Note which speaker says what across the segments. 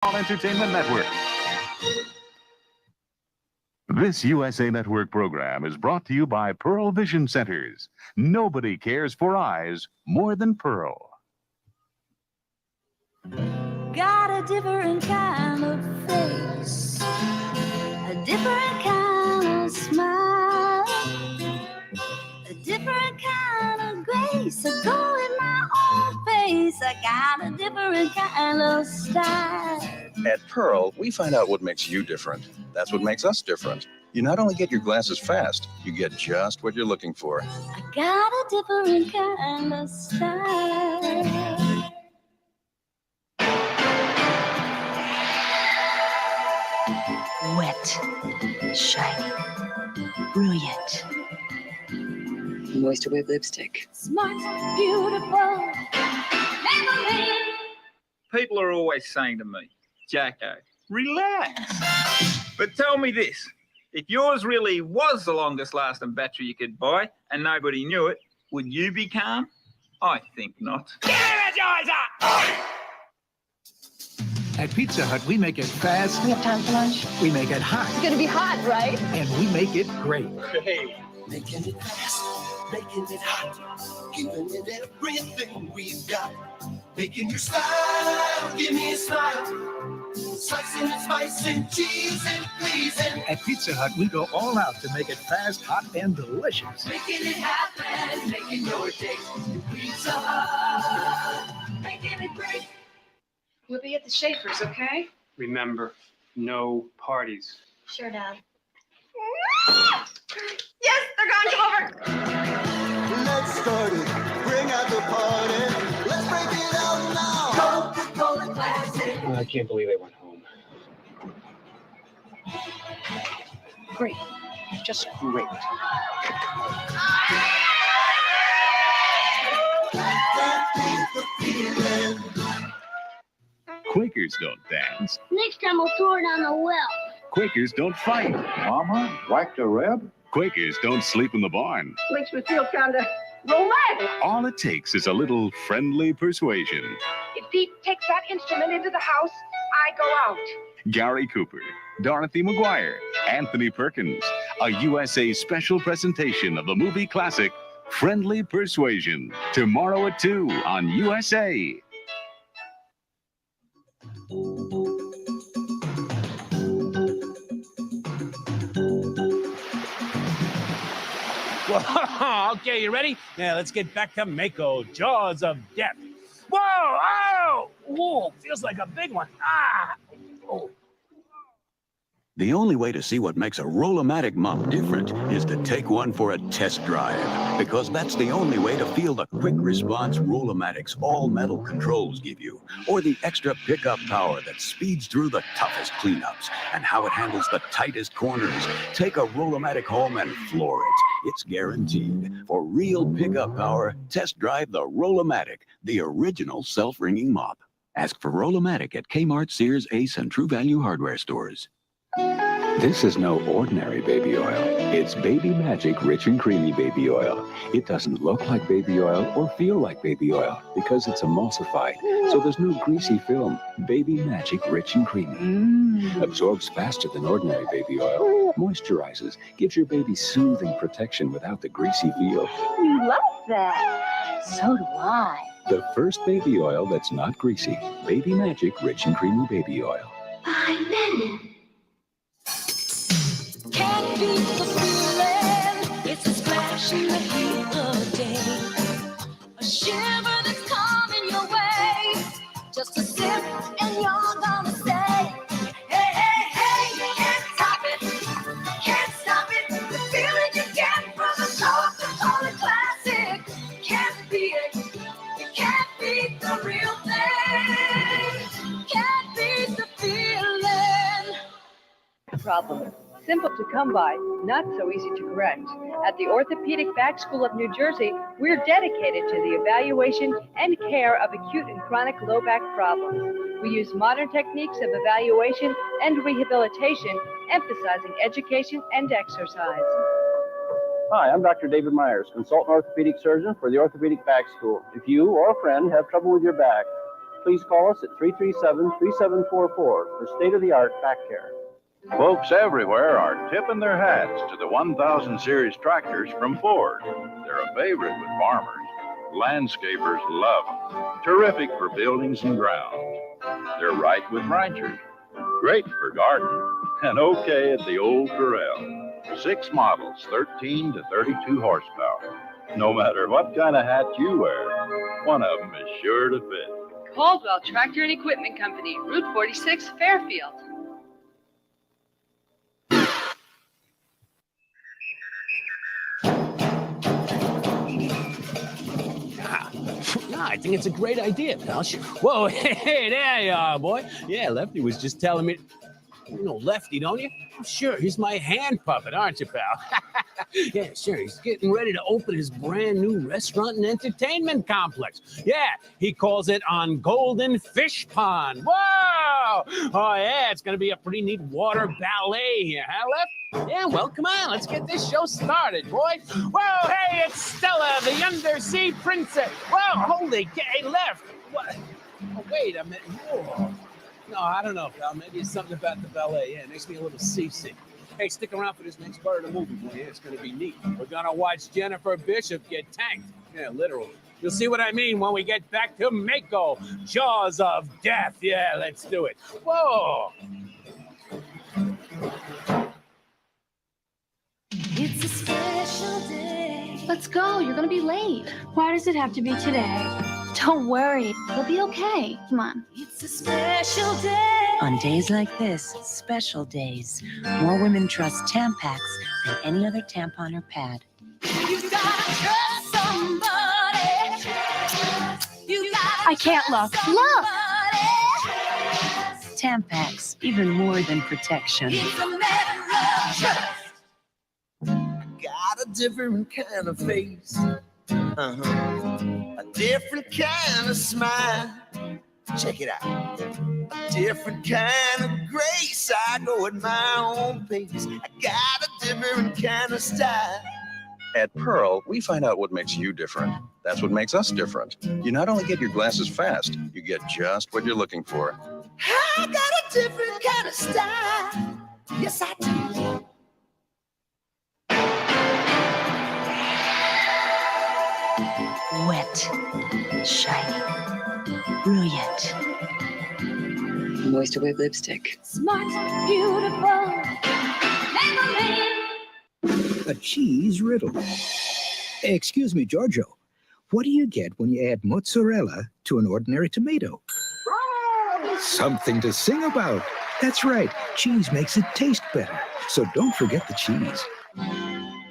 Speaker 1: Entertainment Network. This USA Network program is brought to you by Pearl Vision Centers. Nobody cares for eyes more than Pearl.
Speaker 2: Got a different kind of face, a different kind of smile, a different kind of grace, a glow in my own face. I got a different kind of style.
Speaker 3: At Pearl, we find out what makes you different. That's what makes us different. You not only get your glasses fast, you get just what you're looking for.
Speaker 2: I got a different kind of style.
Speaker 4: Wet, shiny, brilliant. Moisture Wave lipstick.
Speaker 2: Smart, beautiful, Maybelline.
Speaker 5: People are always saying to me, Jacko, relax. But tell me this, if yours really was the longest lasting battery you could buy and nobody knew it, would you be calm? I think not.
Speaker 6: At Pizza Hut, we make it fast.
Speaker 4: We have time for lunch?
Speaker 6: We make it hot.
Speaker 4: It's gonna be hot, right?
Speaker 6: And we make it great.
Speaker 5: Hey.
Speaker 7: Making it fast, making it hot, giving it everything we've got. Making your style, give me a smile. Slicing and spicing, cheese and pleasing.
Speaker 6: At Pizza Hut, we go all out to make it fast, hot, and delicious.
Speaker 7: Making it happen, making your day. Pizza Hut, making it great.
Speaker 8: We'll be at the Schaefer's, okay?
Speaker 9: Remember, no parties.
Speaker 8: Sure, Dad. Yes, they're gone. Come over.
Speaker 7: Let's start it. Bring out the party. Let's break it out now. Coca-Cola Classic.
Speaker 9: I can't believe they went home.
Speaker 4: Great. Just great.
Speaker 7: That is the feeling.
Speaker 1: Quakers don't dance.
Speaker 10: Next time I'll throw it on the well.
Speaker 1: Quakers don't fight.
Speaker 11: Mama, whacked a rib?
Speaker 1: Quakers don't sleep in the barn.
Speaker 10: Makes me feel kind of romantic.
Speaker 1: All it takes is a little friendly persuasion.
Speaker 8: If Pete takes that instrument into the house, I go out.
Speaker 1: Gary Cooper, Dorothy McGuire, Anthony Perkins. A USA special presentation of the movie classic, Friendly Persuasion. Tomorrow at 2 on USA.
Speaker 12: Whoa, okay, you ready? Now let's get back to Mako, Jaws of Death. Whoa, oh, whoa, feels like a big one. Ah, oh.
Speaker 13: The only way to see what makes a Roll-O-Matic mop different is to take one for a test drive, because that's the only way to feel the quick response Roll-O-Matic's all-metal controls give you, or the extra pickup power that speeds through the toughest cleanups, and how it handles the tightest corners. Take a Roll-O-Matic home and floor it. It's guaranteed. For real pickup power, test drive the Roll-O-Matic, the original self-wringing mop. Ask for Roll-O-Matic at Kmart, Sears, Ace, and True Value hardware stores.
Speaker 11: This is no ordinary baby oil. It's Baby Magic Rich and Creamy Baby Oil. It doesn't look like baby oil or feel like baby oil because it's emulsified, so there's no greasy film. Baby Magic Rich and Creamy. Absorbs faster than ordinary baby oil. Moisturizes. Gives your baby soothing protection without the greasy feel.
Speaker 10: You like that. So do I.
Speaker 11: The first baby oil that's not greasy. Baby Magic Rich and Creamy Baby Oil.
Speaker 10: I'm
Speaker 2: Can't beat the feeling. It's a splash in the heat of day. A shiver that's coming your way. Just a sip and you're gonna say, hey, hey, hey, can't stop it. Can't stop it. The feeling you get from the Coca-Cola Classic. Can't beat it. You can't beat the real thing. Can't beat the feeling.
Speaker 14: Problem. Simple to come by, not so easy to correct. At the Orthopedic Back School of New Jersey, we're dedicated to the evaluation and care of acute and chronic low back problems. We use modern techniques of evaluation and rehabilitation, emphasizing education and exercise.
Speaker 15: Hi, I'm Dr. David Myers, consultant orthopedic surgeon for the Orthopedic Back School. If you or a friend have trouble with your back, please call us at 337-3744 for state-of-the-art back care.
Speaker 16: Folks everywhere are tipping their hats to the 1000 series tractors from Ford. They're a favorite with farmers. Landscapers love them. Terrific for buildings and grounds. They're right with ranchers. Great for gardening. And okay at the old corral. 6 models, 13 to 32 horsepower. No matter what kind of hat you wear, one of them is sure to fit.
Speaker 14: Caldwell Tractor and Equipment Company, Route 46, Fairfield.
Speaker 12: Yeah, I think it's a great idea, pal. Whoa, hey, there you are, boy. Yeah, Lefty was just telling me. You know Lefty, don't you? Sure, he's my hand puppet, aren't you, pal? Yeah, sure, he's getting ready to open his brand new restaurant and entertainment complex. Yeah, he calls it on Golden Fish Pond. Whoa! Oh, yeah, it's going to be a pretty neat water ballet here, huh, Left? Yeah, well, come on, let's get this show started, boy. Whoa, hey, it's Stella, the undersea princess. Whoa, holy, hey, Left. What? Oh, wait a minute. Whoa. No, I don't know, pal. Maybe it's something about the ballet. Yeah, it makes me a little seasick. Hey, stick around for this next part of the movie, boy. Yeah, it's going to be neat. We're going to watch Jennifer Bishop get tanked. Yeah, literally. You'll see what I mean when we get back to Mako, Jaws of Death. Yeah, let's do it. Whoa!
Speaker 2: It's a special day.
Speaker 10: Let's go. You're going to be late. Why does it have to be today? Don't worry. We'll be okay. Come on.
Speaker 2: It's a special day.
Speaker 17: On days like this, special days, more women trust Tampax than any other tampon or pad.
Speaker 2: You gotta trust somebody. You gotta
Speaker 10: I can't look. Look!
Speaker 17: Tampax, even more than protection.
Speaker 2: It's a matter of trust.
Speaker 7: Got a different kind of face. A different kind of smile. Check it out. A different kind of grace. I go at my own pace. I got a different kind of style.
Speaker 3: At Pearl, we find out what makes you different. That's what makes us different. You not only get your glasses fast, you get just what you're looking for.
Speaker 7: I got a different kind of style. Yes, I do.
Speaker 17: Wet, shiny, brilliant.
Speaker 4: Moisture Wave lipstick.
Speaker 2: Smart, beautiful, Maybelline.
Speaker 6: A cheese riddle. Excuse me, Giorgio. What do you get when you add mozzarella to an ordinary tomato? Something to sing about. That's right. Cheese makes it taste better. So don't forget the cheese.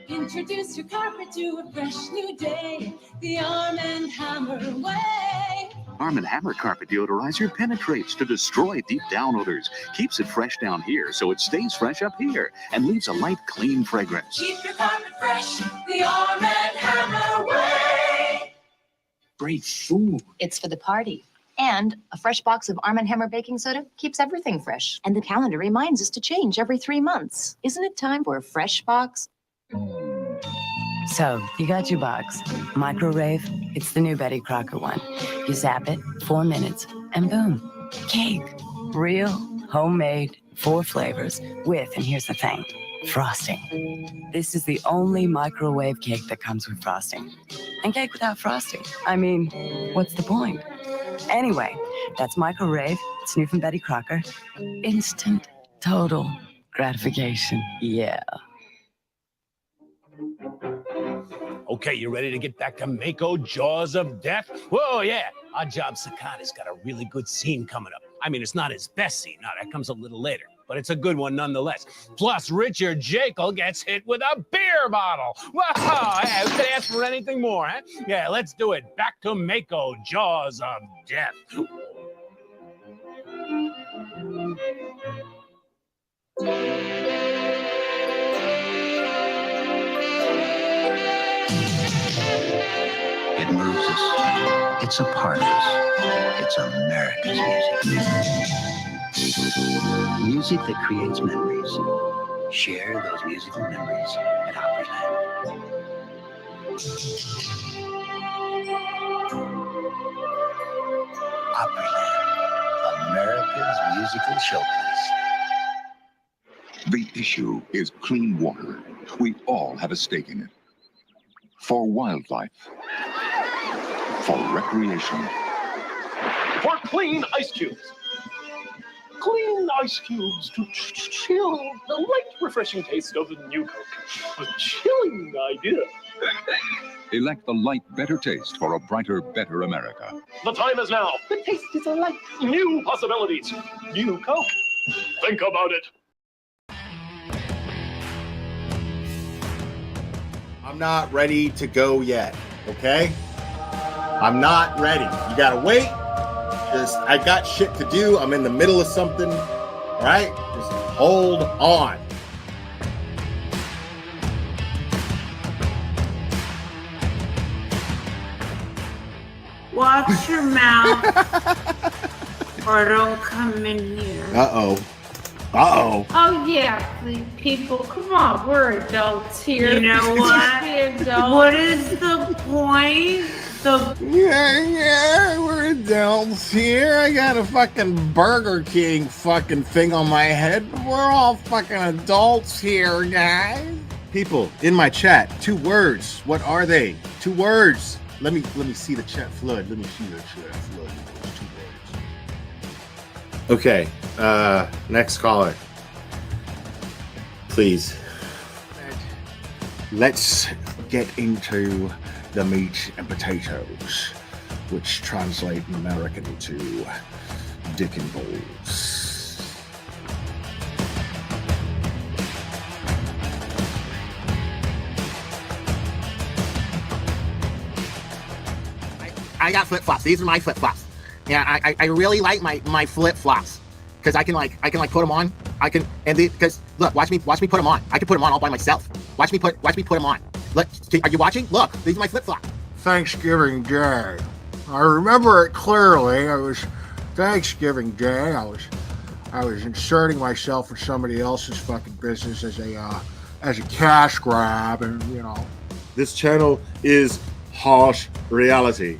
Speaker 2: Introduce your carpet to a fresh new day. The Arm & Hammer way.
Speaker 1: Arm & Hammer Carpet Deodorizer penetrates to destroy deep down odors, keeps it fresh down here so it stays fresh up here, and leaves a light, clean fragrance.
Speaker 2: Keep your carpet fresh. The Arm & Hammer way.
Speaker 11: Great food.
Speaker 17: It's for the party. And a fresh box of Arm & Hammer baking soda keeps everything fresh. And the calendar reminds us to change every 3 months. Isn't it time for a fresh box?
Speaker 18: So, you got your box. Microwave, it's the new Betty Crocker one. You zap it, 4 minutes, and boom, cake. Real, homemade, 4 flavors, with, and here's the thing, frosting. This is the only microwave cake that comes with frosting. And cake without frosting. I mean, what's the point? Anyway, that's Microwave. It's new from Betty Crocker. Instant, total gratification. Yeah.
Speaker 12: Okay, you ready to get back to Mako, Jaws of Death? Whoa, yeah. Our job, Sakata's got a really good scene coming up. I mean, it's not his best scene. No, that comes a little later. But it's a good one nonetheless. Plus, Richard Jekyll gets hit with a beer bottle. Whoa, yeah, who could ask for anything more, huh? Yeah, let's do it. Back to Mako, Jaws of Death.
Speaker 13: It moves us. It's a part of us. It's America's music. Music that creates memories. Share those musical memories at Opryland.
Speaker 19: Opryland, America's musical showplace.
Speaker 20: The issue is clean water. We all have a stake in it. For wildlife. For recreation.
Speaker 21: For clean ice cubes. Clean ice cubes to chill the light, refreshing taste of the new Coke. A chilling idea.
Speaker 20: Elect the light, better taste for a brighter, better America.
Speaker 21: The time is now. The taste is light. New possibilities. New Coke. Think about it.
Speaker 22: I'm not ready to go yet, okay? I'm not ready. You gotta wait. I got shit to do. I'm in the middle of something, all right? Just hold on.
Speaker 23: Watch your mouth or don't come in here.
Speaker 22: Uh-oh. Uh-oh.
Speaker 23: Oh, yeah, people, come on, we're adults here. You know what?
Speaker 2: Adults.
Speaker 23: What is the point?
Speaker 22: Yeah, we're adults here. I got a fucking Burger King fucking thing on my head. We're all fucking adults here, guys. People in my chat, 2 words. What are they? 2 words. Let me see the chat flood. Let me see the chat flood. 2 words. Okay. Next caller. Please. Let's get into the meat and potatoes, which translate in American to dick and balls.
Speaker 24: I got flip-flops. These are my flip-flops. Yeah, I really like my flip-flops because I can put them on. Because look, watch me put them on. I can put them on all by myself. Watch me put them on. Look, are you watching? Look, these are my flip-flops.
Speaker 22: Thanksgiving Day. I remember it clearly. It was Thanksgiving Day. I was inserting myself in somebody else's fucking business as a cash grab, and you know. This channel is harsh reality.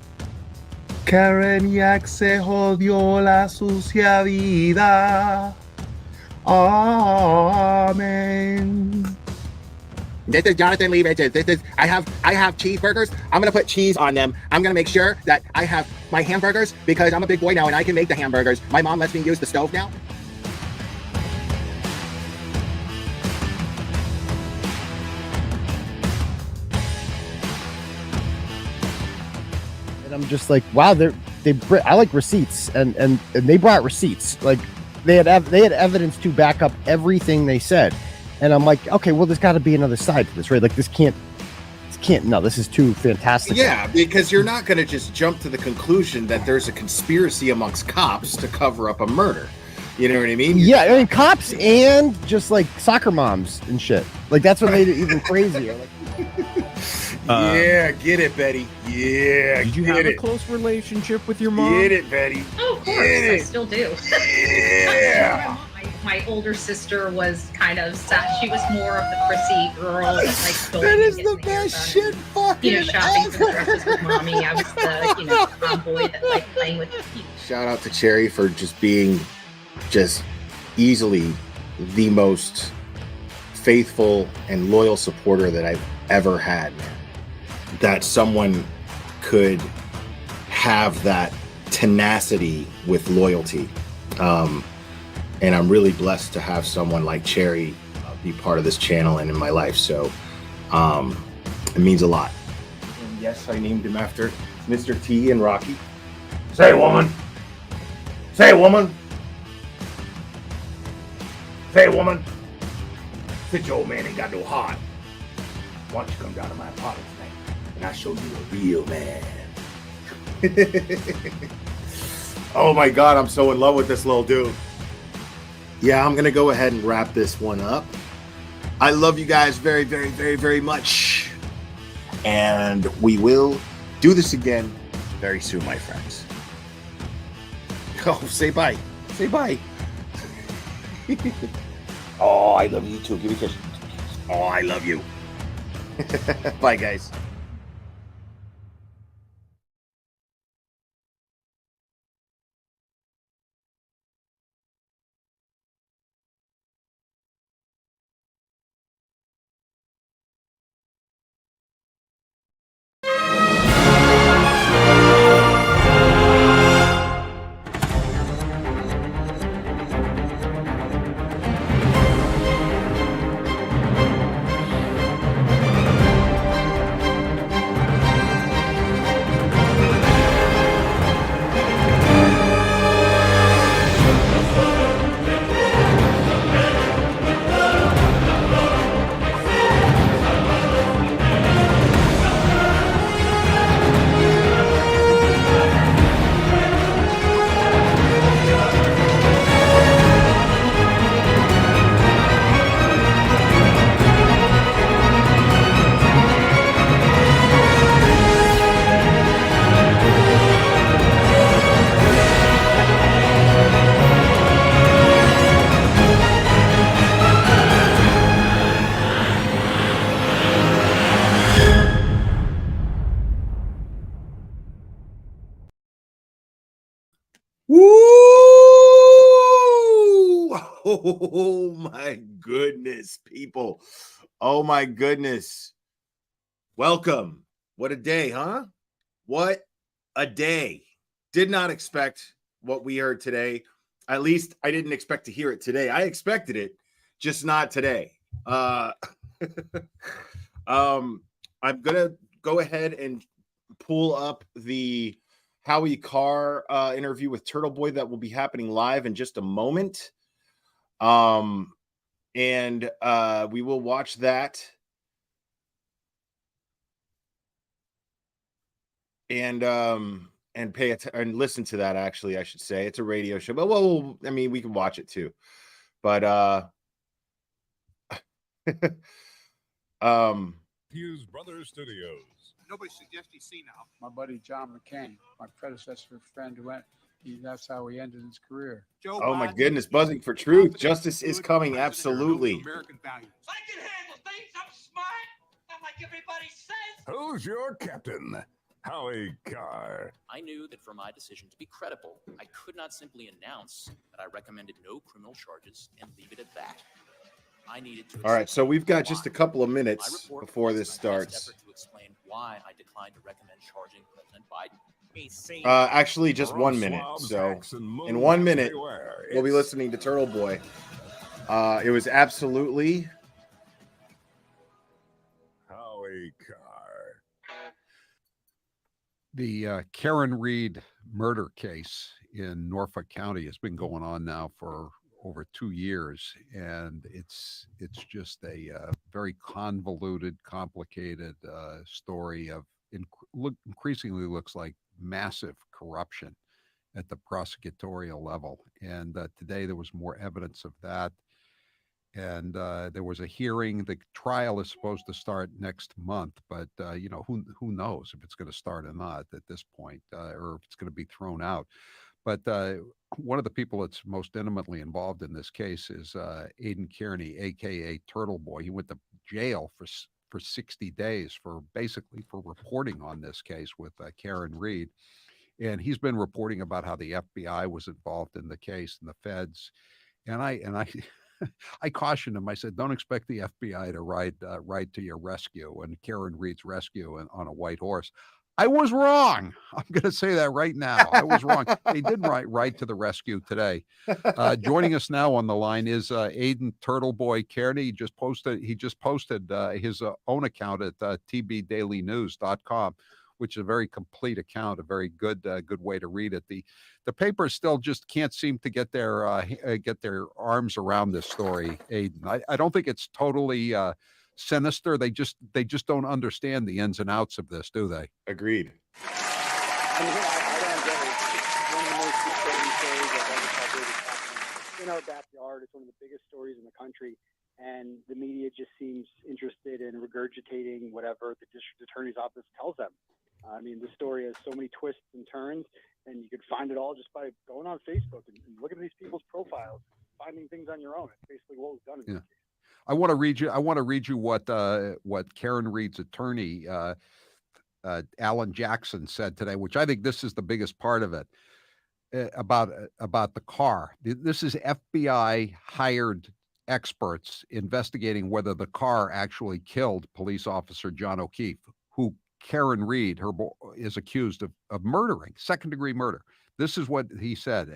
Speaker 25: Kareniak se jodió la sucia vida. Amen.
Speaker 24: This is Jonathan Lee Riches. I have cheeseburgers. I'm gonna put cheese on them. I'm gonna make sure that I have my hamburgers because I'm a big boy now and I can make the hamburgers. My mom lets me use the stove now.
Speaker 26: And I'm just like, wow, I like receipts, and they brought receipts. Like they had evidence to back up everything they said. And I'm like, okay, well, there's got to be another side to this, right? Like, this can't, no, this is too fantastic.
Speaker 22: Yeah, because you're not going to just jump to the conclusion that there's a conspiracy amongst cops to cover up a murder. You know what I mean?
Speaker 26: Yeah, I mean, cops and just like soccer moms and shit. Like, that's what made it even crazier. Like,
Speaker 22: yeah, get it, Betty. Yeah,
Speaker 27: did you have a close relationship with your mom?
Speaker 22: Get it, Betty.
Speaker 28: Oh, of course, I still do.
Speaker 22: Yeah.
Speaker 28: My older sister was kind of sad. She was more of the prissy girl that like going
Speaker 22: That
Speaker 28: and
Speaker 22: is
Speaker 28: getting
Speaker 22: the
Speaker 28: her
Speaker 22: best
Speaker 28: done.
Speaker 22: shit fucking
Speaker 28: Shopping for the dresses with mommy. I was the tomboy that liked playing with the feet.
Speaker 22: Shout out to Cherry for just being easily the most faithful and loyal supporter that I've ever had. That someone could have that tenacity with loyalty. And I'm really blessed to have someone like Cherry be part of this channel and in my life. So it means a lot. And yes, I named him after Mr. T and Rocky. Say, woman. Say, woman. Say, woman. Since your old man ain't got no heart, why don't you come down to my apartment tonight and I'll show you a real man. Oh my God, I'm so in love with this little dude. Yeah, I'm gonna go ahead and wrap this one up. I love you guys very, very, very, very much. And we will do this again very soon, my friends. Oh, say bye. Say bye. Oh, I love you too. Give me a kiss. Oh, I love you. Bye, guys. Oh my goodness, people. Oh my goodness. Welcome. What a day, huh? What a day. Did not expect what we heard today. At least I didn't expect to hear it today. I expected it, just not today. I'm gonna go ahead and pull up the Howie Carr interview with Turtle Boy that will be happening live in just a moment. And we will watch that. And pay and listen to that. Actually, I should say it's a radio show, but well, I mean, we can watch it too. But
Speaker 3: Hughes Brothers Studios.
Speaker 5: Nobody suggests he's senile. My buddy John McCain, my predecessor friend, who went. That's how he ended his career.
Speaker 22: Joe oh my goodness, buzzing for truth. Justice is coming. Absolutely.
Speaker 5: American values. I can handle things. I'm smart. Not like everybody says.
Speaker 3: Who's your captain? Howie Carr.
Speaker 8: I knew that for my decision to be credible, I could not simply announce that I recommended no criminal charges and leave it at that. I needed to.
Speaker 22: All right, so we've got just a couple of minutes before this starts.
Speaker 8: To explain why I declined to recommend charging President Biden.
Speaker 22: Actually, just 1 minute. So, in 1 minute, we'll be listening to Turtle Boy. It was absolutely
Speaker 3: Howie Carr.
Speaker 9: The Karen Reed murder case in Norfolk County has been going on now for over 2 years, and it's just a very convoluted, complicated story of increasingly looks like massive corruption at the prosecutorial level. And today there was more evidence of that. And there was a hearing. The trial is supposed to start next month, but who knows if it's going to start or not at this point, or if it's going to be thrown out. But one of the people that's most intimately involved in this case is Aidan Kearney, aka Turtle Boy. He went to jail for 60 days for reporting on this case with Karen Reed. And he's been reporting about how the FBI was involved in the case and the feds. And I cautioned him. I said, don't expect the FBI to ride to your rescue and Karen Reed's rescue on a white horse. I was wrong. I'm going to say that right now. I was wrong. They did ride to the rescue today. Joining us now on the line is Aidan Turtle Boy Kearney. He just posted his own account at tbdailynews.com, which is a very complete account, a very good way to read it. The paper still just can't seem to get their arms around this story, Aidan. I don't think it's totally sinister. They just don't understand the ins and outs of this, do they?
Speaker 22: Agreed.
Speaker 10: I don't get it. It's one of the most disturbing stories I've ever covered. In our backyard, it's one of the biggest stories in the country, and the media just seems interested in regurgitating whatever the district attorney's office tells them. I mean, the story has so many twists and turns, and you could find it all just by going on Facebook and looking at these people's profiles, finding things on your own. It's basically what was done in this case.
Speaker 9: I want to read you what Karen Reed's attorney, Alan Jackson, said today, which I think this is the biggest part of it, about the car. This is FBI hired experts investigating whether the car actually killed police officer John O'Keefe, who Karen Reed is accused of murdering, second-degree murder. This is what he said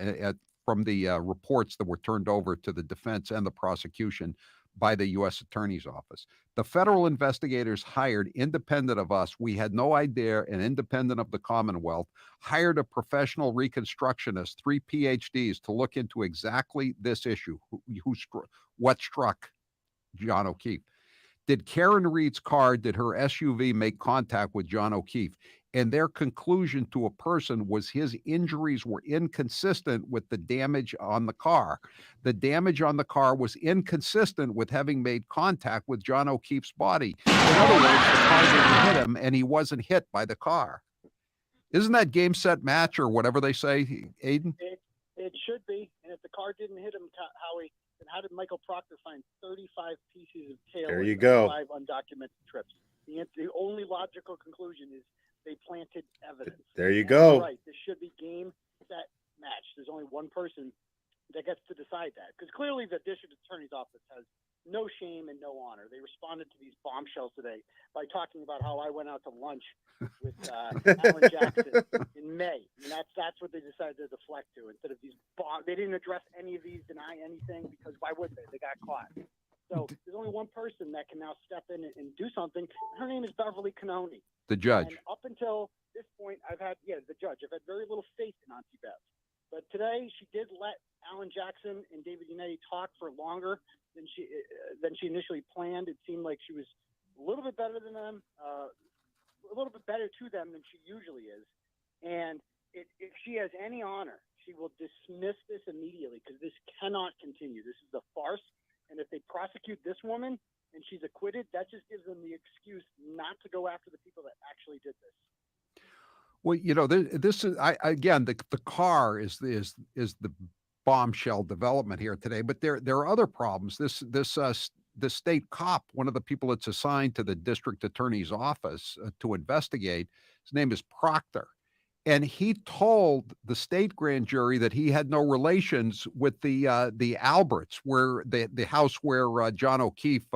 Speaker 9: from the reports that were turned over to the defense and the prosecution by the U.S. Attorney's Office. The federal investigators hired, independent of us, we had no idea, and independent of the Commonwealth, hired a professional reconstructionist, 3 PhDs, to look into exactly this issue, what struck John O'Keefe. Did Karen Reed's car, did her SUV make contact with John O'Keefe? And their conclusion to a person was his injuries were inconsistent with the damage on the car. The damage on the car was inconsistent with having made contact with John O'Keefe's body. In other words, the car didn't hit him, and he wasn't hit by the car. Isn't that game, set, match, or whatever they say, Aidan?
Speaker 10: It should be. And if the car didn't hit him, Howie, then how did Michael Proctor find 35 pieces of tail
Speaker 22: there you
Speaker 10: in
Speaker 22: go.
Speaker 10: 5 undocumented trips? The only logical conclusion is they planted evidence.
Speaker 22: There you go.
Speaker 10: Right. This should be game, set, match. There's only one person that gets to decide that. Because clearly the district attorney's office has no shame and no honor. They responded to these bombshells today by talking about how I went out to lunch with Alan Jackson in May. And that's what they decided to deflect to instead of these they didn't address any of these, deny anything, because why would they? They got caught. So there's only one person that can now step in and do something. Her name is Beverly Canoni.
Speaker 9: The judge.
Speaker 10: And up until this point, the judge. I've had very little faith in Auntie Bev. But today she did let Alan Jackson and David Unetti talk for longer than she initially planned. It seemed like she was a little bit better than them, a little bit better to them than she usually is. And if she has any honor, she will dismiss this immediately because this cannot continue. This is a farce. And if they prosecute this woman and she's acquitted, that just gives them the excuse not to go after the people that actually did this.
Speaker 9: Well, you know, this is again the car is the bombshell development here today, but there are other problems. The state cop, one of the people that's assigned to the district attorney's office to investigate, his name is Proctor, and he told the state grand jury that he had no relations with the Alberts, where the house where John O'Keefe,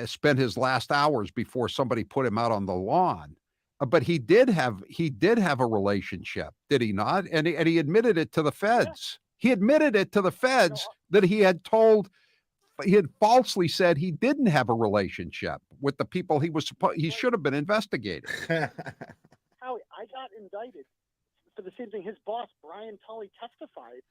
Speaker 9: spent his last hours before somebody put him out on the lawn. But he did have a relationship, did he not? And he admitted it to the feds. Yeah. He admitted it to the feds that he had falsely said he didn't have a relationship with the people he should have been investigating.
Speaker 10: Howie, I got indicted for the same thing. His boss, Brian Tully, testified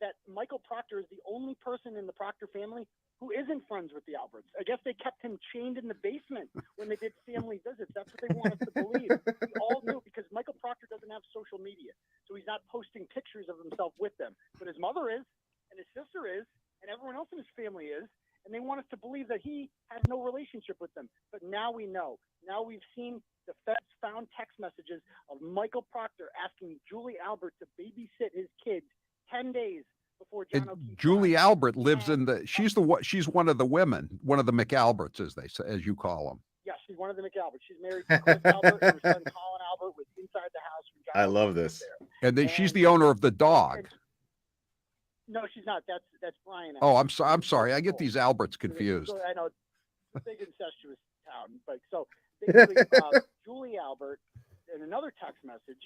Speaker 10: that Michael Proctor is the only person in the Proctor family who isn't friends with the Alberts. I guess they kept him chained in the basement when they did family visits. That's what they want us to believe. We all knew because Michael Proctor doesn't have social media, so he's not posting pictures of himself with them. But his mother is, and his sister is, and everyone else in his family is, and they want us to believe that he has no relationship with them. But now we know. Now we've seen the feds found text messages of Michael Proctor asking Julie Albert to babysit his kids 10 days before John O'Keefe.
Speaker 9: Julie Albert lives she's one of the women, one of the McAlberts, as you call them.
Speaker 10: Yeah, she's one of the McAlberts. She's married to Chris Albert, and her son Colin Albert was inside the house when John
Speaker 1: I
Speaker 10: O'Keefe
Speaker 1: love
Speaker 10: was
Speaker 1: this.
Speaker 10: there.
Speaker 9: And she's the owner of the dog.
Speaker 10: No, she's not. That's Brian.
Speaker 9: Oh, I'm sorry. I get these Alberts confused.
Speaker 10: I know it's a big incestuous town, but so basically, Julie Albert, in another text message,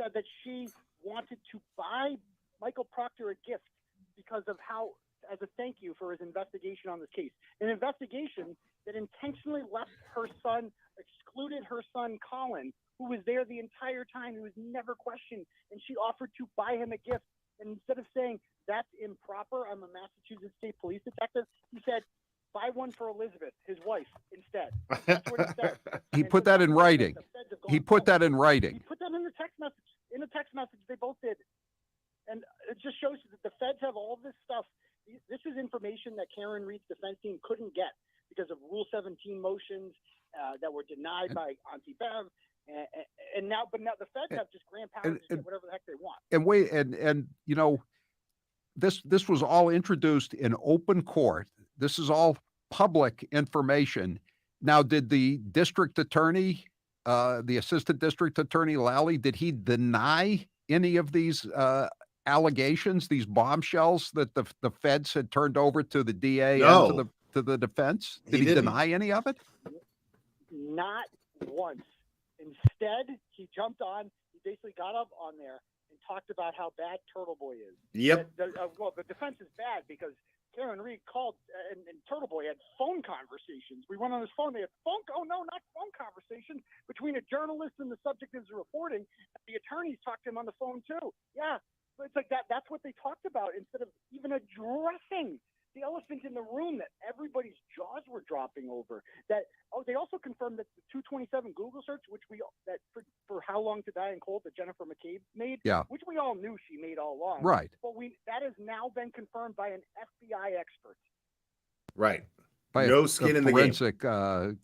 Speaker 10: said that she wanted to buy Michael Proctor a gift because of as a thank you for his investigation on this case. An investigation that intentionally excluded her son Colin, who was there the entire time, who was never questioned, and she offered to buy him a gift. And instead of saying, that's improper, I'm a Massachusetts State Police detective, he said, buy one for Elizabeth, his wife, instead. That's what he said.
Speaker 9: He put that in writing. He put that in writing.
Speaker 10: He put that in the text message. In the text message, they both did. And it just shows that the feds have all this stuff. This is information that Karen Reed's defense team couldn't get because of Rule 17 motions that were denied by Auntie Bev. And now the feds have just grand power to get whatever the heck they want.
Speaker 9: And you know, this was all introduced in open court. This is all public information. Now, did the district attorney, the assistant district attorney Lally, did he deny any of these allegations, these bombshells that the feds had turned over to the DA and to the defense? Did he deny any of it?
Speaker 10: Not once. Instead, he jumped on. He basically got up on there and talked about how bad Turtle Boy is.
Speaker 1: Yep.
Speaker 10: The defense is bad because Karen Reed called and Turtle Boy had phone conversations. We went on his phone. They had phone. Oh no, not phone conversations between a journalist and the subject of the reporting. The attorneys talked to him on the phone too. Yeah, so it's like that. That's what they talked about instead of even addressing the elephant in the room that everybody's jaws were dropping over. They also confirmed that the 227 Google search, which for How Long to Die in Cold that Jennifer McCabe made, which we all knew she made all along.
Speaker 9: Right.
Speaker 10: But that has now been confirmed by an FBI expert.
Speaker 1: Right.
Speaker 9: By
Speaker 1: no skin in the game.
Speaker 9: Forensic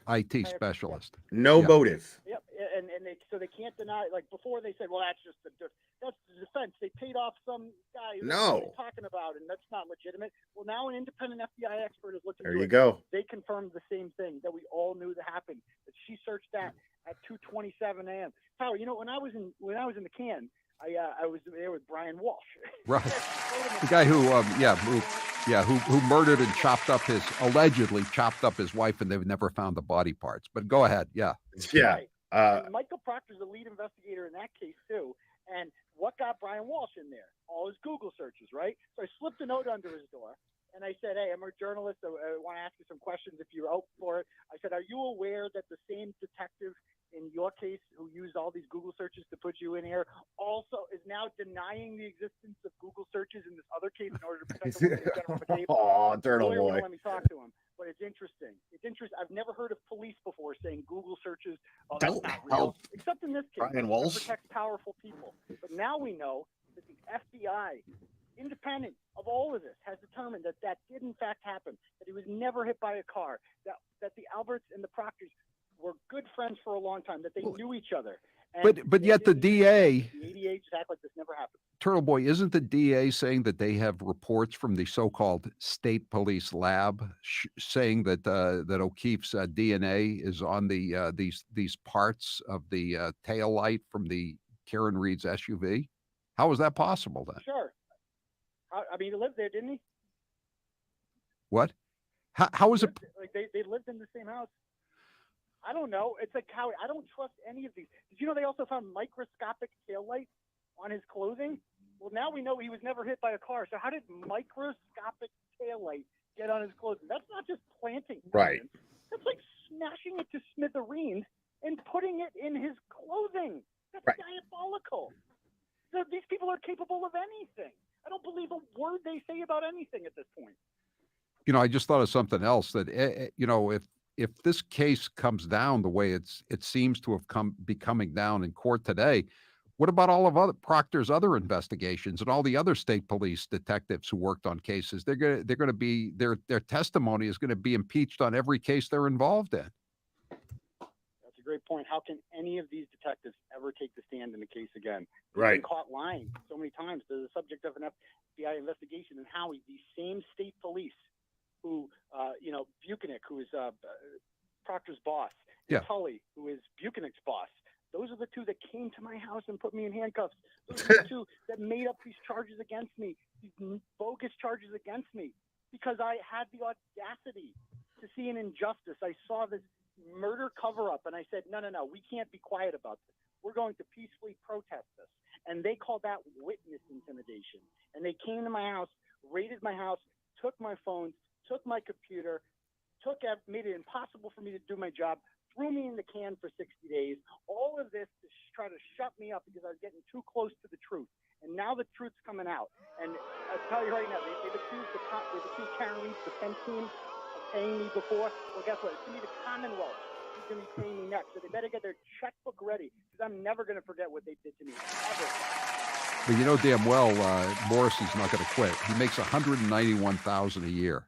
Speaker 9: IT specialist.
Speaker 1: No motive.
Speaker 10: Yep. And they can't deny. Like before, they said, "Well, that's the defense. They paid off some guy who they're talking about, and that's not legitimate." Well, now an independent FBI expert is looking.
Speaker 1: There you go.
Speaker 10: They confirmed the same thing that we all knew that happened. That she searched that at 2:27 a.m. Howard, when I was in the can, I was there with Brian Walsh.
Speaker 9: Right. The guy who who murdered and allegedly chopped up his wife, and they've never found the body parts. But go ahead. Yeah.
Speaker 22: Yeah.
Speaker 10: And Michael Proctor's the lead investigator in that case too. And what got Brian Walsh in there? All his Google searches, right? So I slipped a note under his door, and I said, "Hey, I'm a journalist. I want to ask you some questions if you're out for it." I said, "Are you aware that the same detective in your case who used all these Google searches to put you in here also is now denying the existence of Google searches in this other case in order to protect the
Speaker 22: Oh, Turtle
Speaker 10: Lawyer
Speaker 22: Boy.
Speaker 10: wouldn't let me talk to him, but it's interesting. It's interesting. I've never heard of police before saying Google searches, oh, that's
Speaker 22: Don't
Speaker 10: not
Speaker 22: help.
Speaker 10: real. Except in this case,
Speaker 22: Brian
Speaker 10: it
Speaker 22: Walsh.
Speaker 10: protects powerful people. But now we know that the FBI, independent of all of this, has determined that that did in fact happen, that he was never hit by a car, that the Alberts and the Proctors were good friends for a long time, that they knew each other. And
Speaker 9: But yet the DA,
Speaker 10: the ADA just act like this never happened.
Speaker 9: Turtle Boy, isn't the DA saying that they have reports from the so-called state police lab saying that that O'Keefe's DNA is on the these parts of the tail light from the Karen Reed's SUV? How is that possible then?
Speaker 10: Sure. I mean, he lived there, didn't he?
Speaker 9: What? How is it?
Speaker 10: Like they lived in the same house. I don't know. It's like how I don't trust any of these. Did you know they also found microscopic taillights on his clothing? Well, now we know he was never hit by a car. So how did microscopic taillight get on his clothing? That's not just planting.
Speaker 22: Right.
Speaker 10: evidence. That's like smashing it to smithereens and putting it in his clothing. That's diabolical. So these people are capable of anything. I don't believe a word they say about anything at this point.
Speaker 9: You know, I just thought of something else that you know, if this case comes down the way it seems to have be coming down in court today, what about all of Proctor's other investigations and all the other state police detectives who worked on cases? They're going to be their testimony is going to be impeached on every case they're involved in.
Speaker 10: That's a great point. How can any of these detectives ever take the stand in a case again? They've
Speaker 22: Right.
Speaker 10: been caught lying so many times. They're the subject of an FBI investigation, and Howie, these same state police who, Buchanan, who is Proctor's boss, and Tully, who is Buchanan's boss. Those are the two that came to my house and put me in handcuffs. Those are the two that made up these charges against me, these bogus charges against me, because I had the audacity to see an injustice. I saw this murder cover-up, and I said, no, we can't be quiet about this. We're going to peacefully protest this. And they called that witness intimidation. And they came to my house, raided my house, took my phone, took my computer, made it impossible for me to do my job, threw me in the can for 60 days. All of this to try to shut me up because I was getting too close to the truth. And now the truth's coming out. And I'll tell you right now, they've accused Karen Reed's defense team of paying me before. Well, guess what? It's going to be the Commonwealth who's going to be paying me next. So they better get their checkbook ready because I'm never going to forget what they did to me, ever.
Speaker 9: But you know damn well Morrissey's not going to quit. He makes $191,000 a year.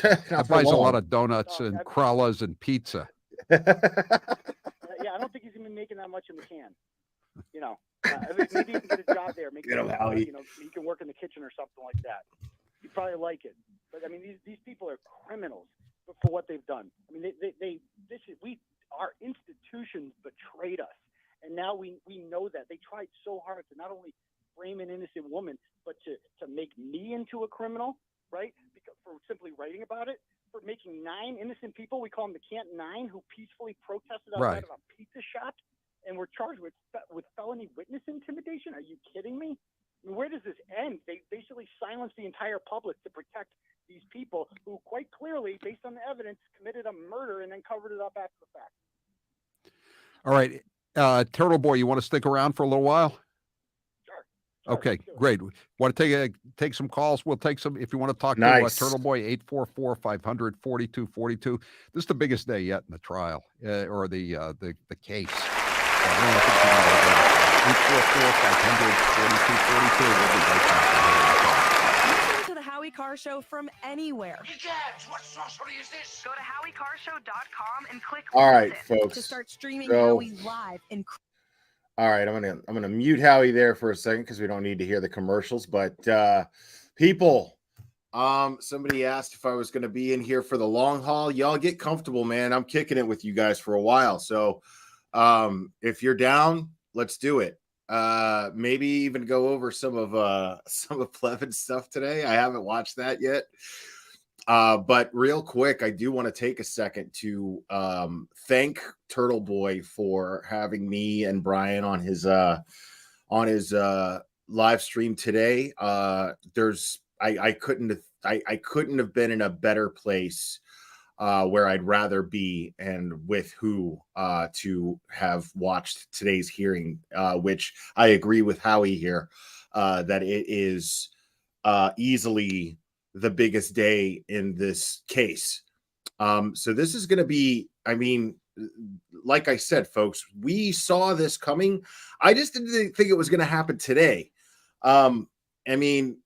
Speaker 9: That buys a lot of donuts and crullers and pizza.
Speaker 10: Yeah, I don't think he's even making that much in the can. Maybe he can get a job there. Maybe he can work in the kitchen or something like that. He'd probably like it. But I mean, these people are criminals for what they've done. I mean, our institutions betrayed us, and now we know that they tried so hard to not only frame an innocent woman, but to make me into a criminal, right? For simply writing about it, for making 9 innocent people, we call them the Canton 9, who peacefully protested outside of a pizza shop and were charged with felony witness intimidation. Are you kidding me? I mean, where does this end? They basically silenced the entire public to protect these people who quite clearly, based on the evidence, committed a murder and then covered it up after the fact.
Speaker 9: All right. Turtle Boy, you want to stick around for a little while? Okay, great. Want to take some calls? We'll take some. If you want to talk to Turtle Boy, 844-500-4242. This is the biggest day yet in the trial or the case. 844-500-4242. We'll be right back.
Speaker 4: Listen to the Howie Carr Show from anywhere.
Speaker 6: What sorcery is this?
Speaker 4: Go to HowieCarShow.com and click
Speaker 22: All right,
Speaker 4: listen
Speaker 22: folks.
Speaker 4: to start streaming
Speaker 22: So-
Speaker 4: Howie live and.
Speaker 22: All right, I'm gonna mute Howie there for a second because we don't need to hear the commercials. But people, somebody asked if I was gonna be in here for the long haul. Y'all get comfortable, man. I'm kicking it with you guys for a while. So if you're down, let's do it. Maybe even go over some of Plevin's stuff today. I haven't watched that yet. But real quick, I do want to take a second to thank Turtle Boy for having me and Brian on his live stream today. I couldn't have been in a better place where I'd rather be and with who to have watched today's hearing, which I agree with Howie here that it is easily the biggest day in this case. So this is going to be, I mean, like I said, folks, we saw this coming. I just didn't think it was going to happen today. I mean,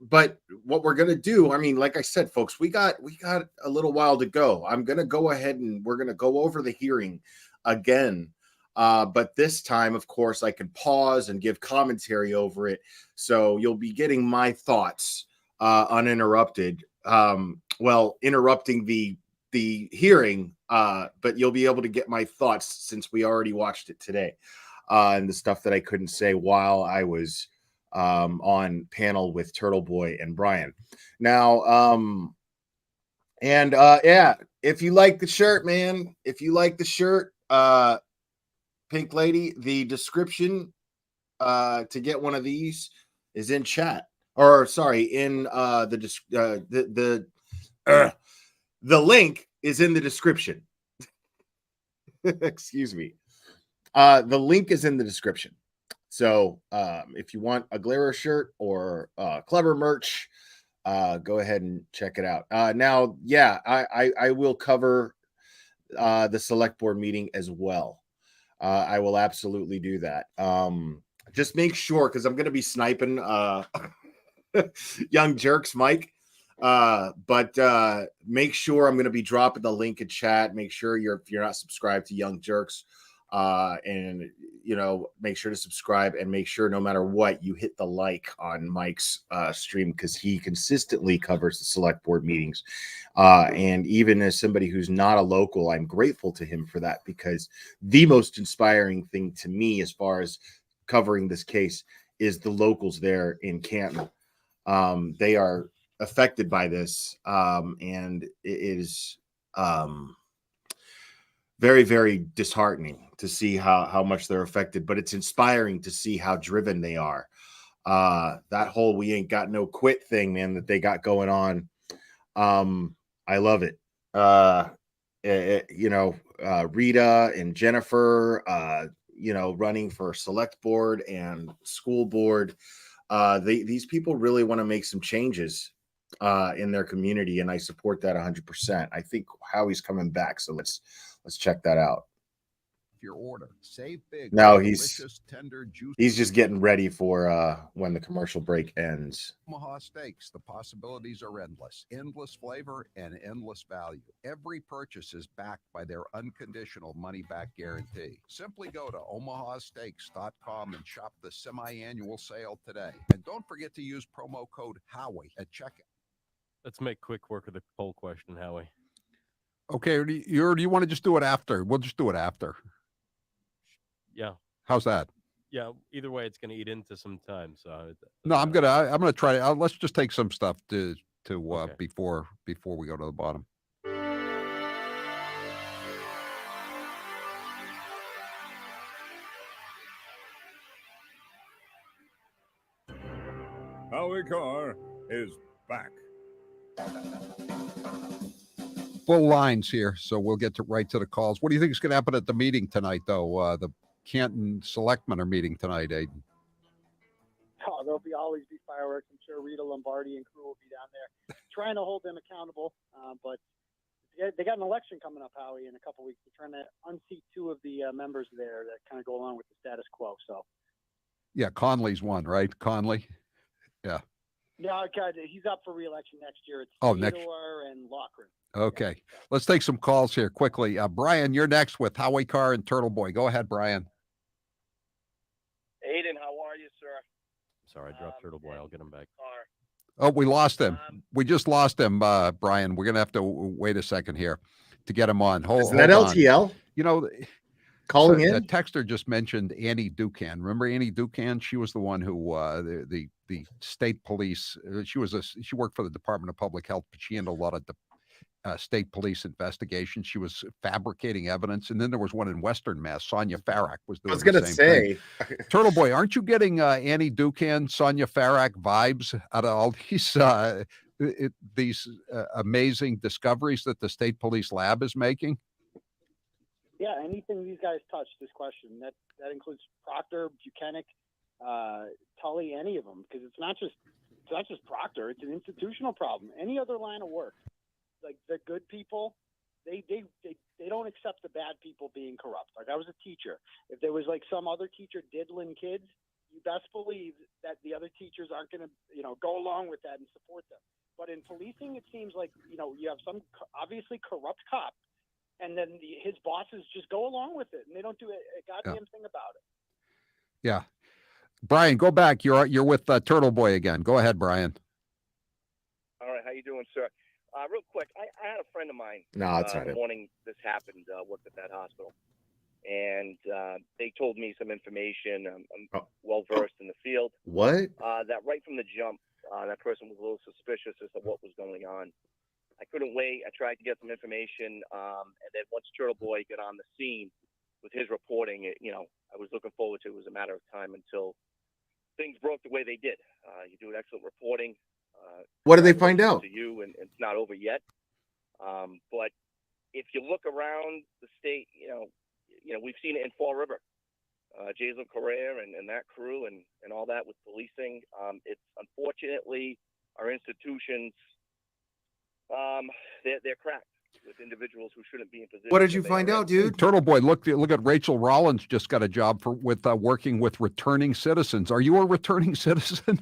Speaker 22: but what we're going to do, I mean, like I said, folks, we got a little while to go. I'm going to go ahead and we're going to go over the hearing again. But this time, of course, I can pause and give commentary over it. So you'll be getting my thoughts uninterrupted. Well, interrupting the hearing, but you'll be able to get my thoughts since we already watched it today, and the stuff that I couldn't say while I was on panel with Turtle Boy and Brian. Now, yeah, if you like the shirt, man, if you like the shirt, Pink Lady, the description to get one of these is in chat. Or sorry, in the link is in the description. Excuse me. The link is in the description. So if you want a Glare shirt or Clever merch, go ahead and check it out. Now, yeah, I will cover the select board meeting as well. I will absolutely do that. Just make sure, because I'm going to be sniping Young Jerks, Mike. But make sure I'm going to be dropping the link in chat. Make sure if you're not subscribed to Young Jerks, and make sure to subscribe, and make sure no matter what you hit the like on Mike's stream, because he consistently covers the select board meetings. And even as somebody who's not a local, I'm grateful to him for that, because the most inspiring thing to me as far as covering this case is the locals there in Canton. They are affected by this, and it is very, very disheartening to see how much they're affected, but it's inspiring to see how driven they are. That whole "we ain't got no quit" thing, man, that they got going on. I love it. Rita and Jennifer, running for select board and school board. These people really want to make some changes in their community, and I support that 100%. I think Howie's coming back, so let's check that out.
Speaker 9: Your order, save big.
Speaker 22: No, he's just getting ready for when the commercial break ends.
Speaker 9: Omaha Steaks, the possibilities are endless flavor and endless value. Every purchase is backed by their unconditional money-back guarantee. Simply go to omahasteaks.com and shop the semi-annual sale today. And don't forget to use promo code Howie at checkout.
Speaker 7: Let's make quick work of the poll question, Howie.
Speaker 9: Okay, or do you want to just do it after? We'll just do it after.
Speaker 7: Yeah.
Speaker 9: How's that?
Speaker 7: Yeah. Either way, it's going to eat into some time. So
Speaker 9: no, I'm gonna try. Let's just take some stuff to okay. before we go to the bottom.
Speaker 3: Howie Carr is back.
Speaker 9: Full lines here, so we'll get right to the calls. What do you think is going to happen at the meeting tonight, though? The Canton Selectmen are meeting tonight, Aiden.
Speaker 10: Oh, there'll always be fireworks. I'm sure Rita Lombardi and crew will be down there trying to hold them accountable. But they got an election coming up, Howie, in a couple weeks. They're trying to unseat two of the members there that kind of go along with the status quo. So,
Speaker 9: yeah, Conley's one, right? Conley, yeah.
Speaker 10: No, God, he's up for re-election next year. It's Theodore and Loughran.
Speaker 9: Okay, let's take some calls here quickly. Brian, you're next with Howie Carr and Turtle Boy. Go ahead, Brian.
Speaker 11: Aiden, how are you, sir?
Speaker 7: Sorry, I dropped Turtle Boy. I'll get him back.
Speaker 9: Oh, we lost him. We just lost him, Brian. We're going to have to wait a second here to get him on. Hold
Speaker 22: that
Speaker 9: on.
Speaker 22: LTL?
Speaker 1: calling
Speaker 9: The
Speaker 1: in.
Speaker 9: texter just mentioned Annie Ducan. Remember Annie Ducan? She was the one who the state police. She worked for the Department of Public Health, but she handled a lot of state police investigations. She was fabricating evidence, and then there was one in Western Mass. Sonia Farrak was doing.
Speaker 1: I was gonna
Speaker 9: the same
Speaker 1: say,
Speaker 9: thing. Turtle Boy, aren't you getting Annie Ducan, Sonia Farrak vibes out of all these amazing discoveries that the state police lab is making?
Speaker 10: Yeah, anything these guys touch, this question, that includes Proctor, Buchanan, Tully, any of them, because it's not just Proctor. It's an institutional problem. Any other line of work, like the good people, they don't accept the bad people being corrupt. Like I was a teacher. If there was like some other teacher diddling kids, you best believe that the other teachers aren't going to go along with that and support them. But in policing, it seems like you have some obviously corrupt cop. And then his bosses just go along with it, and they don't do a goddamn thing about it.
Speaker 9: Yeah, Brian, go back. You're with Turtle Boy again. Go ahead, Brian.
Speaker 11: All right, how you doing, sir? Real quick, I had a friend of mine.
Speaker 1: No, that's not
Speaker 11: the
Speaker 1: it.
Speaker 11: morning this happened, worked at that hospital, and they told me some information. I'm well versed in the field.
Speaker 1: What?
Speaker 11: That right from the jump, that person was a little suspicious as to what was going on. I couldn't wait. I tried to get some information, and then once Turtle Boy got on the scene with his reporting, I was looking forward to it. It was a matter of time until things broke the way they did. You do an excellent reporting.
Speaker 1: What did they find out?
Speaker 11: To you, and it's not over yet. But if you look around the state, we've seen it in Fall River. Jason Correa and that crew and all that with policing. It's unfortunately our institutions. They're cracked with individuals who shouldn't be in position.
Speaker 1: What did you find out, dude?
Speaker 9: Turtle Boy, look at Rachel Rollins just got a job with working with returning citizens. Are you a returning citizen?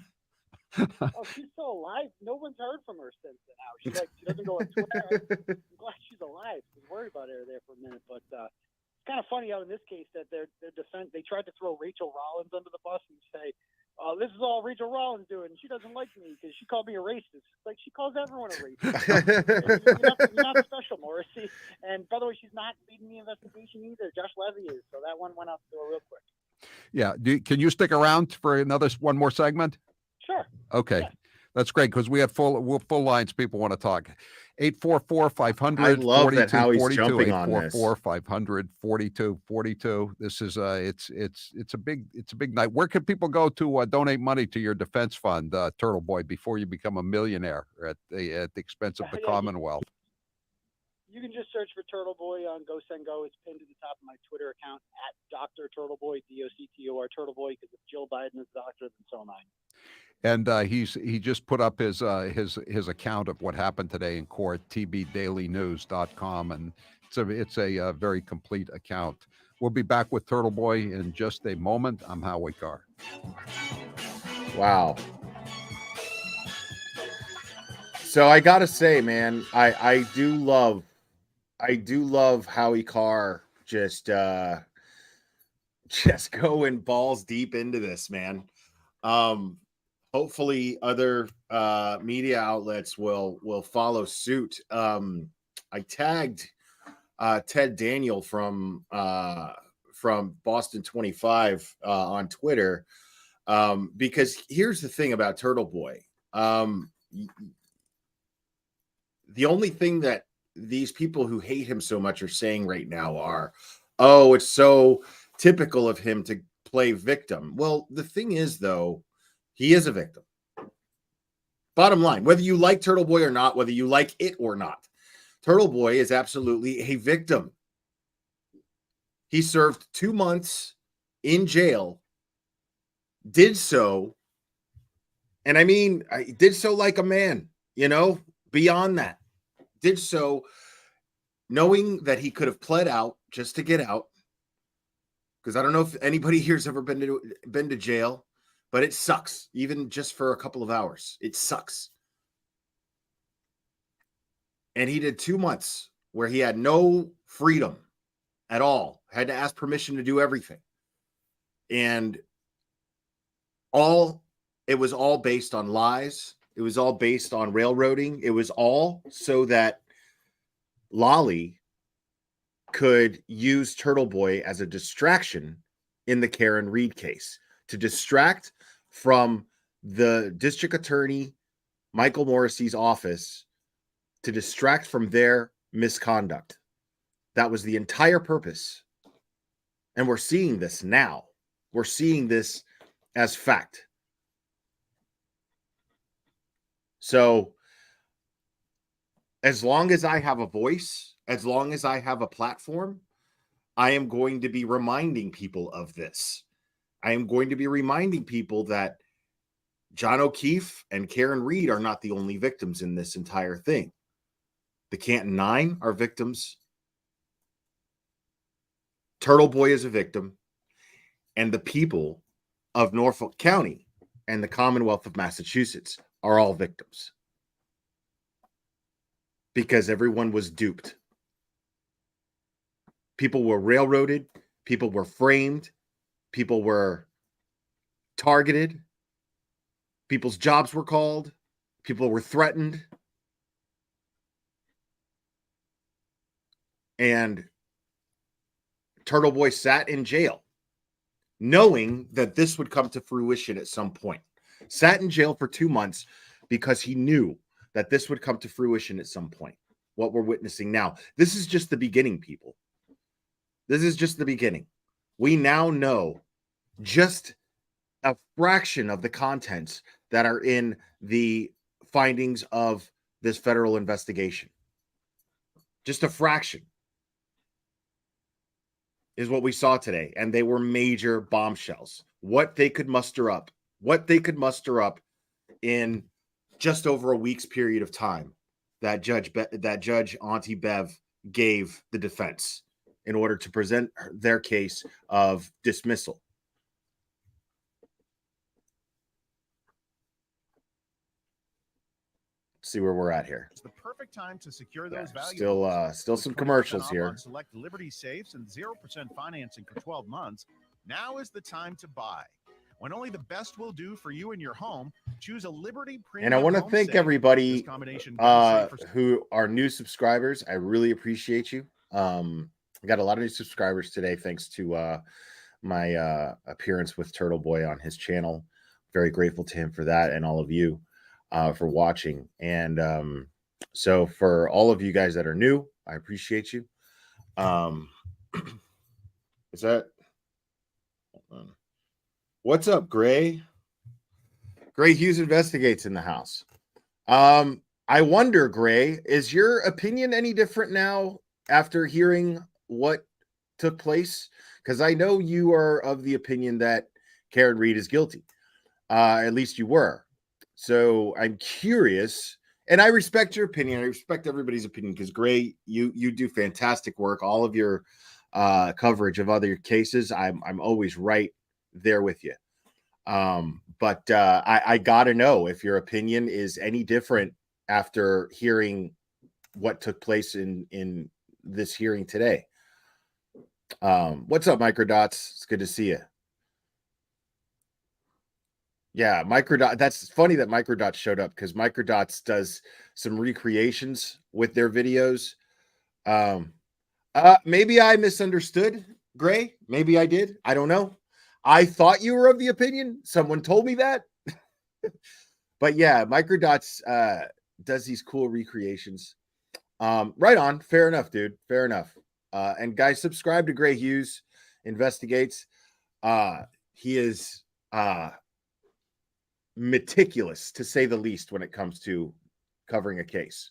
Speaker 10: Oh, she's still alive. No one's heard from her since then. Now she doesn't go on Twitter. I'm glad she's alive. I was worried about her there for a minute, but it's kind of funny how in this case that their defense they tried to throw Rachel Rollins under the bus and say, this is all Rachel Rollins doing. She doesn't like me because she called me a racist. Like, she calls everyone a racist. you're not special, Morrissey. And by the way, she's not leading the investigation either. Josh Levy is. So that one went out the door real quick.
Speaker 9: Yeah. Can you stick around for one more segment?
Speaker 10: Sure.
Speaker 9: Okay. Yeah. That's great because we have full lines. People want to talk. 844-500.
Speaker 1: I love that how he's jumping on this.
Speaker 9: 844-500-4242. This is it's a big night. Where can people go to donate money to your defense fund, Turtle Boy, before you become a millionaire at the expense of the Commonwealth?
Speaker 10: You can just search for Turtle Boy on GoSendGo. It's pinned to the top of my Twitter account at Dr. Turtle Boy, DOCTOR Turtle Boy, because if Jill Biden is the doctor, then so am I.
Speaker 9: And he just put up his account of what happened today in court, tbdailynews.com, and it's a very complete account. We'll be back with Turtle Boy in just a moment. I'm Howie Carr.
Speaker 1: Wow. So I gotta say, man, I do love Howie Carr just going balls deep into this, man. Hopefully other media outlets will follow suit. I tagged Ted Daniel from Boston 25 on Twitter because here's the thing about Turtle Boy. The only thing that these people who hate him so much are saying right now are, oh, it's so typical of him to play victim. Well, the thing is, though, he is a victim. Bottom line, whether you like Turtle Boy or not, whether you like it or not, Turtle Boy is absolutely a victim. He served 2 months in jail, did so, and I mean, did so like a man, beyond that. Did so knowing that he could have pled out just to get out. Because I don't know if anybody here's ever been to jail, but it sucks, even just for a couple of hours. It sucks. And he did 2 months where he had no freedom at all, had to ask permission to do everything. And it was all based on lies. It was all based on railroading. It was all so that Lolly could use Turtle Boy as a distraction in the Karen Reed case, to distract from the district attorney, Michael Morrissey's office, to distract from their misconduct. That was the entire purpose. And we're seeing this now. We're seeing this as fact. So, as long as I have a voice, as long as I have a platform, I am going to be reminding people of this. I am going to be reminding people that John O'Keefe and Karen Reed are not the only victims in this entire thing. The Canton Nine are victims. Turtle Boy is a victim. And the people of Norfolk County and the Commonwealth of Massachusetts are all victims. Because everyone was duped. People were railroaded. People were framed. People were targeted. People's jobs were called. People were threatened. And Turtle Boy sat in jail, knowing that this would come to fruition at some point. Sat in jail for 2 months because he knew that this would come to fruition at some point. What we're witnessing now. This is just the beginning, people. This is just the beginning. We now know just a fraction of the contents that are in the findings of this federal investigation. Just a fraction is what we saw today. And they were major bombshells. What they could muster up in just over a week's period of time that Judge Auntie Bev gave the defense in order to present their case of dismissal. Let's see where we're at here.
Speaker 12: It's the perfect time to secure those values.
Speaker 1: Still some commercials here.
Speaker 12: On select Liberty safes and 0% financing for 12 months. Now is the time to buy. When only the best will do for you and your home, choose a Liberty Premium.
Speaker 1: And I want to
Speaker 12: home
Speaker 1: thank
Speaker 12: safe.
Speaker 1: everybody
Speaker 12: This combination goes safe for-
Speaker 1: who are new subscribers. I really appreciate you. I got a lot of new subscribers today, thanks to my appearance with Turtle Boy on his channel. Very grateful to him for that, and all of you for watching. And so for all of you guys that are new, I appreciate you. Is that... What's up, Gray? Gray Hughes Investigates in the house. I wonder, Gray, is your opinion any different now after hearing what took place? Because I know you are of the opinion that Karen Reed is guilty. At least you were. So I'm curious, and I respect your opinion. I respect everybody's opinion because, Gray, you do fantastic work. All of your coverage of other cases, I'm always right there with you. But I gotta know if your opinion is any different after hearing what took place in this hearing today. What's up, Microdots? It's good to see you. Yeah, Microdot. That's funny that Microdots showed up because Microdots does some recreations with their videos. Maybe I misunderstood, Gray. Maybe I did. I don't know. I thought you were of the opinion. Someone told me that. But yeah, Microdots does these cool recreations. Right on. Fair enough, dude. Fair enough. And guys, subscribe to Gray Hughes Investigates. He is meticulous, to say the least, when it comes to covering a case.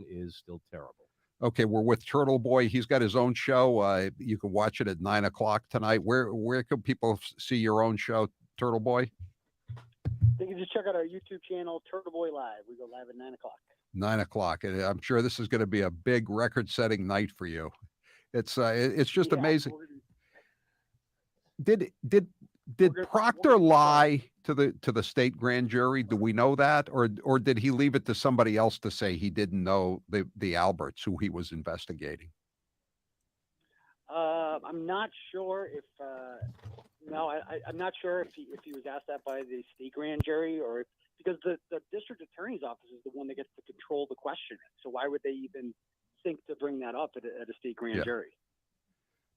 Speaker 7: Is still terrible.
Speaker 9: Okay, we're with Turtle Boy. He's got his own show. You can watch it at 9 o'clock tonight. Where can people see your own show, Turtle Boy?
Speaker 10: You can just check out our YouTube channel, Turtle Boy Live. We go live at 9 o'clock.
Speaker 9: 9 o'clock, and I'm sure this is going to be a big record-setting night for you. It's just amazing. Did Proctor lie to the state grand jury? Do we know that, or did he leave it to somebody else to say he didn't know the Alberts who he was investigating?
Speaker 10: I'm not sure if I'm not sure if he was asked that by the state grand jury or because the district attorney's office is the one that gets to control the questioning. So why would they even think to bring that up at a state grand
Speaker 9: Yeah.
Speaker 10: jury.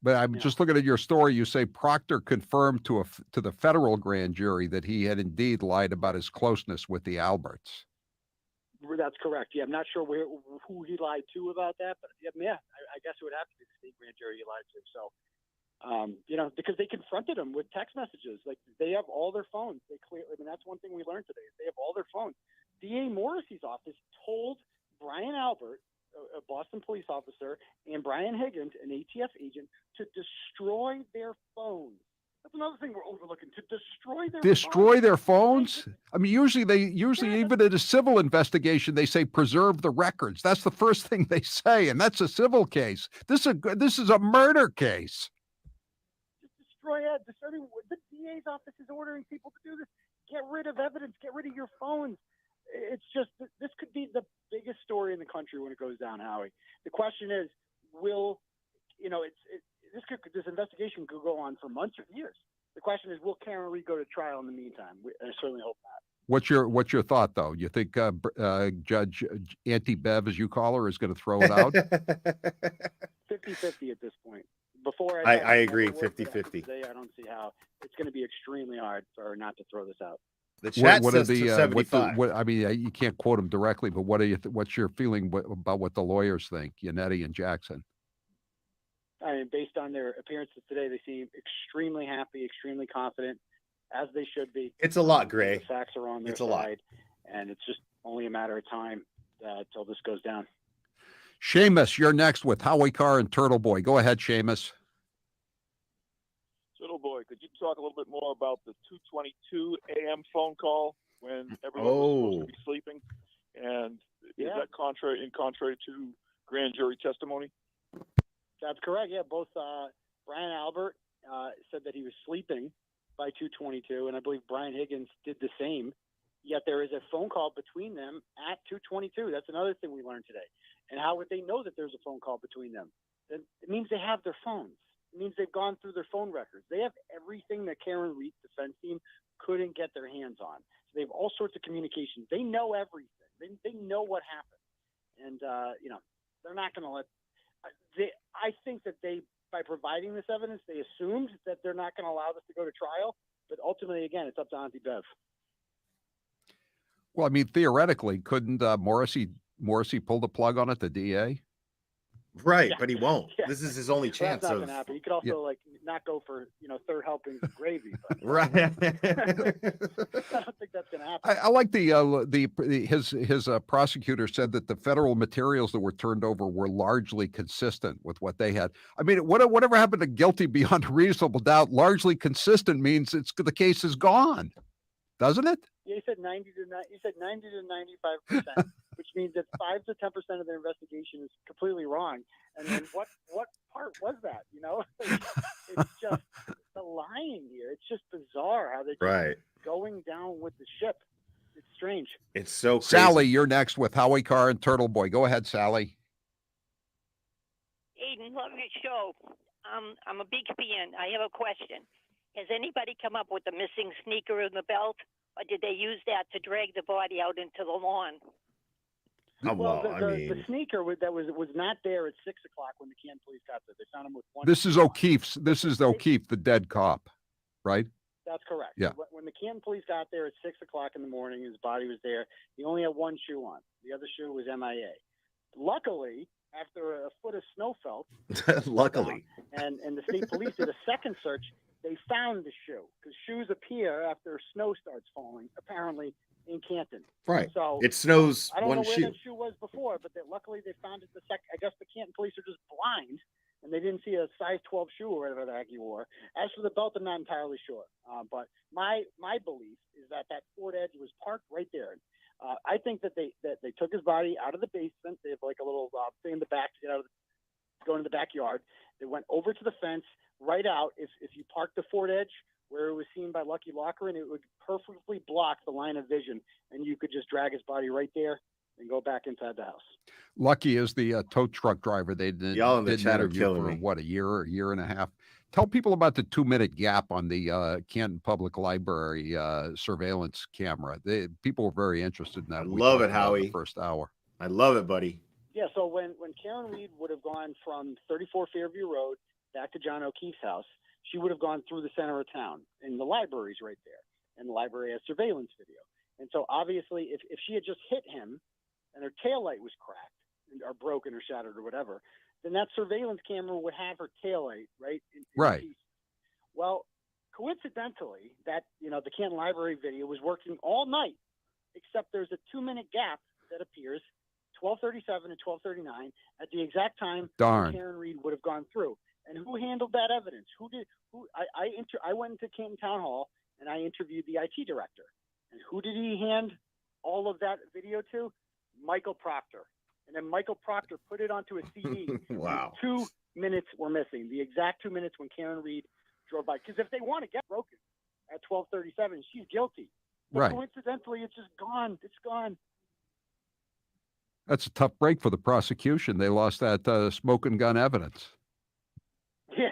Speaker 9: But I'm just looking at your story. You say Proctor confirmed to the federal grand jury that he had indeed lied about his closeness with the Alberts.
Speaker 10: That's correct. Yeah, I'm not sure who he lied to about that, but yeah, I guess it would have to be the state grand jury he lied to. So, because they confronted him with text messages. Like, they have all their phones. That's one thing we learned today. Is they have all their phones. DA Morrissey's office told Brian Albert, a Boston police officer, and Brian Higgins, an ATF agent, to destroy their phones. That's another thing we're overlooking, to
Speaker 9: Destroy their phones? I mean, usually even in a civil investigation, they say preserve the records. That's the first thing they say, and that's a civil case. This is a murder case.
Speaker 10: Destroy it. The DA's office is ordering people to do this. Get rid of evidence. Get rid of your phones. It's just, this could be the biggest story in the country when it goes down, Howie. The question is, this investigation could go on for months or years. The question is, will Karen Reed go to trial in the meantime? I certainly hope not.
Speaker 9: What's your thought, though? You think Judge Auntie Bev, as you call her, is going to throw it out?
Speaker 10: 50-50 at this point. Before
Speaker 1: I agree,
Speaker 10: never worked
Speaker 1: 50-50.
Speaker 10: today, I don't see how it's going to be extremely hard for her not to throw this out.
Speaker 1: The chat
Speaker 9: what
Speaker 1: says
Speaker 9: are the,
Speaker 1: to 75.
Speaker 9: I mean, you can't quote them directly, but what's your feeling about what the lawyers think, Yannetti and Jackson?
Speaker 10: I mean, based on their appearances today, they seem extremely happy, extremely confident, as they should be.
Speaker 1: It's a lot, Gray.
Speaker 10: The facts are on their
Speaker 1: It's a lot.
Speaker 10: side, and it's just only a matter of time till this goes down.
Speaker 9: Seamus, you're next with Howie Carr and Turtle Boy. Go ahead, Seamus.
Speaker 13: Turtle Boy, could you talk a little bit more about the 2:22 a.m. phone call when everyone was supposed to be sleeping? And is that contrary to grand jury testimony?
Speaker 10: That's correct. Yeah, both Brian Albert said that he was sleeping by 2:22, and I believe Brian Higgins did the same. Yet there is a phone call between them at 2:22. That's another thing we learned today. And how would they know that there's a phone call between them? It means they have their phones. It means they've gone through their phone records. They have everything that Karen Reed's defense team couldn't get their hands on. So they have all sorts of communication. They know everything. They know what happened. And, they're not going to let I think that by providing this evidence, they assumed that they're not going to allow this to go to trial. But ultimately, again, it's up to Auntie Bev.
Speaker 9: Well, I mean, theoretically, couldn't Morrissey pull the plug on it, the DA?
Speaker 1: Right, but he won't. This is his only chance
Speaker 10: That's not
Speaker 1: of.
Speaker 10: going to happen. He could also not go for third helpings of gravy. But,
Speaker 1: Right.
Speaker 10: I don't think that's going to happen.
Speaker 9: I like his prosecutor said that the federal materials that were turned over were largely consistent with what they had. I mean, whatever happened to guilty beyond a reasonable doubt? Largely consistent means the case is gone, doesn't it?
Speaker 10: Yeah, he said 90 to 95%, which means that 5 to 10% of their investigation is completely wrong. And then what part was that? It's just the lying here. It's just bizarre how they're just going down with the ship. It's strange.
Speaker 1: It's so crazy.
Speaker 9: Sally, you're next with Howie Carr and Turtle Boy. Go ahead, Sally.
Speaker 14: Aiden, love your show. I'm a big fan. I have a question. Has anybody come up with the missing sneaker in the belt, or did they use that to drag the body out into the lawn?
Speaker 10: The sneaker that was not there at 6 o'clock when the Canton police got there. They found him with one.
Speaker 9: This is O'Keefe's. This is O'Keefe, the dead cop, right?
Speaker 10: That's correct.
Speaker 9: Yeah.
Speaker 10: When the Canton police got there at 6 o'clock in the morning, his body was there. He only had one shoe on. The other shoe was MIA. Luckily, after a foot of snow fell,
Speaker 1: luckily,
Speaker 10: and the state police did a second search, they found the shoe because shoes appear after snow starts falling, apparently in Canton.
Speaker 1: Right.
Speaker 10: So
Speaker 1: it snows
Speaker 10: I don't
Speaker 1: one
Speaker 10: know where
Speaker 1: shoe.
Speaker 10: that shoe was before, but luckily they found it I guess the Canton police are just blind, and they didn't see a size 12 shoe or whatever the heck he wore. As for the belt, I'm not entirely sure. But my belief is that Ford Edge was parked right there. I think that they took his body out of the basement. They have like a little thing in the back to get out of go into the backyard. They went over to the fence, right out. If you parked the Ford Edge where it was seen by Lucky Lochran, it would perfectly block the line of vision, and you could just drag his body right there and go back inside the house.
Speaker 9: Lucky is the tow truck driver. They did
Speaker 1: Y'all in the
Speaker 9: did an
Speaker 1: chat are
Speaker 9: interview
Speaker 1: killing
Speaker 9: for
Speaker 1: me.
Speaker 9: what, a year and a half. Tell people about the 2-minute gap on the Canton Public Library surveillance camera. People were very interested in that. We
Speaker 1: love
Speaker 9: talked
Speaker 1: it,
Speaker 9: about in the
Speaker 1: Howie.
Speaker 9: first hour.
Speaker 1: I love it, buddy.
Speaker 10: Yeah, so when Karen Reed would have gone from 34 Fairview Road back to John O'Keefe's house, she would have gone through the center of town, and the library's right there, and the library has surveillance video. And so obviously, if she had just hit him and her taillight was cracked or broken or shattered or whatever, then that surveillance camera would have her taillight, right? in
Speaker 9: Right.
Speaker 10: pieces. Well, coincidentally, that, the Canton Library video was working all night, except there's a 2-minute gap that appears 12:37 and 12:39 at the exact time
Speaker 9: Darn.
Speaker 10: Karen Reed would have gone through. And who handled that evidence? I went into Canton Town Hall and I interviewed the IT director. And who did he hand all of that video to? Michael Proctor. And then Michael Proctor put it onto a CD.
Speaker 1: Wow.
Speaker 10: 2 minutes were missing, the exact 2 minutes when Karen Reed drove by. Because if they want to get broken at 12:37, she's guilty. But
Speaker 9: Right.
Speaker 10: coincidentally, it's just gone. It's gone.
Speaker 9: That's a tough break for the prosecution. They lost that smoking gun evidence.
Speaker 10: Yeah,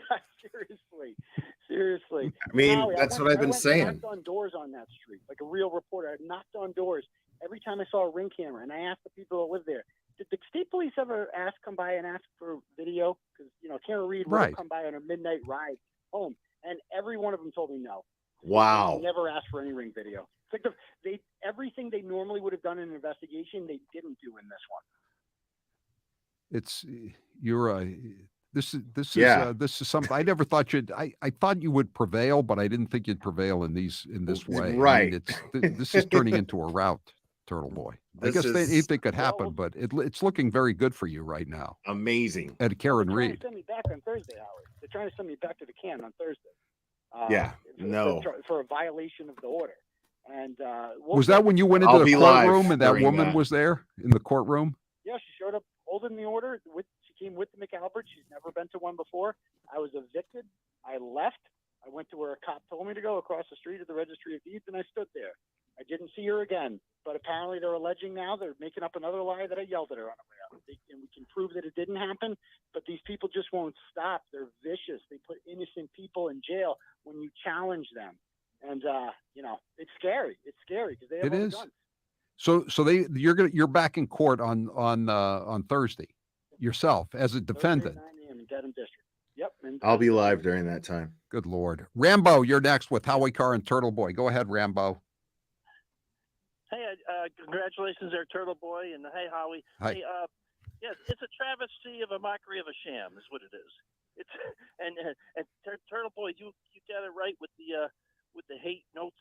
Speaker 10: seriously.
Speaker 1: I mean,
Speaker 10: Howie,
Speaker 1: that's
Speaker 10: I
Speaker 1: what I've been
Speaker 10: went and
Speaker 1: saying.
Speaker 10: knocked on doors on that street, like a real reporter. I knocked on doors every time I saw a Ring camera, and I asked the people that live there, did the state police ever come by and ask for video? Because, Karen Reed would
Speaker 9: Right.
Speaker 10: have come by on a midnight ride home, and every one of them told me no.
Speaker 1: Wow.
Speaker 10: They never asked for any Ring video. It's like everything they normally would have done in an investigation, they didn't do in this one.
Speaker 9: It's this is
Speaker 1: Yeah.
Speaker 9: this is something I never thought I thought you would prevail, but I didn't think you'd prevail in this way. I mean,
Speaker 1: Right.
Speaker 9: this is turning into a rout, Turtle Boy. I
Speaker 1: This
Speaker 9: guess
Speaker 1: is-
Speaker 9: anything could happen, but it's looking very good for you right now.
Speaker 1: Amazing.
Speaker 9: And Karen
Speaker 10: They're trying
Speaker 9: Reed.
Speaker 10: to send me back on Thursday, Howard. They're trying to send me back to the can on Thursday.
Speaker 1: Yeah, no.
Speaker 10: For a violation of the order. And
Speaker 9: Was that when you went into
Speaker 1: I'll
Speaker 9: the
Speaker 1: be live
Speaker 9: courtroom and that
Speaker 1: during
Speaker 9: woman
Speaker 1: that.
Speaker 9: was there in the courtroom?
Speaker 10: Yeah, she showed up holding the order. She came with the McAlbert. She's never been to one before. I was evicted. I left. I went to where a cop told me to go across the street at the Registry of Deeds, and I stood there. I didn't see her again. But apparently they're alleging now, they're making up another lie that I yelled at her on the way out. And we can prove that it didn't happen, but these people just won't stop. They're vicious. They put innocent people in jail when you challenge them. And, it's scary. It's scary because they have
Speaker 9: It
Speaker 10: all the
Speaker 9: is.
Speaker 10: guns.
Speaker 9: So you're back in court on Thursday yourself as a defendant.
Speaker 10: 9 a.m. in Dedham District. Yep. And
Speaker 1: I'll be live during that time.
Speaker 9: Good Lord. Rambo, you're next with Howie Carr and Turtle Boy. Go ahead, Rambo.
Speaker 2: Hey, congratulations there, Turtle Boy, and hey, Howie.
Speaker 9: Hi.
Speaker 2: Hey, yes, it's a travesty of a mockery of a sham, is what it is. It's and Turtle Boy, you got it right with the hate notes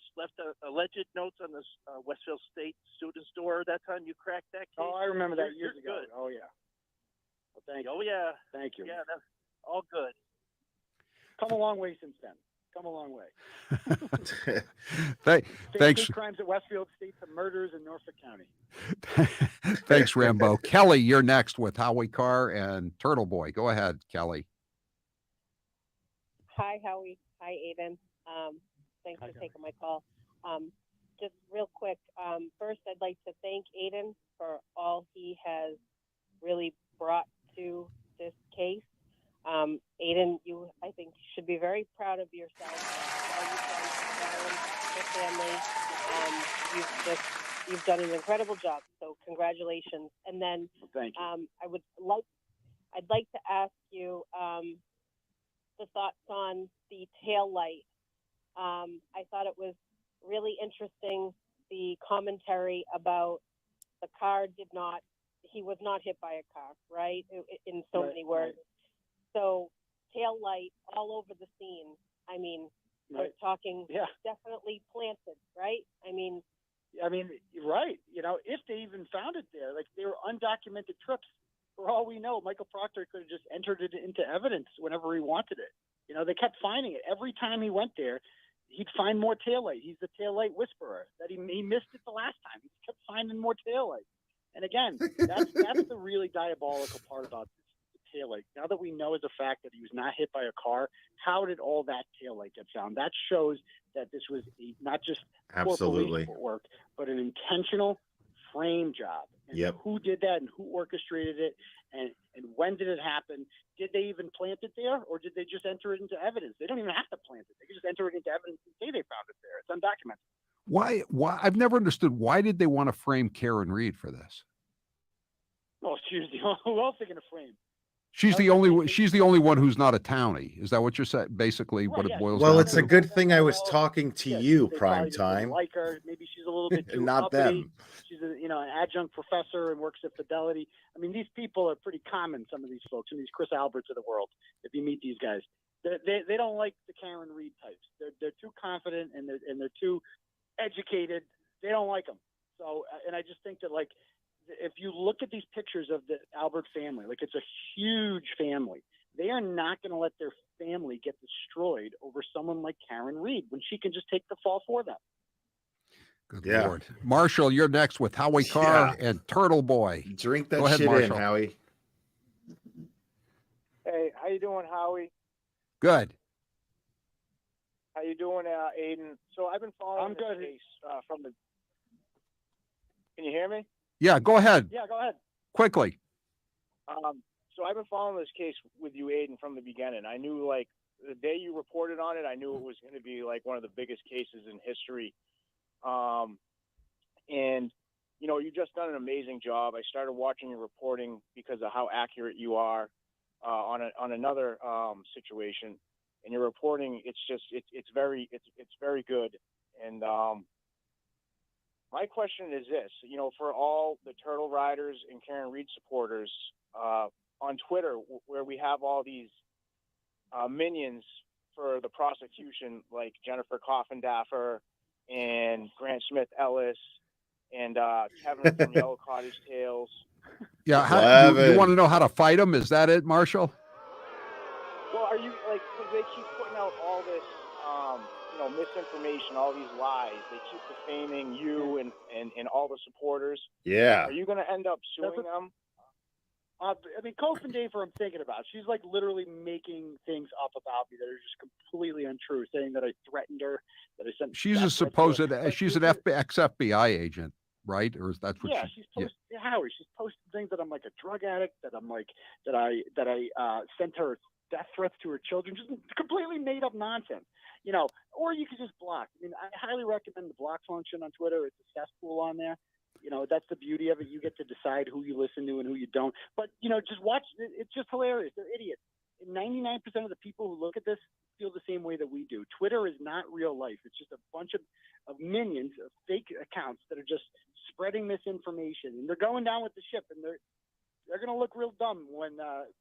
Speaker 2: alleged notes on this Westfield State student's door. That time you cracked that case.
Speaker 10: Oh, I remember that
Speaker 2: You're
Speaker 10: years ago.
Speaker 2: good.
Speaker 10: Oh, yeah. Well, thank you.
Speaker 2: Oh yeah.
Speaker 10: Thank you.
Speaker 2: Yeah, that's all good.
Speaker 10: Come a long way since then. Come a long way.
Speaker 9: Thanks.
Speaker 10: Hate crimes at Westfield State to murders in Norfolk County.
Speaker 9: Thanks, Rambo. Kelly, you're next with Howie Carr and Turtle Boy. Go ahead, Kelly.
Speaker 15: Hi, Howie. Hi, Aiden. Thanks for taking my call. Just real quick, first, I'd like to thank Aiden for all he has really brought to this case. Aiden, you, I think, should be very proud of yourself. Your family. You've done an incredible job. So congratulations. And then,
Speaker 10: thank you.
Speaker 15: I'd like to ask you the thoughts on the tail light. I thought it was really interesting, the commentary about the car he was not hit by a car, right? In so many words. So tail light all over the scene. I mean, we're talking definitely planted, right? I mean,
Speaker 10: right. If they even found it there, like they were undocumented trips. For all we know, Michael Proctor could have just entered it into evidence whenever he wanted it. They kept finding it. Every time he went there, he'd find more taillight. He's the taillight whisperer. That he missed it the last time. He kept finding more taillight. And again, that's the really diabolical part about this. Taillight. Now that we know as a fact that he was not hit by a car, how did all that taillight get found? That shows that this was not just poor police work, but an intentional frame job. And who did that and who orchestrated it and when did it happen? Did they even plant it there or did they just enter it into evidence? They don't even have to plant it. They can just enter it into evidence and say they found it there. It's undocumented.
Speaker 9: Why I've never understood why did they want to frame Karen Reed for this?
Speaker 10: Oh, who else are going to frame?
Speaker 9: She's the only one who's not a townie. Is that what you're saying? Basically, what it boils
Speaker 22: Well,
Speaker 9: down
Speaker 22: it's
Speaker 9: to?
Speaker 22: a good thing I was talking to you,
Speaker 10: They
Speaker 22: prime
Speaker 10: probably just didn't
Speaker 22: time.
Speaker 10: like her. Maybe she's a little bit too
Speaker 22: Not
Speaker 10: uppity.
Speaker 22: them.
Speaker 10: She's an adjunct professor and works at Fidelity. I mean, these people are pretty common. Some of these folks, and these Chris Alberts of the world. If you meet these guys, they don't like the Karen Reed types. They're too confident and they're too educated. They don't like them. So, and I just think that, like, if you look at these pictures of the Albert family, like, it's a huge family. They are not going to let their family get destroyed over someone like Karen Reed when she can just take the fall for them.
Speaker 9: Good Lord. Marshall, you're next with Howie Carr and Turtle Boy.
Speaker 22: Drink that
Speaker 9: Go ahead,
Speaker 22: shit
Speaker 9: Marshall.
Speaker 22: in, Howie.
Speaker 16: Hey, how you doing, Howie?
Speaker 9: Good.
Speaker 16: How you doing, Aiden? So I've been following this case from the. Can you hear me?
Speaker 9: Yeah, go ahead.
Speaker 16: Yeah, go ahead.
Speaker 9: Quickly.
Speaker 16: So I've been following this case with you, Aiden, from the beginning. I knew, like, the day you reported on it, I knew it was going to be like one of the biggest cases in history. And you know, you just done an amazing job. I started watching your reporting because of how accurate you are on another situation. And your reporting, it's very good. And my question is this: you know, for all the Turtle Riders and Karen Reed supporters on Twitter, where we have all these minions for the prosecution, like Jennifer Coffindaffer and Grant Smith Ellis and Kevin from Yellow Cottage Tales.
Speaker 9: Yeah, you want to know how to fight them? Is that it, Marshall?
Speaker 16: Well, are you like, because they keep putting out all this, you know, misinformation, all these lies. They keep defaming you and all the supporters.
Speaker 22: Yeah.
Speaker 16: Are you going to end up suing them?
Speaker 10: I mean, Coffindaffer, I'm thinking about. She's like literally making things up about me that are just completely untrue, saying that I threatened her, that I sent.
Speaker 9: She's a supposed, she's an ex-FBI agent, right? Or is that what
Speaker 10: Yeah,
Speaker 9: she,
Speaker 10: she's posting. Howie, she's posting things that I'm like a drug addict, that I'm like that I sent her death threats to her children, just completely made up nonsense. You know, or you could just block. I mean, I highly recommend the block function on Twitter. It's a cesspool on there. You know, that's the beauty of it. You get to decide who you listen to and who you don't. But, you know, just watch. It's just hilarious. They're idiots. And 99% of the people who look at this feel the same way that we do. Twitter is not real life. It's just a bunch of minions, of fake accounts that are just spreading misinformation. And they're going down with the ship. And they're going to look real dumb when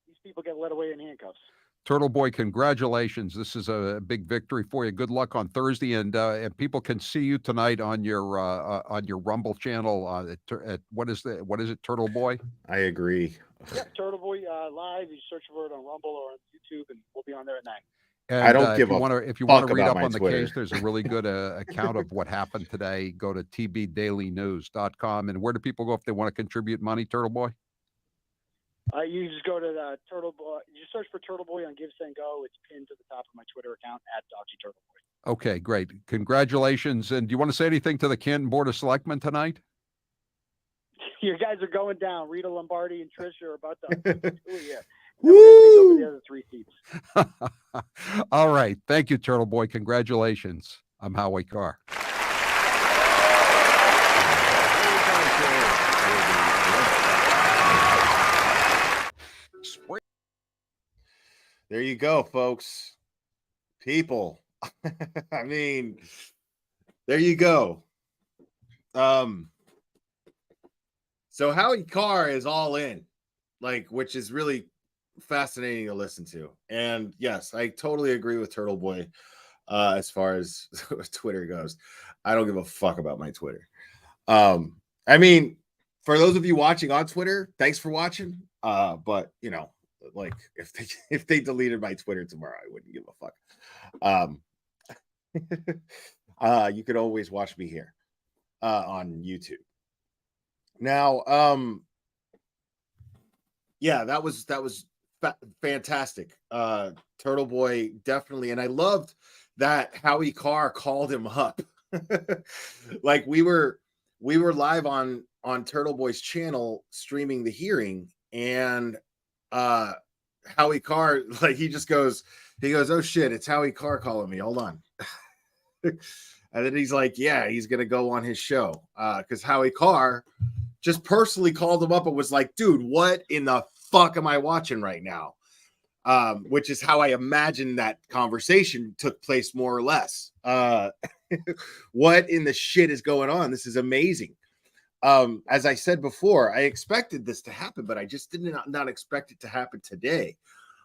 Speaker 10: these people get led away in handcuffs.
Speaker 9: Turtle Boy, congratulations. This is a big victory for you. Good luck on Thursday. And people can see you tonight on your Rumble channel at what is it, Turtle Boy?
Speaker 22: I agree.
Speaker 10: Yeah, Turtle Boy Live. You search for it on Rumble or on YouTube, and we'll be on there at 9.
Speaker 9: And,
Speaker 22: I don't give a
Speaker 9: if you want
Speaker 22: fuck
Speaker 9: to read
Speaker 22: about
Speaker 9: up
Speaker 22: my
Speaker 9: on the
Speaker 22: Twitter.
Speaker 9: case, there's a really good account of what happened today. Go to tbdailynews.com. And where do people go if they want to contribute money, Turtle Boy?
Speaker 10: You just go to the Turtle Boy. You just search for Turtle Boy on Give Send Go. It's pinned to the top of my Twitter account at Dogsy Turtle Boy.
Speaker 9: Okay, great. Congratulations. And do you want to say anything to the Canton Board of Selectmen tonight?
Speaker 10: You guys are going down. Rita Lombardi and Trish are about to. Yeah. We're going to take over the other 3 seats.
Speaker 9: All right. Thank you, Turtle Boy. Congratulations. I'm Howie Carr.
Speaker 22: There you go, folks. People. I mean, there you go. So Howie Carr is all in, like, which is really fascinating to listen to. And yes, I totally agree with Turtle Boy as far as Twitter goes. I don't give a fuck about my Twitter. I mean, for those of you watching on Twitter, thanks for watching. But you know, like if they deleted my Twitter tomorrow, I wouldn't give a fuck. You could always watch me here on YouTube. Now, yeah, that was fantastic. Turtle Boy definitely, and I loved that Howie Carr called him up. Like we were live on Turtle Boy's channel streaming the hearing, and Howie Carr, like he goes, oh shit, it's Howie Carr calling me. Hold on. And then he's like, yeah, he's gonna go on his show. Because Howie Carr
Speaker 1: just personally called him up and was like, dude, what in the fuck am I watching right now? Which is how I imagine that conversation took place, more or less. What in the shit is going on? This is amazing. As I said before, I expected this to happen, but I just did not expect it to happen today.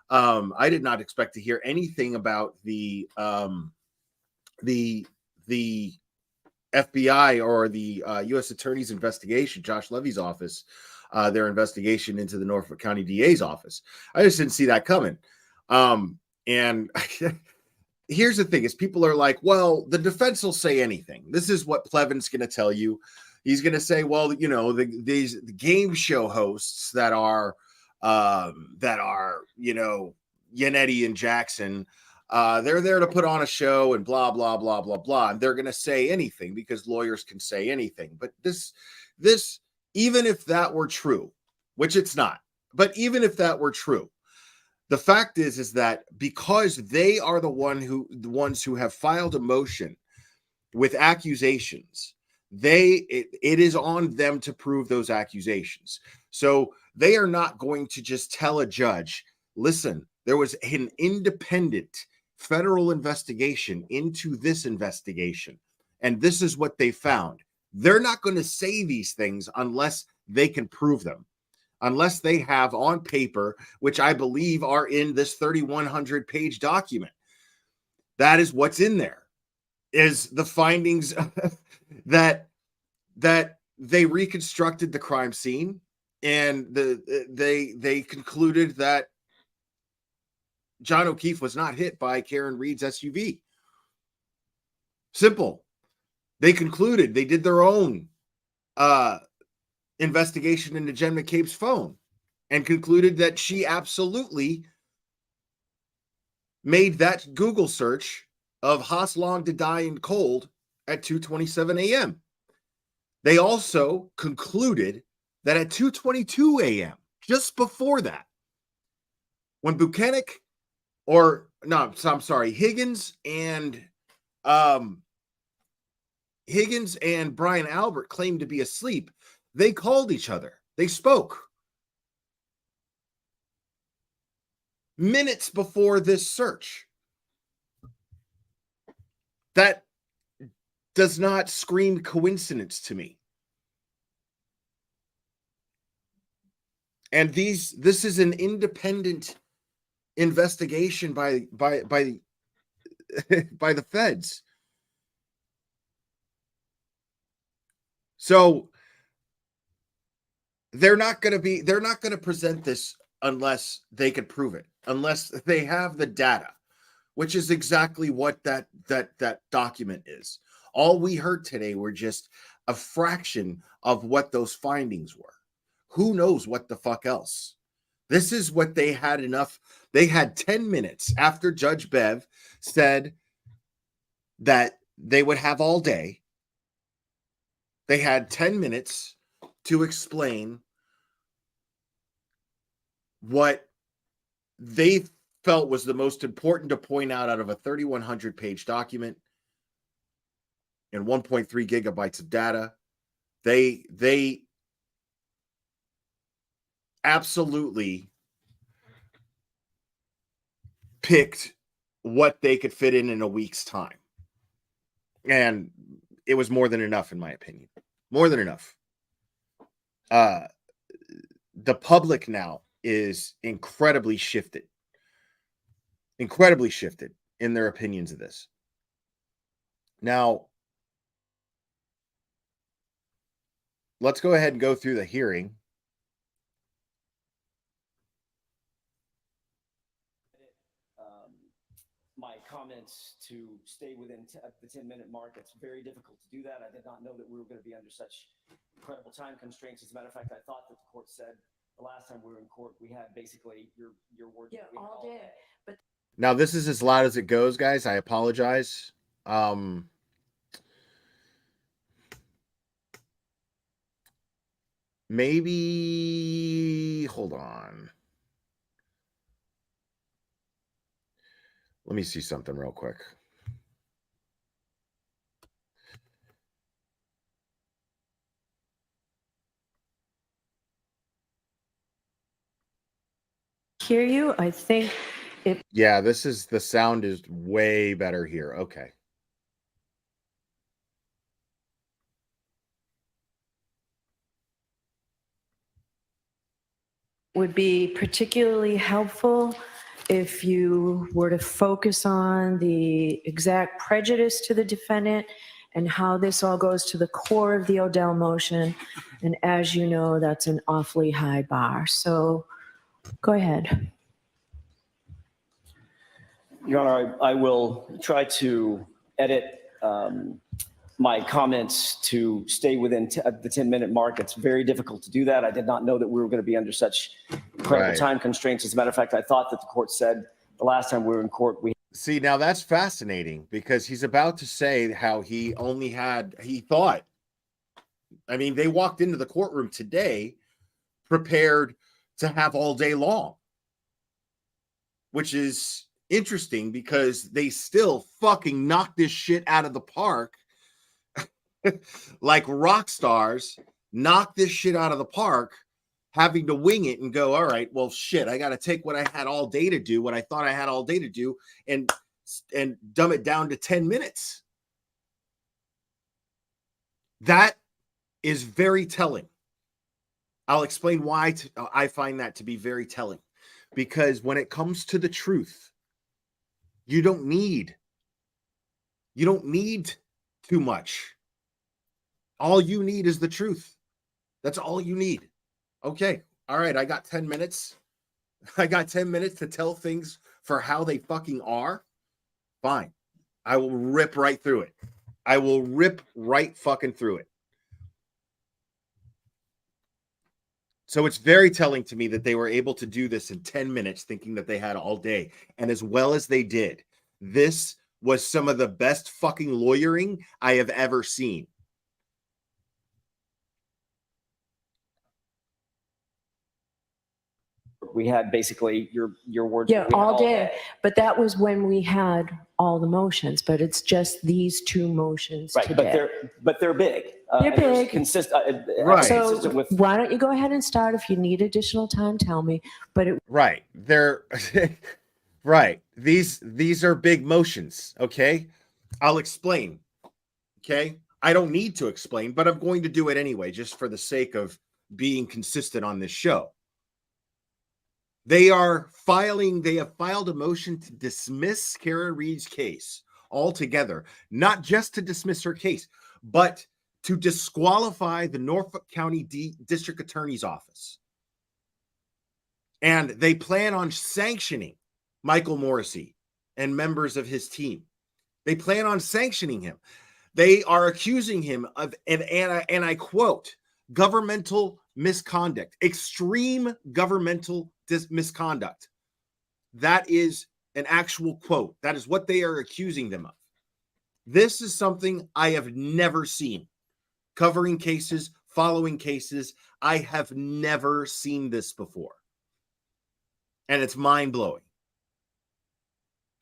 Speaker 1: I did not expect to hear anything about the FBI or the U.S. Attorney's investigation, Josh Levy's office, their investigation into the Norfolk County DA's office. I just didn't see that coming. And here's the thing is people are like, well, the defense will say anything. This is what Plevin's going to tell you. He's going to say, well, you know, the game show hosts that are, you know, Yannetti and Jackson, they're there to put on a show and blah, blah, blah, blah, blah. And they're going to say anything because lawyers can say anything. But this, even if that were true, which it's not, but even if that were true, the fact is that because they are the ones who have filed a motion with accusations, it is on them to prove those accusations. So they are not going to just tell a judge, listen, there was an independent federal investigation into this investigation, and this is what they found. They're not going to say these things unless they can prove them, unless they have on paper, which I believe are in this 3,100 page document. That is what's in there, is the findings that they reconstructed the crime scene, and they concluded that John O'Keefe was not hit by Karen Reed's SUV. Simple. They concluded, they did their own investigation into Jen McCabe's phone and concluded that she absolutely made that Google search of Haas Long to die in cold at 2:27 a.m. They also concluded that at 2:22 a.m., just before that, when Higgins and Brian Albert claimed to be asleep, they called each other. They spoke minutes before this search. That does not scream coincidence to me. And this is an independent investigation by the feds. So they're not going to present this unless they can prove it, unless they have the data, which is exactly what that document is. All we heard today were just a fraction of what those findings were. Who knows what the fuck else? This is what they had enough. They had 10 minutes after Judge Bev said that they would have all day. They had 10 minutes to explain what they felt was the most important to point out of a 3,100 page document and 1.3 gigabytes of data. They absolutely picked what they could fit in a week's time. And it was more than enough, in my opinion. More than enough. The public now is incredibly shifted in their opinions of this. Now, let's go ahead and go through the hearing.
Speaker 17: My comments to stay within the 10-minute mark. It's very difficult to do that. I did not know that we were going to be under such incredible time constraints. As a matter of fact, I thought that the court said the last time we were in court, we had basically your word.
Speaker 18: Yeah, all day. But
Speaker 1: now this is as loud as it goes, guys. I apologize. Maybe hold on. Let me see something real quick.
Speaker 18: hear you. I think it
Speaker 1: Yeah, this is the sound is way better here. Okay.
Speaker 18: would be particularly helpful if you were to focus on the exact prejudice to the defendant and how this all goes to the core of the Odell motion. And as you know, that's an awfully high bar. So go ahead.
Speaker 17: Your Honor, I will try to edit my comments to stay within the 10-minute mark. It's very difficult to do that. I did not know that we were going to be under such incredible
Speaker 1: Right.
Speaker 17: time constraints. As a matter of fact, I thought that the court said the last time we were in court, we
Speaker 1: See, now that's fascinating because he's about to say how he thought. I mean, they walked into the courtroom today prepared to have all day long, which is interesting because they still fucking knocked this shit out of the park like rock stars, knock this shit out of the park, having to wing it and go, all right, well, shit, I got to take what I had all day to do, what I thought I had all day to do, and dumb it down to 10 minutes. That is very telling. I'll explain why I find that to be very telling. Because when it comes to the truth, you don't need too much. All you need is the truth. That's all you need. Okay. All right. I got 10 minutes. I got 10 minutes to tell things for how they fucking are. Fine. I will rip right through it. I will rip right fucking through it. So it's very telling to me that they were able to do this in 10 minutes, thinking that they had all day. And as well as they did, this was some of the best fucking lawyering I have ever seen.
Speaker 17: we had basically your words.
Speaker 18: Yeah,
Speaker 17: we had
Speaker 18: all day. But that was when we had all the motions, but it's just these two motions
Speaker 17: Right,
Speaker 18: today.
Speaker 17: but they're big.
Speaker 18: They're big.
Speaker 1: Right.
Speaker 18: So
Speaker 17: Consistent with
Speaker 18: why don't you go ahead and start? If you need additional time, tell me. But it
Speaker 1: Right. They're right. These are big motions. Okay. I'll explain. Okay. I don't need to explain, but I'm going to do it anyway, just for the sake of being consistent on this show. They have filed a motion to dismiss Kara Reed's case altogether, not just to dismiss her case, but to disqualify the Norfolk County District Attorney's Office. And they plan on sanctioning Michael Morrissey and members of his team. They plan on sanctioning him. They are accusing him of, and I quote, governmental misconduct, extreme governmental misconduct. That is an actual quote. That is what they are accusing them of. This is something I have never seen. Covering cases, following cases, I have never seen this before. And it's mind-blowing.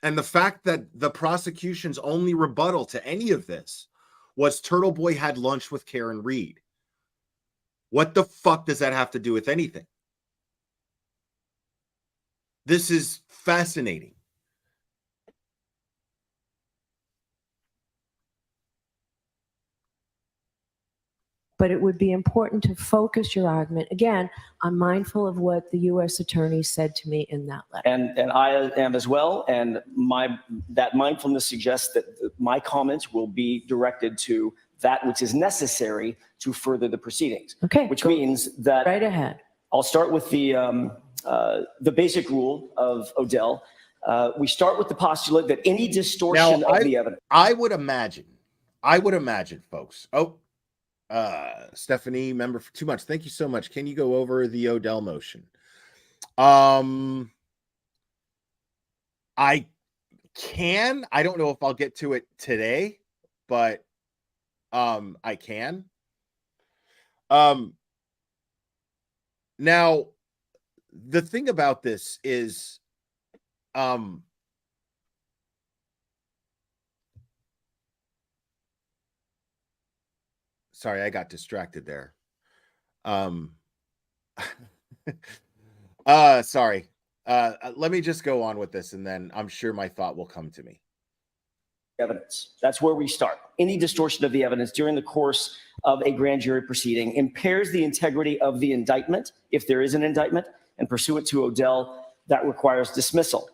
Speaker 1: And the fact that the prosecution's only rebuttal to any of this was Turtle Boy had lunch with Karen Reed. What the fuck does that have to do with anything? This is fascinating.
Speaker 18: but it would be important to focus your argument. Again, I'm mindful of what the U.S. Attorney said to me in that letter.
Speaker 17: And I am as well. And that mindfulness suggests that my comments will be directed to that which is necessary to further the proceedings.
Speaker 18: Okay.
Speaker 17: Which means that
Speaker 18: right ahead.
Speaker 17: I'll start with the basic rule of Odell. We start with the postulate that any distortion of the evidence.
Speaker 1: I would imagine, folks. Oh, Stephanie, member for 2 months. Thank you so much. Can you go over the Odell motion? I can. I don't know if I'll get to it today, but I can. Now, the thing about this is, sorry, I got distracted there. Sorry.
Speaker 22: let me just go on with this, and then I'm sure my thought will come to me.
Speaker 17: Evidence. That's where we start. Any distortion of the evidence during the course of a grand jury proceeding impairs the integrity of the indictment, if there is an indictment, and pursuant to Odell, that requires dismissal.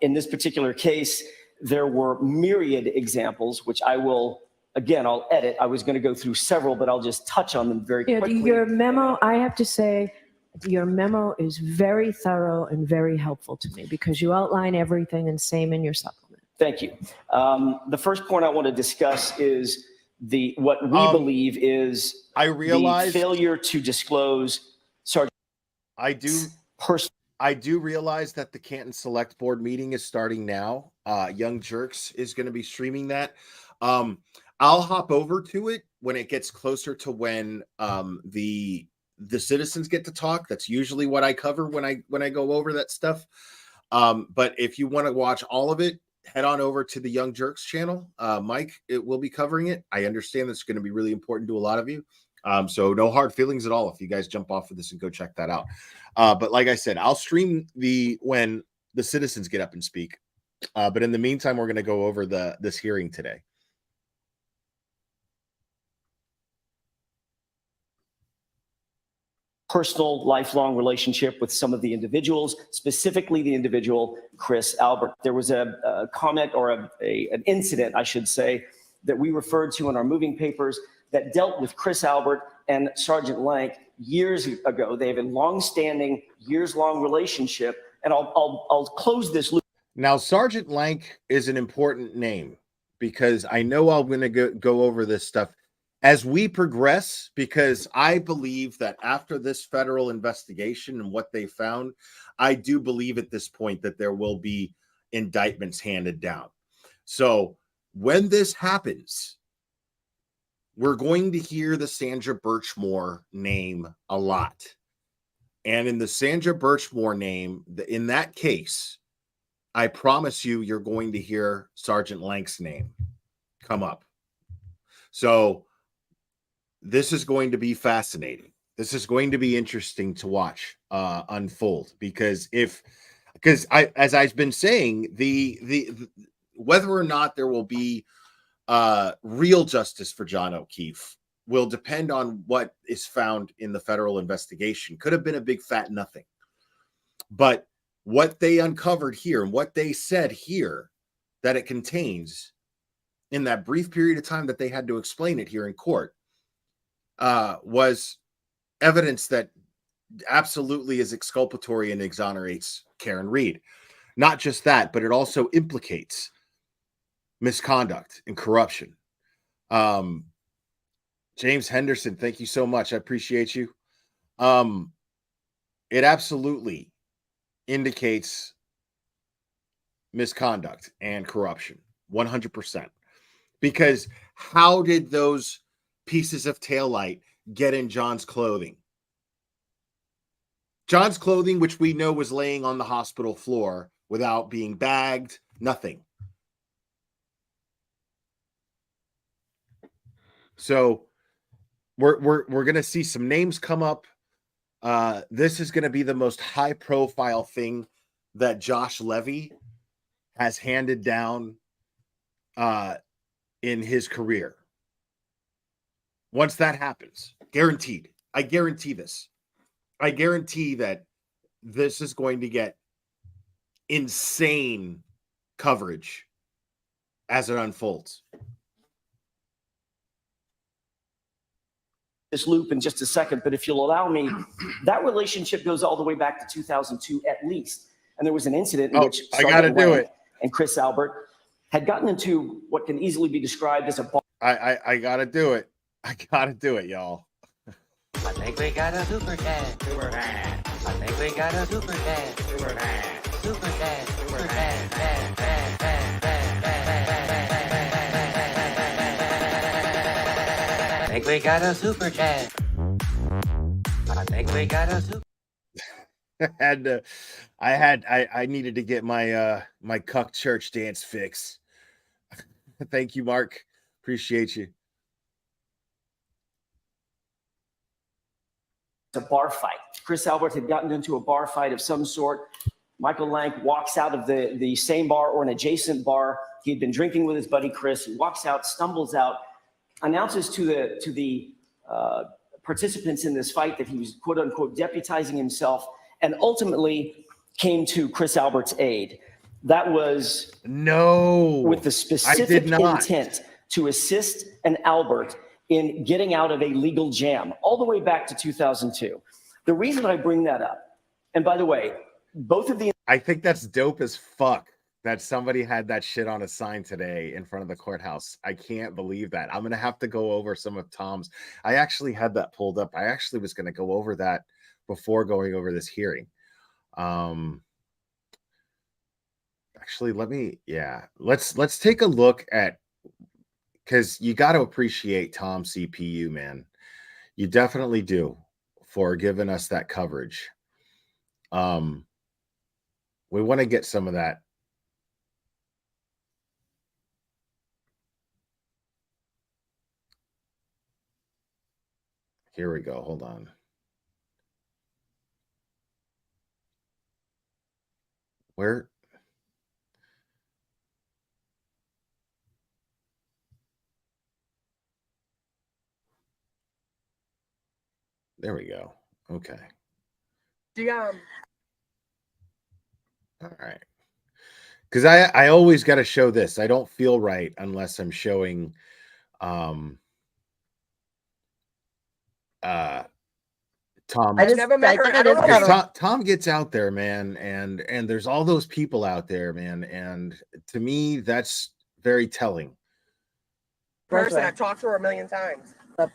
Speaker 17: In this particular case, there were myriad examples, which I will, again, I'll edit. I was going to go through several, but I'll just touch on them very quickly.
Speaker 18: Your memo, I have to say, your memo is very thorough and very helpful to me because you outline everything, and same in your supplement.
Speaker 17: Thank you. The first point I want to discuss is what we believe is the failure to disclose. Sergeant,
Speaker 22: I do realize that the Canton Select Board meeting is starting now. Young Jerks is going to be streaming that. I'll hop over to it when it gets closer to when the citizens get to talk. That's usually what I cover when I go over that stuff. But if you want to watch all of it, head on over to the Young Jerks channel. Mike, it will be covering it. I understand that's going to be really important to a lot of you. So no hard feelings at all if you guys jump off of this and go check that out. But like I said, I'll stream when the citizens get up and speak. But in the meantime, we're going to go over this hearing today.
Speaker 17: Personal, lifelong relationship with some of the individuals, specifically the individual Chris Albert. There was a comment or an incident, I should say, that we referred to in our moving papers that dealt with Chris Albert and Sergeant Lank years ago. They have a long-standing, years-long relationship, and I'll close this loop.
Speaker 22: Now, Sergeant Lank is an important name because I know I'm going to go over this stuff as we progress, because I believe that after this federal investigation and what they found, I do believe at this point that there will be indictments handed down. So when this happens, we're going to hear the Sandra Birchmore name a lot. And in the Sandra Birchmore name, in that case, I promise you're going to hear Sergeant Lank's name come up. So this is going to be fascinating. This is going to be interesting to watch unfold because as I've been saying, the whether or not there will be real justice for John O'Keefe will depend on what is found in the federal investigation. Could have been a big fat nothing, but what they uncovered here and what they said here that it contains in that brief period of time that they had to explain it here in court was evidence that absolutely is exculpatory and exonerates Karen Read. Not just that, but it also implicates misconduct and corruption. James Henderson, thank you so much. I appreciate you. It absolutely indicates misconduct and corruption, 100%. Because how did those pieces of taillight get in John's clothing? John's clothing, which we know was laying on the hospital floor without being bagged, nothing. So we're going to see some names come up. This is going to be the most high profile thing that Josh Levy has handed down in his career. Once that happens, guaranteed. I guarantee this. I guarantee that this is going to get insane coverage as it unfolds.
Speaker 17: This loop in just a second, but if you'll allow me, that relationship goes all the way back to 2002 at least. And there was an incident in which Sergeant Lank and Chris Albert had gotten into what can easily be described as a bar.
Speaker 22: I gotta do it. I gotta do it, y'all.
Speaker 6: I think we got a super dad. Super dad. I think we got a super dad. Super dad. Super dad. Super dad. Dad. Dad. Dad. Dad. Dad. I think we got a super dad. I think we got a super.
Speaker 22: I needed to get my my cuck church dance fix. Thank you, Mark. Appreciate you.
Speaker 17: a bar fight. Chris Albert had gotten into a bar fight of some sort. Michael Lank walks out of the same bar or an adjacent bar. He had been drinking with his buddy Chris. He walks out, stumbles out, announces to the participants in this fight that he was quote unquote deputizing himself, and ultimately came to Chris Albert's aid. That was with the specific intent to assist an Albert in getting out of a legal jam all the way back to 2002. The reason I bring that up, and by the way, both of the
Speaker 1: I think that's dope as fuck that somebody had that shit on a sign today in front of the courthouse. I can't believe that. I'm going to have to go over some of Tom's. I actually had that pulled up. I actually was going to go over that before going over this hearing. Actually, let's take a look at, because you got to appreciate Tom CPU, man. You definitely do, for giving us that coverage. We want to get some of that. Here we go. Hold on. Where? There we go. Okay. All right. Because I always got to show this. I don't feel right unless I'm showing Tom.
Speaker 19: I just never met her.
Speaker 1: Tom gets out there, man, and there's all those people out there, man, and to me that's very telling.
Speaker 19: Person, I've talked to her a million times.
Speaker 1: I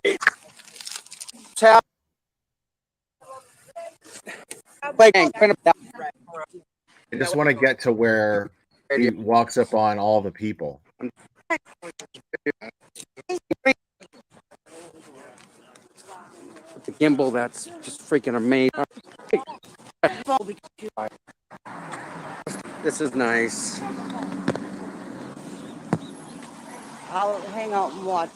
Speaker 1: just want to get to where he walks up on all the people.
Speaker 20: The gimbal, that's just freaking amazing. This is nice.
Speaker 19: I'll hang out and watch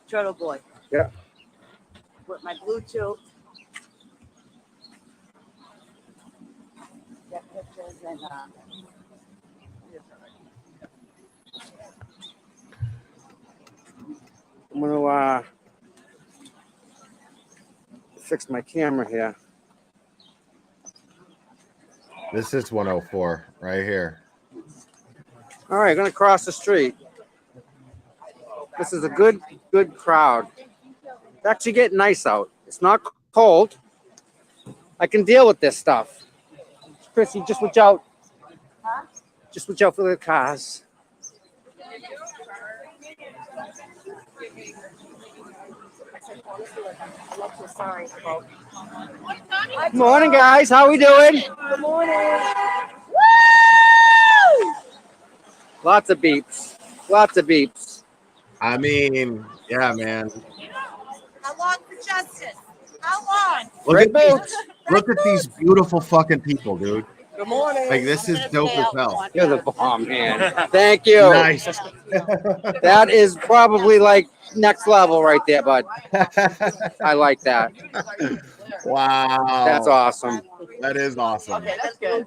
Speaker 19: Turtle Boy
Speaker 20: Yeah.
Speaker 19: with my Bluetooth. Get pictures and
Speaker 20: I'm gonna fix my camera here.
Speaker 1: This is 104 right here.
Speaker 20: All right, gonna cross the street. This is a good crowd. It's actually getting nice out. It's not cold. I can deal with this stuff. Chrissy, just watch out. Just watch out for the cars. Morning, guys. How we doing?
Speaker 19: good morning.
Speaker 20: Lots of beeps. Lots of beeps.
Speaker 1: I mean, yeah, man.
Speaker 19: How long for justice? How long?
Speaker 1: Look at these beautiful fucking people, dude.
Speaker 19: Good morning.
Speaker 1: Like, this is dope as hell.
Speaker 20: You're the bomb, man. Thank you.
Speaker 1: Nice.
Speaker 20: That is probably like next level right there, bud. I like that.
Speaker 1: Wow.
Speaker 20: That's awesome.
Speaker 1: That is awesome.
Speaker 19: Okay, that's good.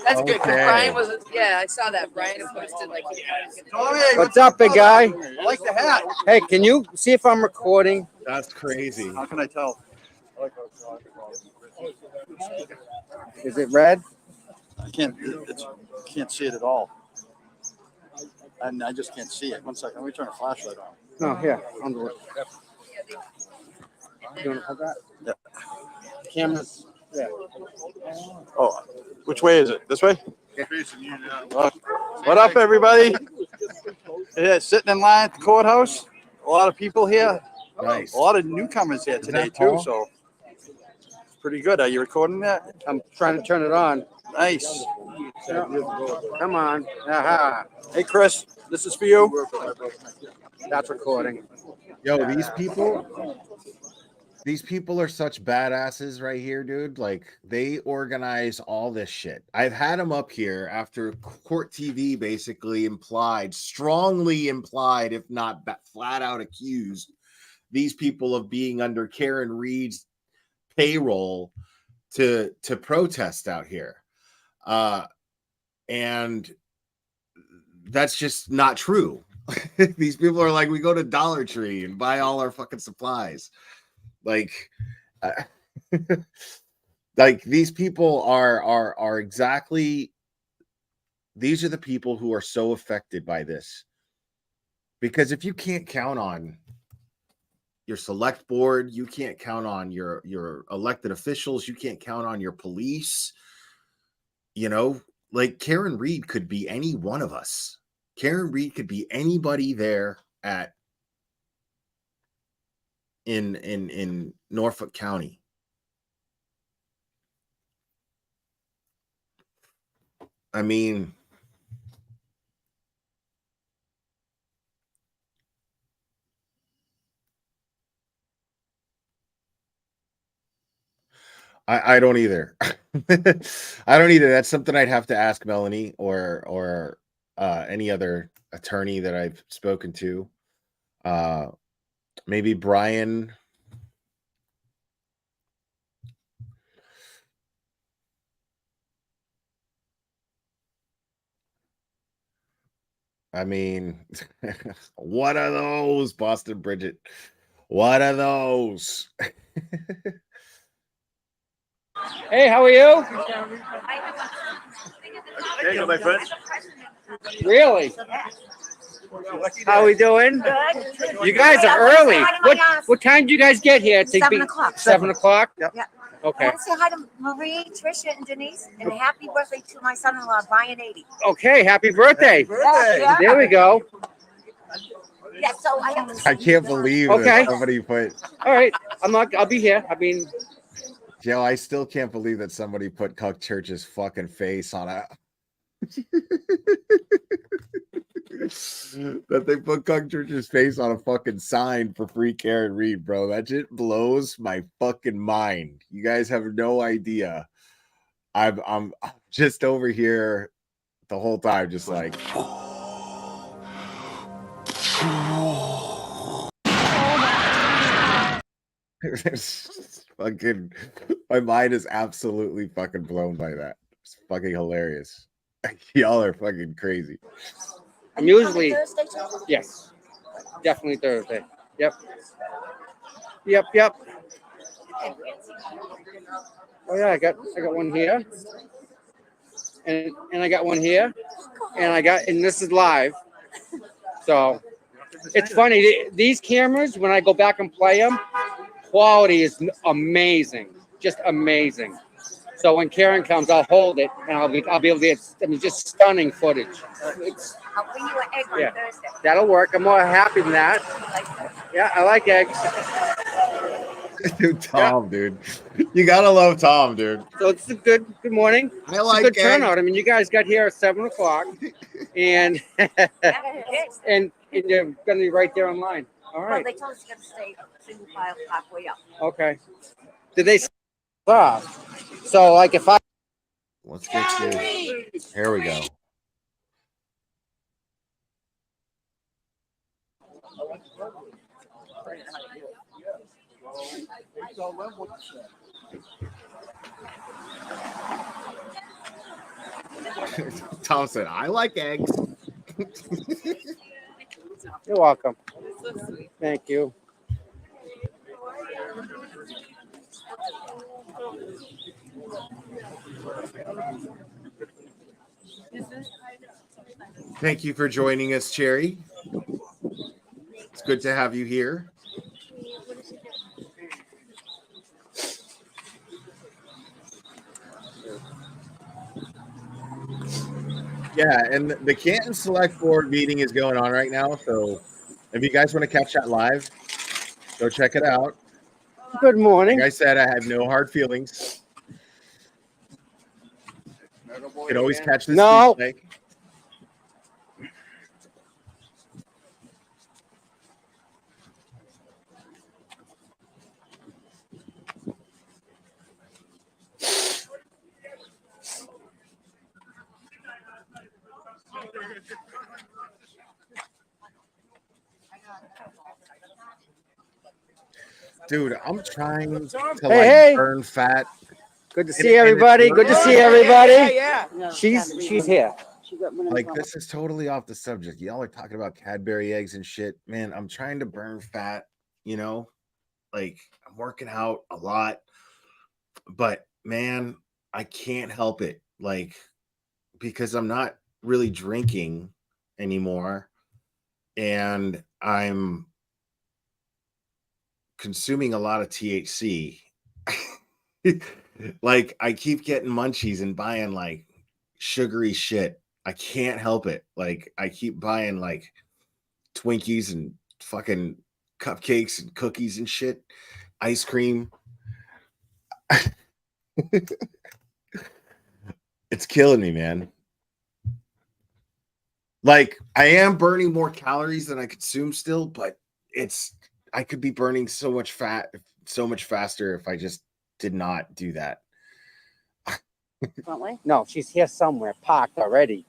Speaker 19: That's good. 'Cause
Speaker 1: Okay.
Speaker 19: Brian was, yeah, I saw that. Brian posted like.
Speaker 20: What's up, big guy?
Speaker 19: I like the hat.
Speaker 20: Hey, can you see if I'm recording?
Speaker 1: That's crazy.
Speaker 20: How can I tell? Is it red?
Speaker 21: I can't see it at all. And I just can't see it. 1 second. Let me turn a flashlight on.
Speaker 20: No, here. On the left. You want to put that?
Speaker 21: Yeah.
Speaker 20: Cameras. Yeah.
Speaker 21: Oh, which way is it? This way? What up, everybody? Yeah, sitting in line at the courthouse. A lot of people here.
Speaker 1: Nice.
Speaker 21: A lot of newcomers here today, too.
Speaker 1: Paul?
Speaker 21: So it's pretty good. Are you recording that?
Speaker 20: I'm trying to turn it on.
Speaker 21: Nice.
Speaker 20: Come on. Aha.
Speaker 21: Hey, Chris, this is for you.
Speaker 20: That's recording.
Speaker 1: Yo, these people are such badasses right here, dude. Like, they organize all this shit. I've had them up here after Court TV basically strongly implied, if not flat out accused, these people of being under Karen Reed's payroll to protest out here. And that's just not true. These people are like, we go to Dollar Tree and buy all our fucking supplies. Like, like these people are exactly, these are the people who are so affected by this. Because if you can't count on your select board, you can't count on your elected officials, you can't count on your police, you know, like Karen Reed could be any one of us. Karen Reed could be anybody there in Norfolk County. I mean, I don't either. I don't either. That's something I'd have to ask Melanie or any other attorney that I've spoken to. Maybe Brian. I mean, what are those, Boston Bridget? What are those?
Speaker 20: Hey, how are you?
Speaker 5: There you go, my friend.
Speaker 20: Really? How we doing?
Speaker 5: Good.
Speaker 20: You guys are early. What time do you guys get here? To
Speaker 5: 7
Speaker 20: be-
Speaker 5: o'clock.
Speaker 20: 7 o'clock?
Speaker 5: Yeah.
Speaker 20: Okay.
Speaker 5: I want to say hi to Marie, Tricia, and Denise, and a happy birthday to my son-in-law, Brian 80.
Speaker 20: Okay, happy birthday.
Speaker 5: Yeah.
Speaker 20: There we go.
Speaker 5: Yeah, so I have
Speaker 1: I can't believe
Speaker 20: Okay.
Speaker 1: that somebody put.
Speaker 20: All right. I'll be here. I mean,
Speaker 1: Joe, I still can't believe that somebody put Cuck Church's fucking face on a. That they put Cuck Church's face on a fucking sign for free Karen Reed, bro. That shit blows my fucking mind. You guys have no idea. I'm just over here the whole time, just like. Fucking, my mind is absolutely fucking blown by that. It's fucking hilarious. Y'all are fucking crazy.
Speaker 20: I'm usually,
Speaker 5: Thursday, too?
Speaker 20: yes, definitely Thursday. Yep. Oh yeah, I got one here, and I got one here, and this is live. So it's funny. These cameras, when I go back and play them, quality is amazing, just amazing. So when Karen comes, I'll hold it, and I'll be able to get, just stunning footage. It's,
Speaker 5: I'll bring you an egg on
Speaker 20: yeah,
Speaker 5: Thursday.
Speaker 20: that'll work. I'm more happy than that. Yeah, I like eggs.
Speaker 1: Dude, Tom, dude. You gotta love Tom, dude.
Speaker 20: So it's a good morning.
Speaker 1: I like
Speaker 20: it's a good
Speaker 1: eggs.
Speaker 20: turnout. I mean, you guys got here at 7 o'clock, and and you're gonna be right there online. All
Speaker 5: Well,
Speaker 20: right.
Speaker 5: they told us you got to stay single file halfway up.
Speaker 20: Okay. Did they? So like if I.
Speaker 1: Let's get this. Here we go. Tom said, I like eggs.
Speaker 20: You're welcome. Thank you.
Speaker 1: Thank you for joining us, Cherry. It's good to have you here. Yeah, and the Canton Select Board meeting is going on right now. So if you guys want to catch that live, go check it out.
Speaker 20: Good morning.
Speaker 1: Like I said, I have no hard feelings. You can always catch this.
Speaker 20: No.
Speaker 1: Tuesday. Dude, I'm trying to like
Speaker 20: Hey, hey.
Speaker 1: burn fat.
Speaker 20: Good to
Speaker 1: And-
Speaker 20: see
Speaker 1: and it's
Speaker 20: everybody. Good to
Speaker 1: literally-
Speaker 20: see everybody.
Speaker 19: No,
Speaker 20: She's here.
Speaker 1: Like, this is totally off the subject. Y'all are talking about Cadbury eggs and shit. Man, I'm trying to burn fat, you know? Like, I'm working out a lot, but man, I can't help it. Like, because I'm not really drinking anymore, and I'm consuming a lot of THC. Like, I keep getting munchies and buying like sugary shit. I can't help it. Like, I keep buying like Twinkies and fucking cupcakes and cookies and shit, ice cream. It's killing me, man. Like, I am burning more calories than I consume still, but I could be burning so much fat so much faster if I just did not do that.
Speaker 20: No, she's here somewhere, parked already.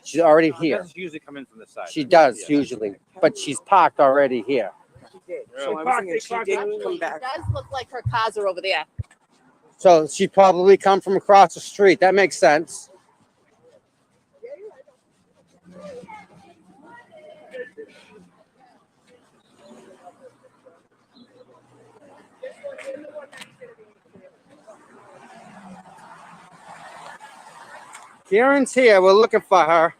Speaker 20: She's already here.
Speaker 4: She usually come in from the side.
Speaker 20: She does usually, but she's parked already here.
Speaker 4: So I'm thinking she didn't come back.
Speaker 8: It does look like her cars are over there.
Speaker 20: So she probably come from across the street. That makes sense. Karen's here. We're looking for her.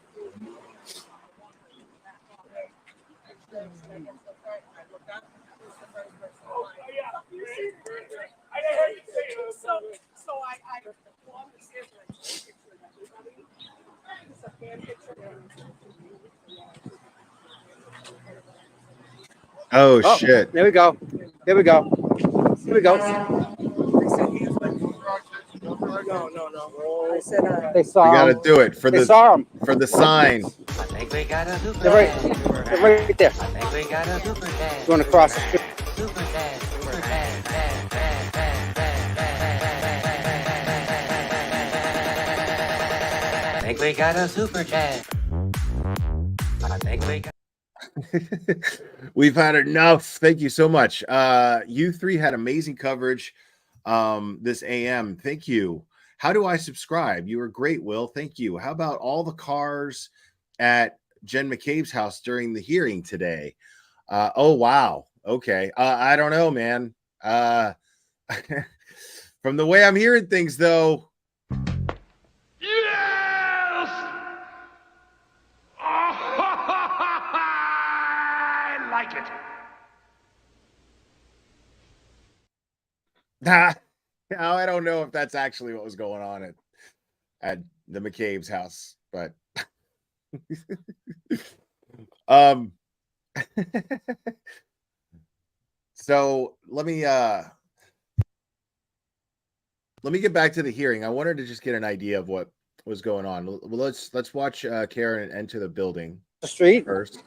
Speaker 1: Oh, shit.
Speaker 20: There we go. Here we go. Here we go.
Speaker 8: No. I said,
Speaker 20: They saw
Speaker 1: We gotta
Speaker 20: him.
Speaker 1: do it for
Speaker 20: They
Speaker 1: the
Speaker 20: saw him.
Speaker 1: for the sign.
Speaker 6: I think we got a super
Speaker 20: They're
Speaker 6: dad.
Speaker 20: right there.
Speaker 6: I think we got a super dad.
Speaker 20: Going across the street.
Speaker 6: Super dad. Super dad. Dad, dad, dad, dad, dad, dad, dad, dad, dad, dad, dad, dad, dad, dad, dad. I think we got a super dad. I think we got.
Speaker 1: We've had enough. Thank you so much. You three had amazing coverage this AM. Thank you. How do I subscribe? You were great, Will. Thank you. How about all the cars at Jen McCabe's house during the hearing today? Oh, wow. Okay. I don't know, man. From the way I'm hearing things, though.
Speaker 3: I like it.
Speaker 1: Now, I don't know if that's actually what was going on at the McCabe's house, but so let me get back to the hearing. I wanted to just get an idea of what was going on. Well, let's watch Karen enter the building.
Speaker 20: The street
Speaker 1: first.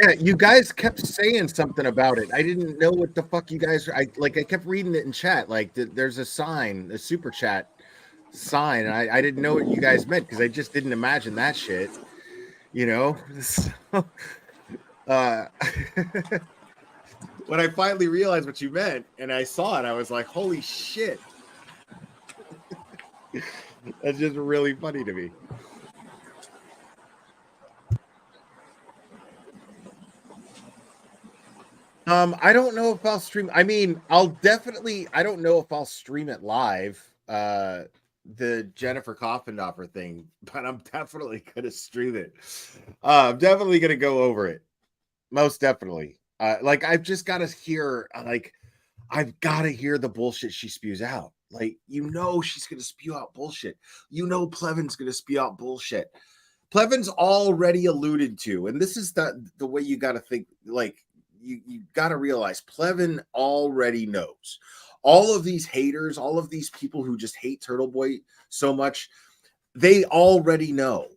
Speaker 1: Yeah, you guys kept saying something about it. I didn't know what the fuck you guys. I kept reading it in chat. Like there's a sign, a super chat sign, and I didn't know what you guys meant because I just didn't imagine that shit. You know. So, when I finally realized what you meant and I saw it, I was like, "Holy shit!" That's just really funny to me. I don't know if I'll stream. I mean, I don't know if I'll stream it live, the Jennifer Coffendoffer thing, but I'm definitely going to stream it. I'm definitely going to go over it. Most definitely. I've just got to hear, I've got to hear the bullshit she spews out. She's going to spew out bullshit. Plevin's going to spew out bullshit. Plevin's already alluded to, and this is the way you got to think, you got to realize Plevin already knows. All of these haters, all of these people who just hate Turtle Boy so much, they already know.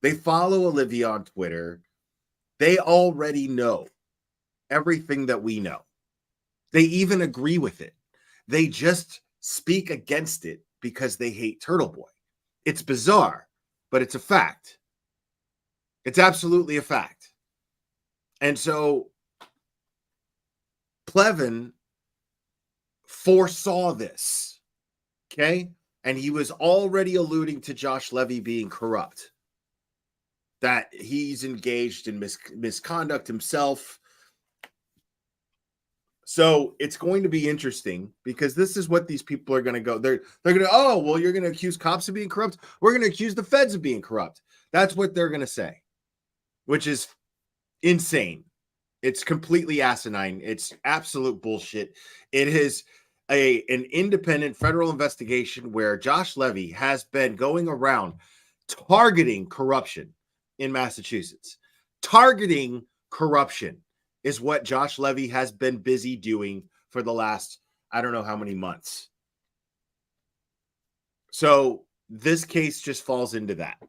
Speaker 1: They follow Olivia on Twitter. They already know everything that we know. They even agree with it. They just speak against it because they hate Turtle Boy. It's bizarre, but it's a fact. It's absolutely a fact. And so Plevin foresaw this, okay? And he was already alluding to Josh Levy being corrupt, that he's engaged in misconduct himself. So it's going to be interesting because this is what these people are going to go. They're going to, oh, well, you're going to accuse cops of being corrupt. We're going to accuse the feds of being corrupt. That's what they're going to say, which is insane. It's completely asinine. It's absolute bullshit. It is an independent federal investigation where Josh Levy has been going around targeting corruption in Massachusetts. Targeting corruption is what Josh Levy has been busy doing for the last, I don't know how many months. So this case just falls into that.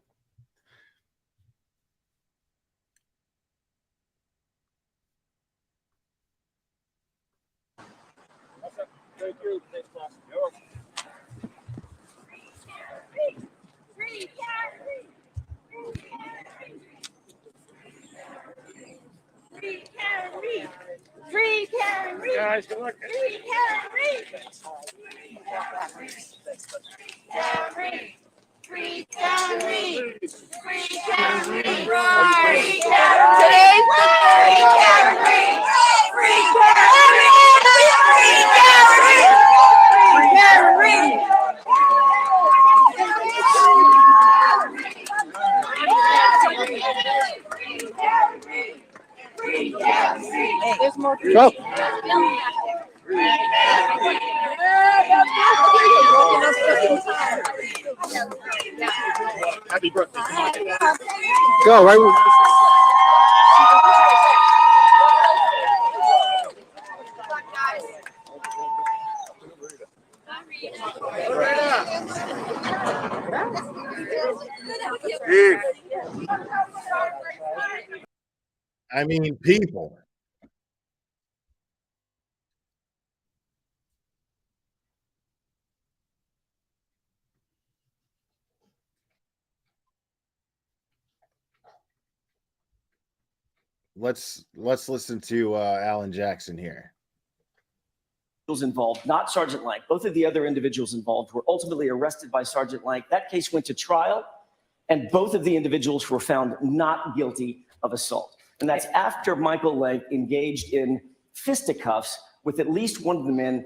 Speaker 10: Thank you. Thanks, boss.
Speaker 5: Free Karen Reed.
Speaker 10: Guys, good luck.
Speaker 5: Free Karen Reed. Karen Reed. Free Karen Reed. Free Karen Reed. Free Karen Reed. Free Karen Reed. Free Karen Reed. Free Karen Reed.
Speaker 15: There's more.
Speaker 20: Go.
Speaker 10: Happy birthday.
Speaker 20: Go, right?
Speaker 1: I mean, people. Let's listen to Alan Jackson here.
Speaker 17: Involved, not Sergeant Lank. Both of the other individuals involved were ultimately arrested by Sergeant Lank. That case went to trial, and both of the individuals were found not guilty of assault. And that's after Michael Lank engaged in fisticuffs with at least one of the men,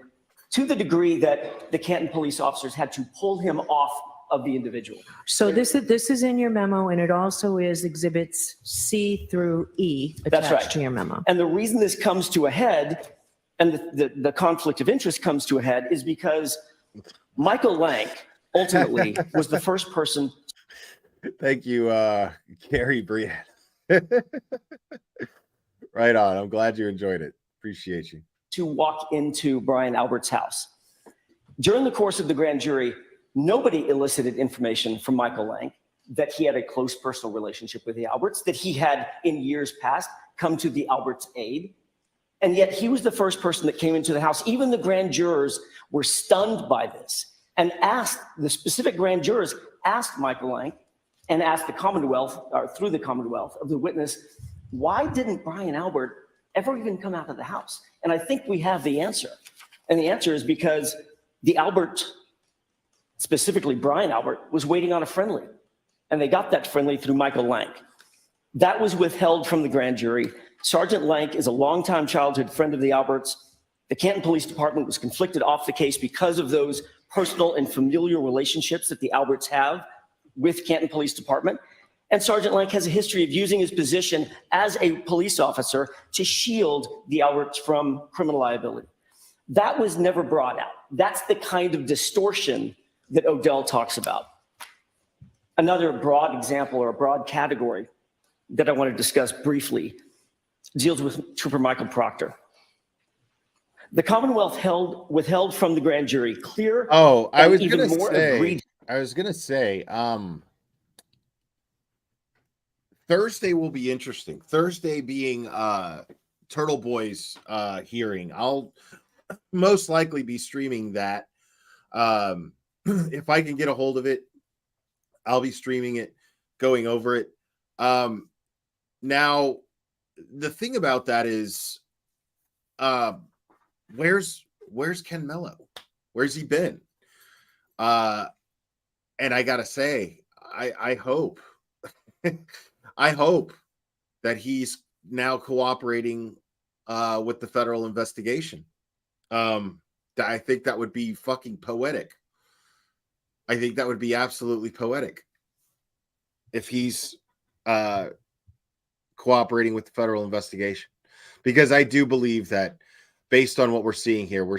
Speaker 17: to the degree that the Canton police officers had to pull him off of the individual.
Speaker 18: So this is in your memo, and it also is exhibits C through E
Speaker 17: That's
Speaker 18: attached
Speaker 17: right.
Speaker 18: to your memo.
Speaker 17: And the reason this comes to a head, and the conflict of interest comes to a head, is because Michael Lank ultimately was the first person.
Speaker 1: Thank you, Carrie Brienne. Right on. I'm glad you enjoyed it. Appreciate you.
Speaker 17: To walk into Brian Albert's house. During the course of the grand jury, nobody elicited information from Michael Lank that he had a close personal relationship with the Alberts, that he had in years past come to the Alberts' aid. And yet he was the first person that came into the house. Even the grand jurors were stunned by this and asked, the specific grand jurors asked Michael Lank and asked the Commonwealth, or through the Commonwealth of the witness, why didn't Brian Albert ever even come out of the house? And I think we have the answer. And the answer is because the Albert, specifically Brian Albert, was waiting on a friendly. And they got that friendly through Michael Lank. That was withheld from the grand jury. Sergeant Lank is a longtime childhood friend of the Alberts. The Canton Police Department was conflicted off the case because of those personal and familial relationships that the Alberts have with Canton Police Department. And Sergeant Lank has a history of using his position as a police officer to shield the Alberts from criminal liability. That was never brought out. That's the kind of distortion that Odell talks about. Another broad example or a broad category that I want to discuss briefly deals with Trooper Michael Proctor. The Commonwealth withheld from the grand jury clear.
Speaker 1: Oh, I was
Speaker 17: even
Speaker 1: gonna
Speaker 17: more
Speaker 1: say.
Speaker 17: egregious.
Speaker 1: I was gonna say. Thursday will be interesting. Thursday being Turtle Boy's hearing. most likely be streaming that. If I can get a hold of it, I'll be streaming it, going over it. Now, the thing about that is, where's Ken Mello? Where's he been? And I gotta say, I hope, I hope that he's now cooperating with the federal investigation. I think that would be fucking poetic. I think that would be absolutely poetic if he's cooperating with the federal investigation, because I do believe that based on what we're seeing here, we're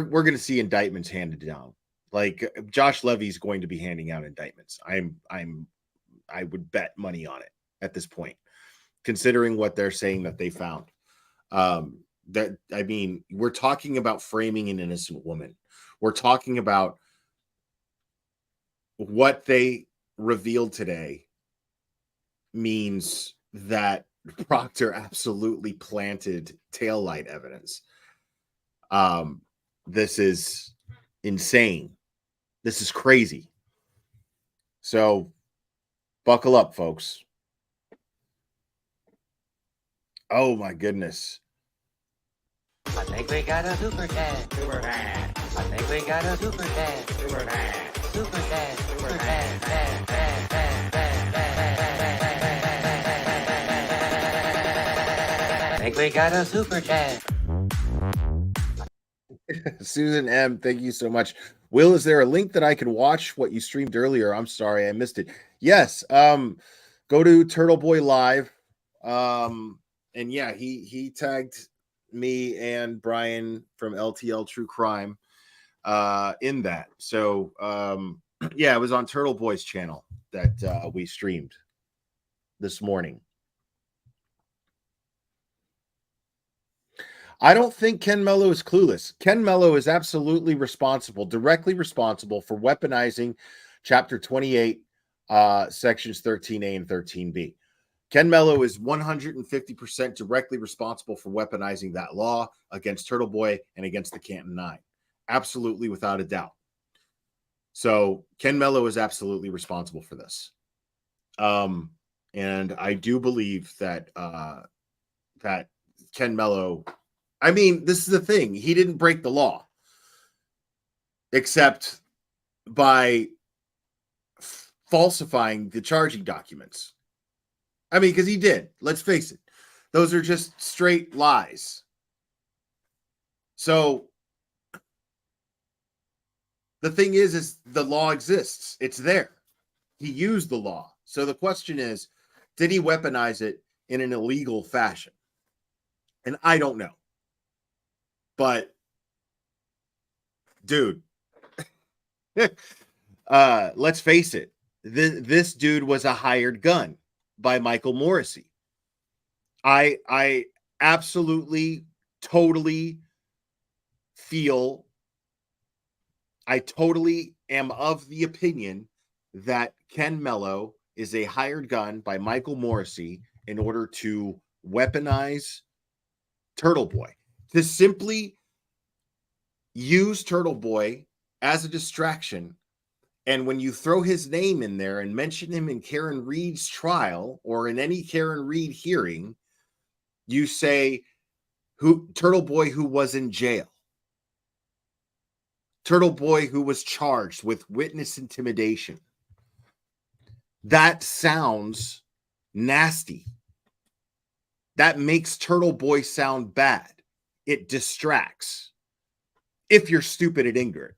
Speaker 1: going to see indictments handed down. Like Josh Levy's going to be handing out indictments. I would bet money on it at this point, considering what they're saying that they found. We're talking about framing an innocent woman. We're talking about what they revealed today means that Proctor absolutely planted taillight evidence. This is insane. This is crazy. So buckle up, folks. Oh my goodness.
Speaker 6: I think we got a super dad. Super dad. I think we got a super dad. Super dad. Super dad. Super dad. Dad, dad, dad, dad, dad. I think we got a super dad.
Speaker 1: Susan M, thank you so much. Will, is there a link that I can watch what you streamed earlier? I'm sorry, I missed it. Yes. Go to Turtle Boy Live. And yeah, he tagged me and Brian from LTL True Crime in that. So yeah, it was on Turtle Boy's channel that we streamed this morning. I don't think Ken Mello is clueless. Ken Mello is absolutely responsible, directly responsible for weaponizing Chapter 28, Sections 13A and 13B. Ken Mello is 150% directly responsible for weaponizing that law against Turtle Boy and against the Canton Nine. Absolutely, without a doubt. So Ken Mello is absolutely responsible for this. And I do believe that that Ken Mello, I mean, this is the thing. He didn't break the law except by falsifying the charging documents. I mean, because he did. Let's face it. Those are just straight lies. So the thing is the law exists. It's there. He used the law. So the question is, did he weaponize it in an illegal fashion? And I don't know. But, dude, let's face it. This dude was a hired gun by Michael Morrissey. I absolutely, totally feel, I totally am of the opinion that Ken Mello is a hired gun by Michael Morrissey in order to weaponize Turtle Boy. To simply use Turtle Boy as a distraction. And when you throw his name in there and mention him in Karen Reed's trial or in any Karen Reed hearing, you say Turtle Boy who was in jail. Turtle Boy who was charged with witness intimidation. That sounds nasty. That makes Turtle Boy sound bad. It distracts. If you're stupid and ignorant.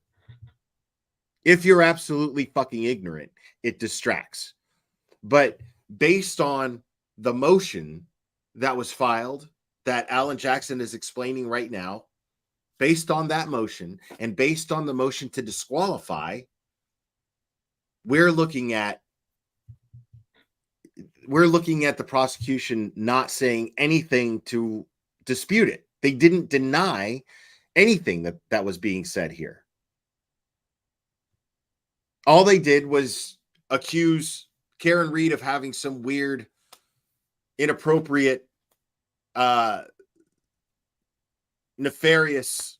Speaker 1: If you're absolutely fucking ignorant, it distracts. But based on the motion that was filed, that Alan Jackson is explaining right now, based on that motion and based on the motion to disqualify, we're looking at the prosecution not saying anything to dispute it. They didn't deny anything that was being said here. All they did was accuse Karen Reed of having some weird, inappropriate, nefarious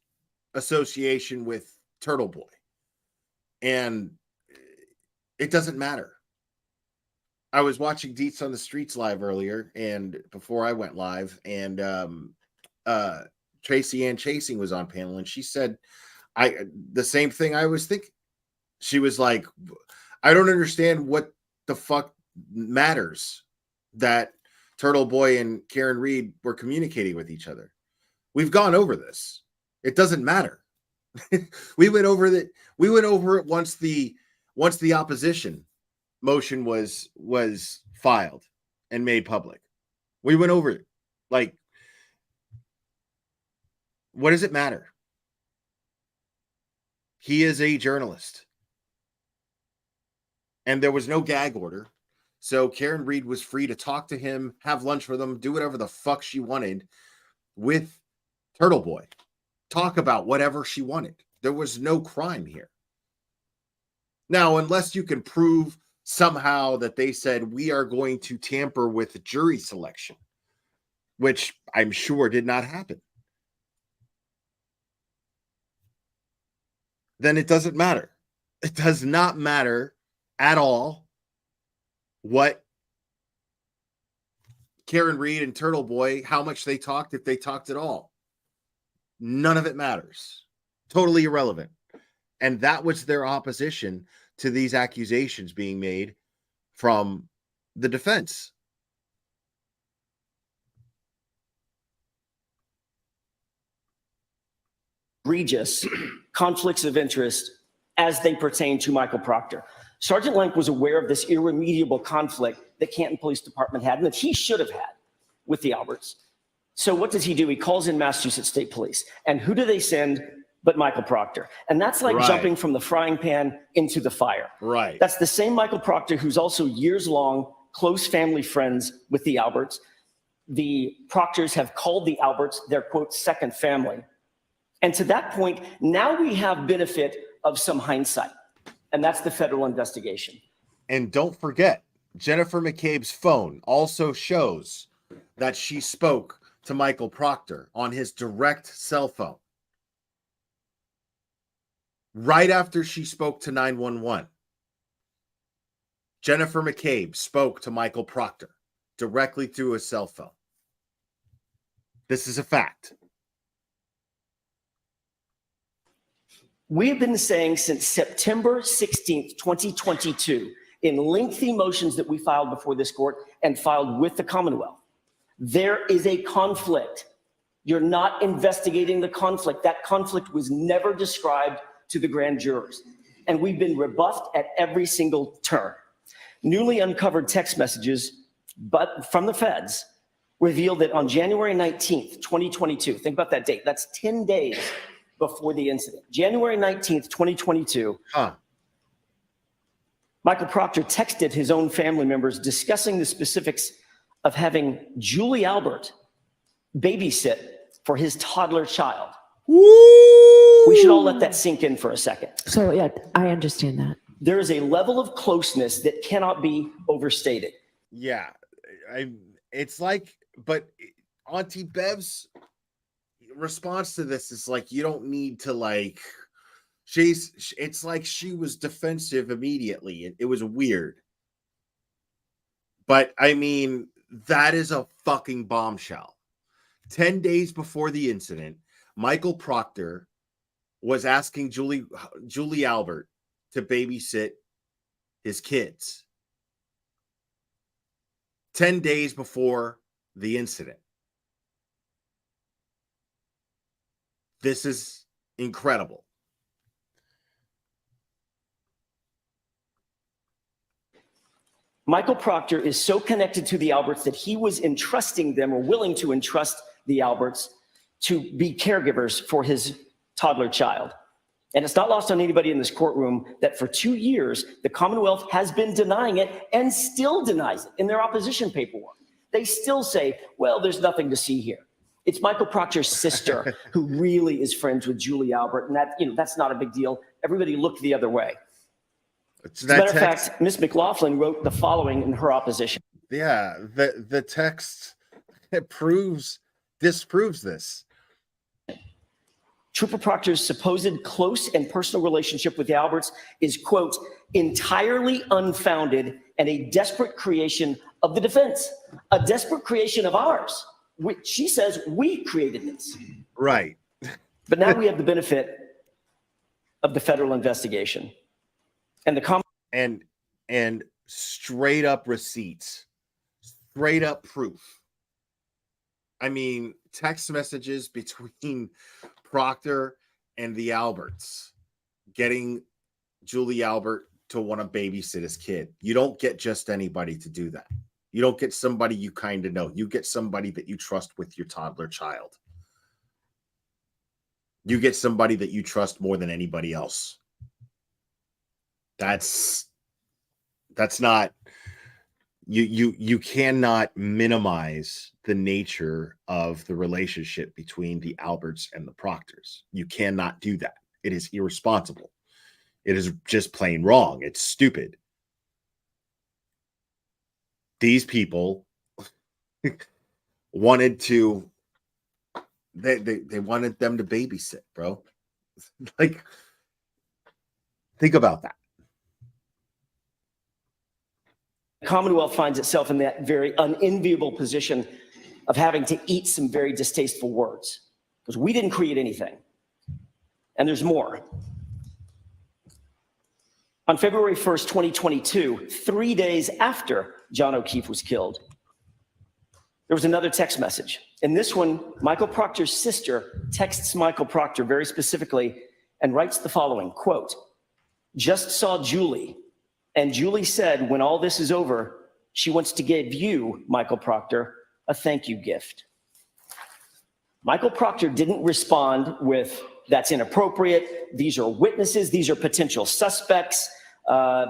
Speaker 1: association with Turtle Boy. And it doesn't matter. I was watching Deets on the Streets live earlier, and before I went live, and Tracy Ann Chasing was on panel, and she said the same thing I was thinking. She was like, I don't understand what the fuck matters that Turtle Boy and Karen Reed were communicating with each other. We've gone over this. It doesn't matter. We went over that. We went over it once the opposition motion was filed and made public. We went over it. Like, what does it matter? He is a journalist. And there was no gag order. So Karen Reed was free to talk to him, have lunch with him, do whatever the fuck she wanted with Turtle Boy. Talk about whatever she wanted. There was no crime here. Now, unless you can prove somehow that they said we are going to tamper with jury selection, which I'm sure did not happen, then it doesn't matter. It does not matter at all what Karen Reed and Turtle Boy, how much they talked, if they talked at all. None of it matters. Totally irrelevant. And that was their opposition to these accusations being made from the defense.
Speaker 17: Egregious conflicts of interest as they pertain to Michael Proctor. Sergeant Lenk was aware of this irremediable conflict that Canton Police Department had and that he should have had with the Alberts. So what does he do? He calls in Massachusetts State Police. And who do they send but Michael Proctor? And that's like jumping from the frying pan into the fire.
Speaker 1: Right.
Speaker 17: That's the same Michael Proctor who's also years-long close family friends with the Alberts. The Proctors have called the Alberts their, quote, second family. And to that point, now we have benefit of some hindsight. And that's the federal investigation.
Speaker 1: And don't forget, Jennifer McCabe's phone also shows that she spoke to Michael Proctor on his direct cell phone right after she spoke to 911. Jennifer McCabe spoke to Michael Proctor directly through his cell phone. This is a fact.
Speaker 17: We have been saying since September 16th, 2022, in lengthy motions that we filed before this court and filed with the Commonwealth, there is a conflict. You're not investigating the conflict. That conflict was never described to the grand jurors. And we've been rebuffed at every single turn. Newly uncovered text messages, but from the feds, reveal that on January 19th, 2022, think about that date, that's 10 days before the incident. January 19th, 2022, Michael Proctor texted his own family members discussing the specifics of having Julie Albert babysit for his toddler child. We should all let that sink in for a second.
Speaker 18: So, yeah, I understand that.
Speaker 17: There is a level of closeness that cannot be overstated.
Speaker 1: Yeah, it's like, but Auntie Bev's response to this is like, you don't need to like, it's like she was defensive immediately. It was weird. But I mean, that is a fucking bombshell. 10 days before the incident, Michael Proctor was asking Julie Albert to babysit his kids. 10 days before the incident. This is incredible.
Speaker 17: Michael Proctor is so connected to the Alberts that he was entrusting them, or willing to entrust the Alberts to be caregivers for his toddler child. And it's not lost on anybody in this courtroom that for 2 years, the Commonwealth has been denying it and still denies it in their opposition paperwork. They still say, well, there's nothing to see here. It's Michael Proctor's sister who really is friends with Julie Albert, and that, that's not a big deal. Everybody looked the other way. As a matter of fact, Ms. McLaughlin wrote the following in her opposition.
Speaker 1: Yeah, the text disproves this.
Speaker 11: Trooper Proctor's supposed close and personal relationship with the Alberts is, quote, entirely unfounded and a desperate creation of the defense, a desperate creation of ours. She says we created this.
Speaker 1: Right.
Speaker 11: But now we have the benefit of the federal investigation and the
Speaker 1: and straight up receipts, straight up proof. I mean, text messages between Proctor and the Alberts, getting Julie Albert to want to babysit his kid. You don't get just anybody to do that. You don't get somebody you kind of know. You get somebody that you trust with your toddler child. You get somebody that you trust more than anybody else. That's not, you cannot minimize the nature of the relationship between the Alberts and the Proctors. You cannot do that. It is irresponsible. It is just plain wrong. It's stupid. These people wanted to, they wanted them to babysit, bro. Like, think about that.
Speaker 11: The Commonwealth finds itself in that very unenviable position of having to eat some very distasteful words, because we didn't create anything. And there's more. On February 1st, 2022, 3 days after John O'Keefe was killed, there was another text message. In this one, Michael Proctor's sister texts Michael Proctor very specifically and writes the following, quote, "Just saw Julie, and Julie said when all this is over, she wants to give you, Michael Proctor, a thank you gift." Michael Proctor didn't respond with, "That's inappropriate. These are witnesses. These are potential suspects.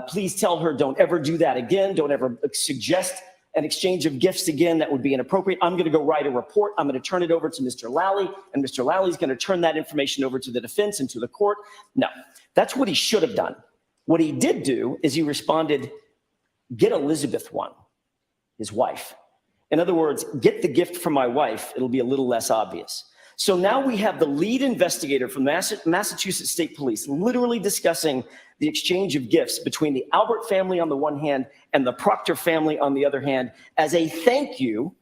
Speaker 11: Please tell her don't ever do that again. Don't ever suggest an exchange of gifts again. That would be inappropriate. I'm going to go write a report. I'm going to turn it over to Mr. Lally, and Mr. Lally's going to turn that information over to the defense and to the court." No, that's what he should have done. What he did do is he responded, "Get Elizabeth one," his wife. In other words, get the gift from my wife. It'll be a little less obvious. So now we have the lead investigator from Massachusetts State Police literally discussing the exchange of gifts between the Albert family on the one hand and the Proctor family on the other hand as a thank you,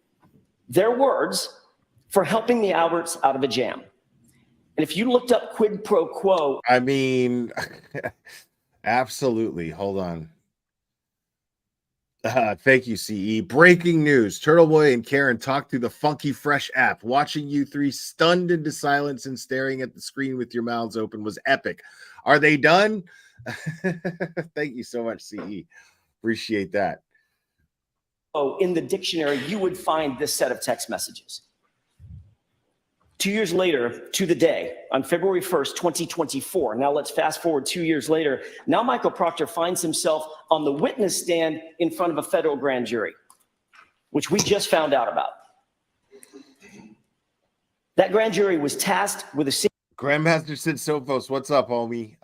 Speaker 11: their words, for helping the Alberts out of a jam. And if you looked up quid pro quo.
Speaker 1: I mean, absolutely. Hold on. Thank you, CE. Breaking news. Turtle Boy and Karen talk through the Funky Fresh app. Watching you three stunned into silence and staring at the screen with your mouths open was epic. Are they done? Thank you so much, CE. Appreciate that.
Speaker 11: Oh, in the dictionary, you would find this set of text messages. 2 years later, to the day, on February 1st, 2024. Now let's fast forward 2 years later. Now Michael Proctor finds himself on the witness stand in front of a federal grand jury, which we just found out about. That grand jury was tasked with a...
Speaker 1: Grandmaster Sid Sophos, what's up, homie?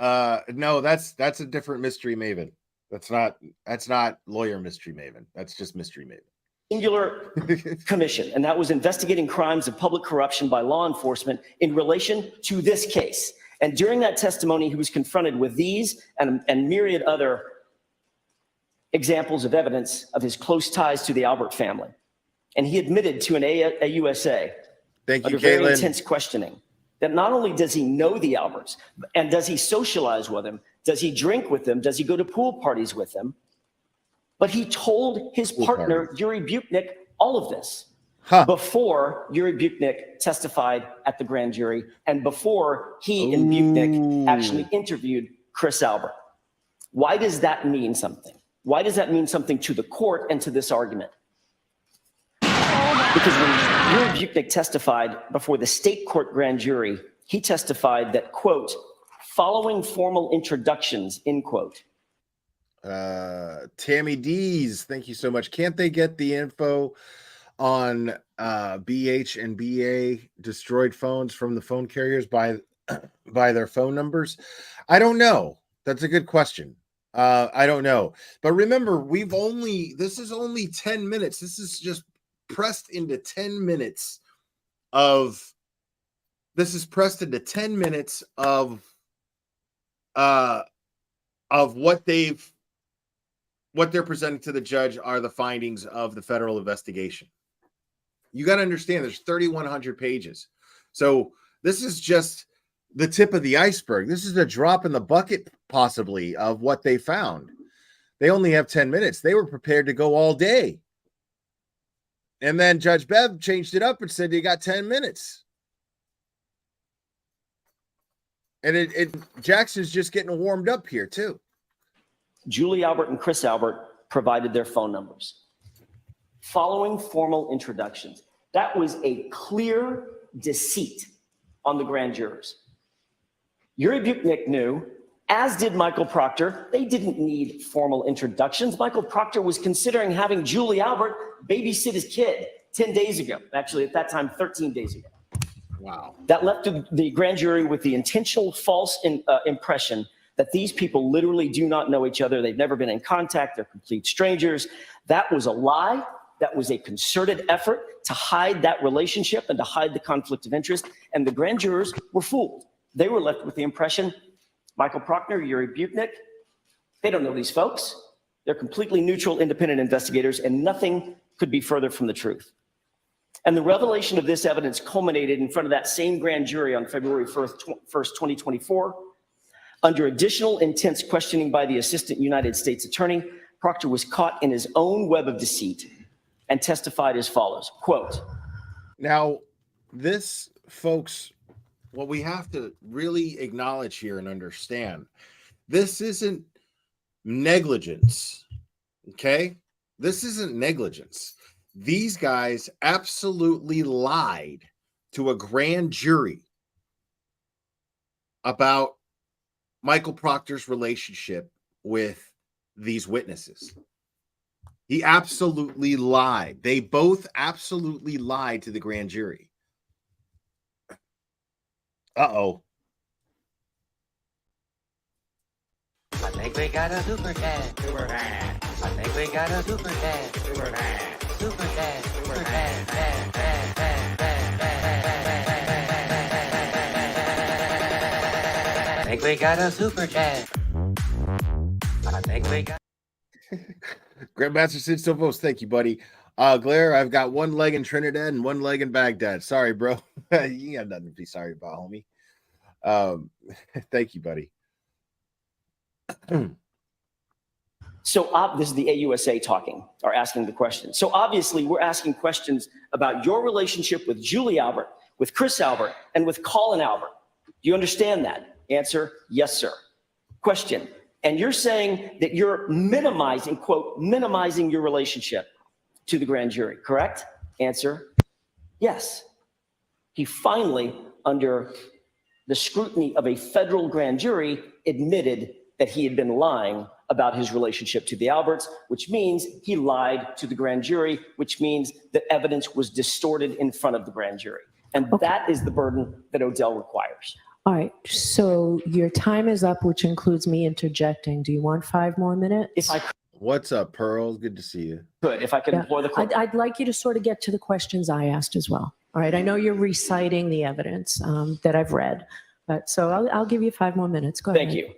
Speaker 1: No, that's a different Mystery Maven. That's not lawyer Mystery Maven. That's just Mystery Maven.
Speaker 11: Singular commission, and that was investigating crimes of public corruption by law enforcement in relation to this case. And during that testimony, he was confronted with these and myriad other examples of evidence of his close ties to the Albert family. And he admitted to an AUSA,
Speaker 1: thank you,
Speaker 11: under very
Speaker 1: Caitlin,
Speaker 11: intense questioning, that not only does he know the Alberts, and does he socialize with them, does he drink with them, does he go to pool parties with them, but he told his partner, Yuri Butnick, all of this before Yuri Butnick testified at the grand jury and before he and Butnick actually interviewed Chris Albert. Why does that mean something? Why does that mean something to the court and to this argument? Because when Yuri Butnick testified before the state court grand jury, he testified that, quote, "following formal introductions," end quote.
Speaker 1: Tammy D's, thank you so much. Can't they get the info on BH and BA destroyed phones from the phone carriers by their phone numbers? I don't know. That's a good question. I don't know. But remember, this is only 10 minutes. This is just pressed into 10 minutes of this is pressed into 10 minutes of what they're presenting to the judge are the findings of the federal investigation. You got to understand there's 3,100 pages. So this is just the tip of the iceberg. This is a drop in the bucket, possibly, of what they found. They only have 10 minutes. They were prepared to go all day. And then Judge Bev changed it up and said, you got 10 minutes. And Jackson's just getting warmed up here, too.
Speaker 11: Julie Albert and Chris Albert provided their phone numbers. Following formal introductions, that was a clear deceit on the grand jurors. Yuri Butnick knew, as did Michael Proctor, they didn't need formal introductions. Michael Proctor was considering having Julie Albert babysit his kid 10 days ago. Actually, at that time, 13 days ago.
Speaker 1: Wow.
Speaker 11: That left the grand jury with the intentional false impression that these people literally do not know each other. They've never been in contact. They're complete strangers. That was a lie. That was a concerted effort to hide that relationship and to hide the conflict of interest. And the grand jurors were fooled. They were left with the impression, Michael Proctor, Yuri Butnick, they don't know these folks. They're completely neutral, independent investigators, and nothing could be further from the truth. And the revelation of this evidence culminated in front of that same grand jury on February 1st, 2024. Under additional intense questioning by the Assistant United States Attorney, Proctor was caught in his own web of deceit and testified as follows, quote.
Speaker 1: Now, this, folks, what we have to really acknowledge here and understand, this isn't negligence, okay? This isn't negligence. These guys absolutely lied to a grand jury about Michael Proctor's relationship with these witnesses. He absolutely lied. They both absolutely lied to the grand jury. Uh-oh.
Speaker 6: I think we got a super dad. Super dad. I think we got a super dad. Super dad. Super dad. Super dad. Dad, dad, dad, dad, dad. I think we got a super dad. I think we got.
Speaker 1: Grandmaster Sid Stovos, thank you, buddy. Glare, I've got one leg in Trinidad and one leg in Baghdad. Sorry, bro. You got nothing to be sorry about, homie. Thank you, buddy.
Speaker 11: So this is the AUSA talking or asking the question. So obviously we're asking questions about your relationship with Julie Albert, with Chris Albert, and with Colin Albert. Do you understand that? Answer, yes, sir. Question, and you're saying that you're minimizing, quote, minimizing your relationship to the grand jury, correct? Answer, yes. He finally, under the scrutiny of a federal grand jury, admitted that he had been lying about his relationship to the Alberts, which means he lied to the grand jury, which means that evidence was distorted in front of the grand jury. And that is the burden that Odell requires.
Speaker 18: All right, so your time is up, which includes me interjecting. Do you want 5 more minutes?
Speaker 11: If I
Speaker 1: What's up, Pearl? Good to see you.
Speaker 11: could, if I could implore the court.
Speaker 18: I'd like you to sort of get to the questions I asked as well. All right, I know you're reciting the evidence that I've read, but so I'll give you 5 more minutes. Go ahead.
Speaker 11: Thank you.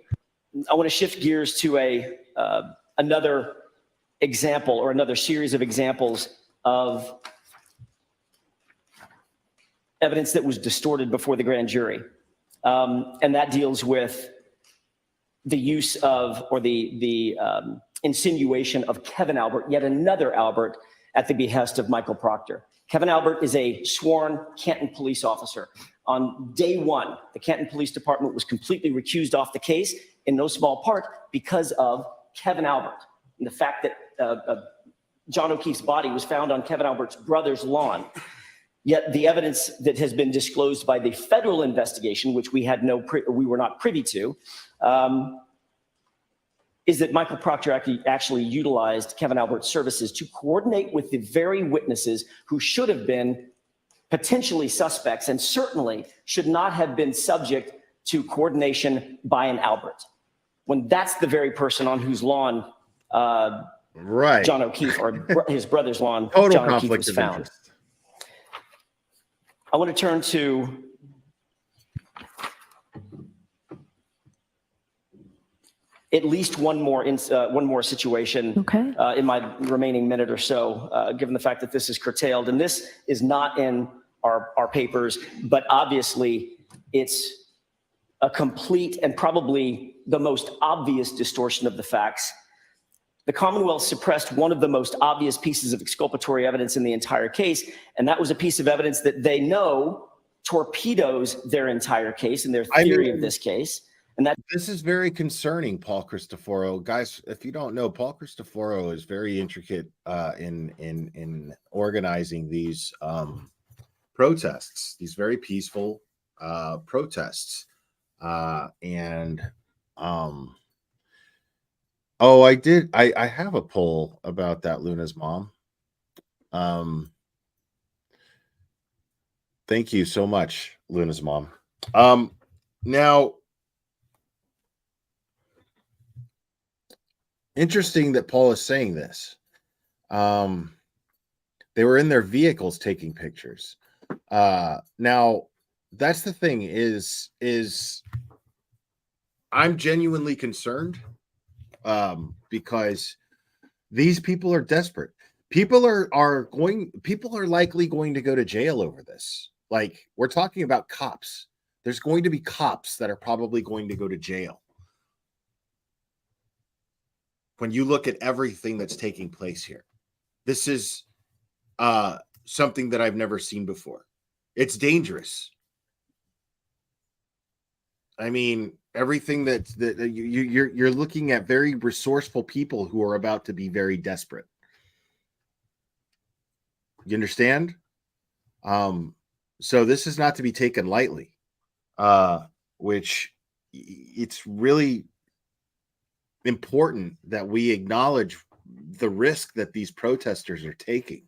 Speaker 11: I want to shift gears to another example or another series of examples of evidence that was distorted before the grand jury. And that deals with the use of or the insinuation of Kevin Albert, yet another Albert, at the behest of Michael Proctor. Kevin Albert is a sworn Canton police officer. On day one, the Canton Police Department was completely recused off the case, in no small part because of Kevin Albert and the fact that John O'Keefe's body was found on Kevin Albert's brother's lawn. Yet the evidence that has been disclosed by the federal investigation, which we were not privy to, is that Michael Proctor actually utilized Kevin Albert's services to coordinate with the very witnesses who should have been potentially suspects and certainly should not have been subject to coordination by an Albert, when that's the very person on whose lawn
Speaker 1: right.
Speaker 11: John O'Keefe, or his brother's lawn,
Speaker 1: Total
Speaker 11: John O'Keefe
Speaker 1: conflict
Speaker 11: was
Speaker 1: of
Speaker 11: found.
Speaker 1: interest.
Speaker 11: I want to turn to at least one more situation in my remaining minute or so, given the fact that this is curtailed. And this is not in our papers, but obviously it's a complete and probably the most obvious distortion of the facts. The Commonwealth suppressed one of the most obvious pieces of exculpatory evidence in the entire case, and that was a piece of evidence that they know torpedoes their entire case and their theory of this case. And that
Speaker 1: this is very concerning, Paul Cristoforo. Guys, if you don't know, Paul Cristoforo is very intricate in organizing these protests, these very peaceful protests. Oh, I have a poll about that, Luna's mom. Thank you so much, Luna's mom. Now, interesting that Paul is saying this. They were in their vehicles taking pictures. Now, that's the thing is I'm genuinely concerned because these people are desperate. People are likely going to go to jail over this. Like, we're talking about cops. There's going to be cops that are probably going to go to jail. When you look at everything that's taking place here, this is something that I've never seen before. It's dangerous. I mean, everything that you're looking at very resourceful people who are about to be very desperate. You understand? So this is not to be taken lightly, which it's really important that we acknowledge the risk that these protesters are taking,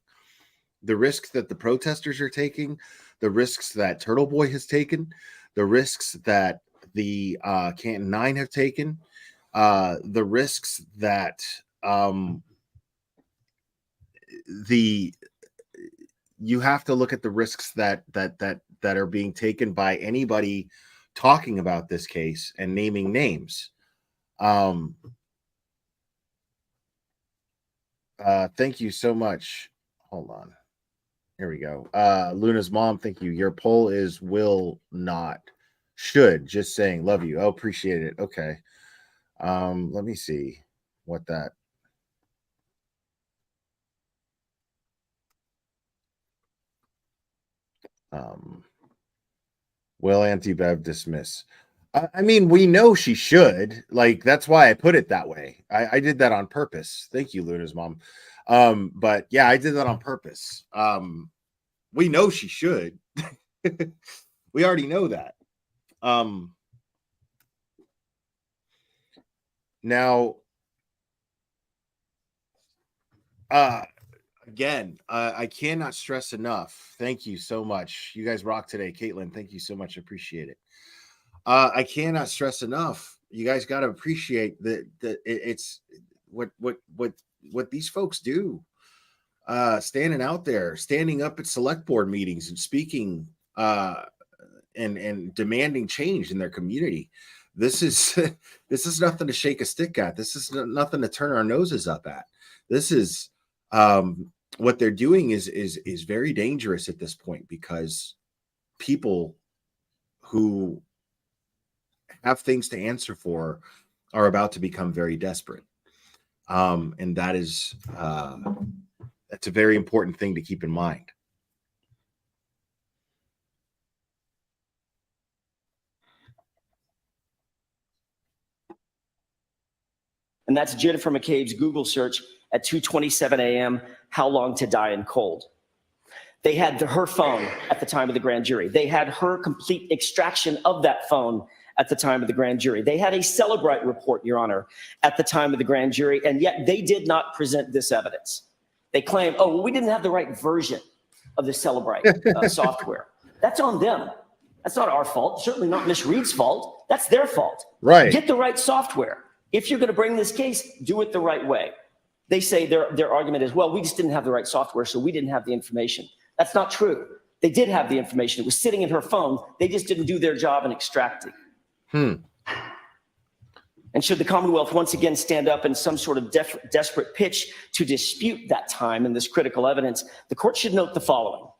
Speaker 1: the risks that the protesters are taking, the risks that Turtle Boy has taken, the risks that the Canton Nine have taken, the risks that you have to look at the risks that are being taken by anybody talking about this case and naming names. Thank you so much. Hold on. Here we go. Luna's mom, thank you. Your poll is will not. Should. Just saying. Love you. Oh, appreciate it. Okay. Let me see what that. Will Auntie Bev dismiss? I mean, we know she should. Like, that's why I put it that way. I did that on purpose. Thank you, Luna's mom. But yeah, I did that on purpose. We know she should. We already know that. Now, again, I cannot stress enough. Thank you so much. You guys rock today. Caitlin, thank you so much. I appreciate it. I cannot stress enough. You guys got to appreciate that it's what these folks do. Standing out there, standing up at select board meetings and speaking and demanding change in their community. This is nothing to shake a stick at. This is nothing to turn our noses up at. This is what they're doing is very dangerous at this point, because people who have things to answer for are about to become very desperate. And that's a very important thing to keep in mind.
Speaker 11: And that's Jennifer McCabe's Google search at 2:27 a.m., how long to die in cold. They had her phone at the time of the grand jury. They had her complete extraction of that phone at the time of the grand jury. They had a Celebrite report, Your Honor, at the time of the grand jury, and yet they did not present this evidence. They claim, oh, well, we didn't have the right version of the Celebrite software. That's on them. That's not our fault. Certainly not Ms. Reed's fault. That's their fault.
Speaker 1: Right.
Speaker 11: Get the right software. If you're going to bring this case, do it the right way. They say their argument is, well, we just didn't have the right software, so we didn't have the information. That's not true. They did have the information. It was sitting in her phone. They just didn't do their job in extracting. And And should the Commonwealth once again stand up in some sort of desperate pitch to dispute that time and this critical evidence, the court should note the following.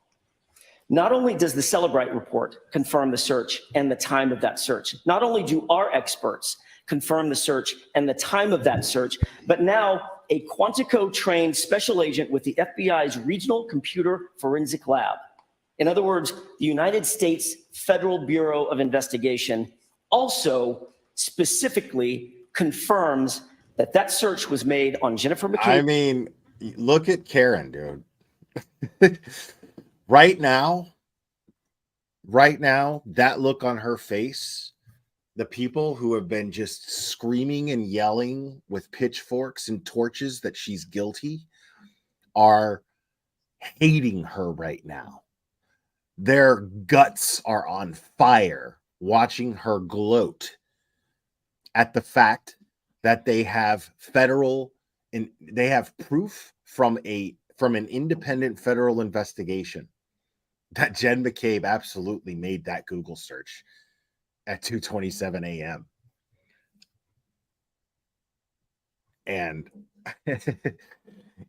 Speaker 11: Not only does the Celebrite report confirm the search and the time of that search, not only do our experts confirm the search and the time of that search, but now a Quantico-trained special agent with the FBI's Regional Computer Forensic Lab, in other words, the United States Federal Bureau of Investigation, also specifically confirms that that search was made on Jennifer McCabe.
Speaker 22: I mean, look at Karen, dude. Right now, that look on her face, the people who have been just screaming and yelling with pitchforks and torches that she's guilty are hating her right now. Their guts are on fire watching her gloat at the fact that they have they have proof from an independent federal investigation that Jen McCabe absolutely made that Google search at 2:27 a.m. And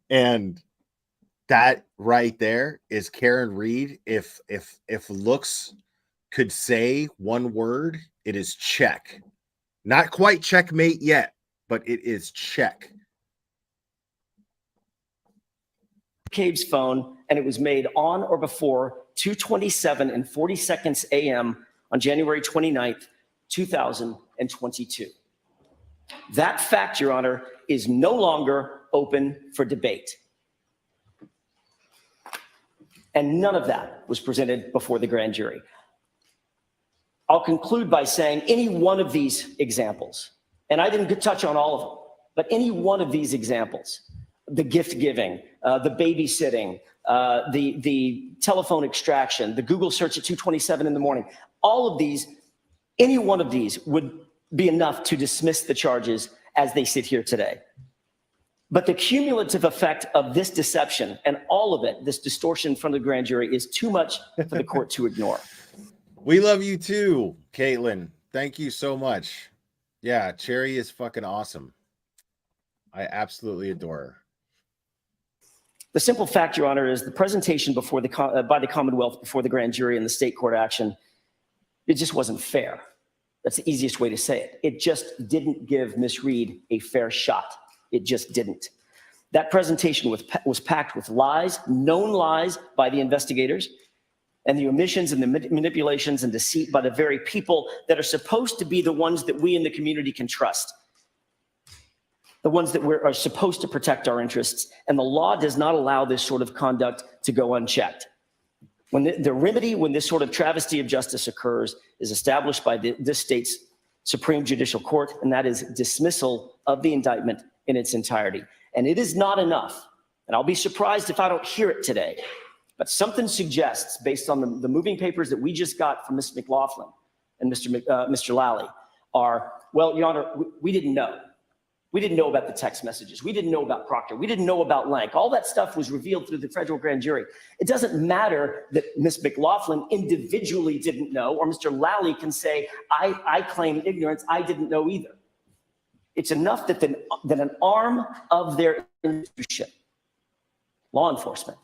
Speaker 22: and that right there is Karen Read. If looks could say one word, it is check. Not quite checkmate yet, but it is check.
Speaker 11: McCabe's phone, and it was made on or before 2:27 and 40 seconds a.m. on January 29th, 2022. That fact, Your Honor, is no longer open for debate. And none of that was presented before the grand jury. I'll conclude by saying any one of these examples, and I didn't touch on all of them, but any one of these examples, the gift giving, the babysitting, the telephone extraction, the Google search at 2:27 in the morning, all of these, any one of these would be enough to dismiss the charges as they sit here today. But the cumulative effect of this deception and all of it, this distortion from the grand jury, is too much for the court to ignore.
Speaker 22: We love you too, Caitlin. Thank you so much. Yeah, Cherry is fucking awesome. I absolutely adore her.
Speaker 11: The simple fact, Your Honor, is the presentation before by the Commonwealth before the grand jury in the state court action, it just wasn't fair. That's the easiest way to say it. It just didn't give Ms. Read a fair shot. It just didn't. That presentation was packed with lies, known lies by the investigators, and the omissions and the manipulations and deceit by the very people that are supposed to be the ones that we in the community can trust. The ones that are supposed to protect our interests. And the law does not allow this sort of conduct to go unchecked. When the remedy, when this sort of travesty of justice occurs, is established by this state's Supreme Judicial Court, and that is dismissal of the indictment in its entirety. And it is not enough, and I'll be surprised if I don't hear it today, but something suggests, based on the moving papers that we just got from Ms. McLaughlin and Mr. Lally, are, well, Your Honor, we didn't know. We didn't know about the text messages. We didn't know about Proctor. We didn't know about Lank. All that stuff was revealed through the federal grand jury. It doesn't matter that Ms. McLaughlin individually didn't know, or Mr. Lally can say, I claim ignorance, I didn't know either. It's enough that an arm of their institution, law enforcement,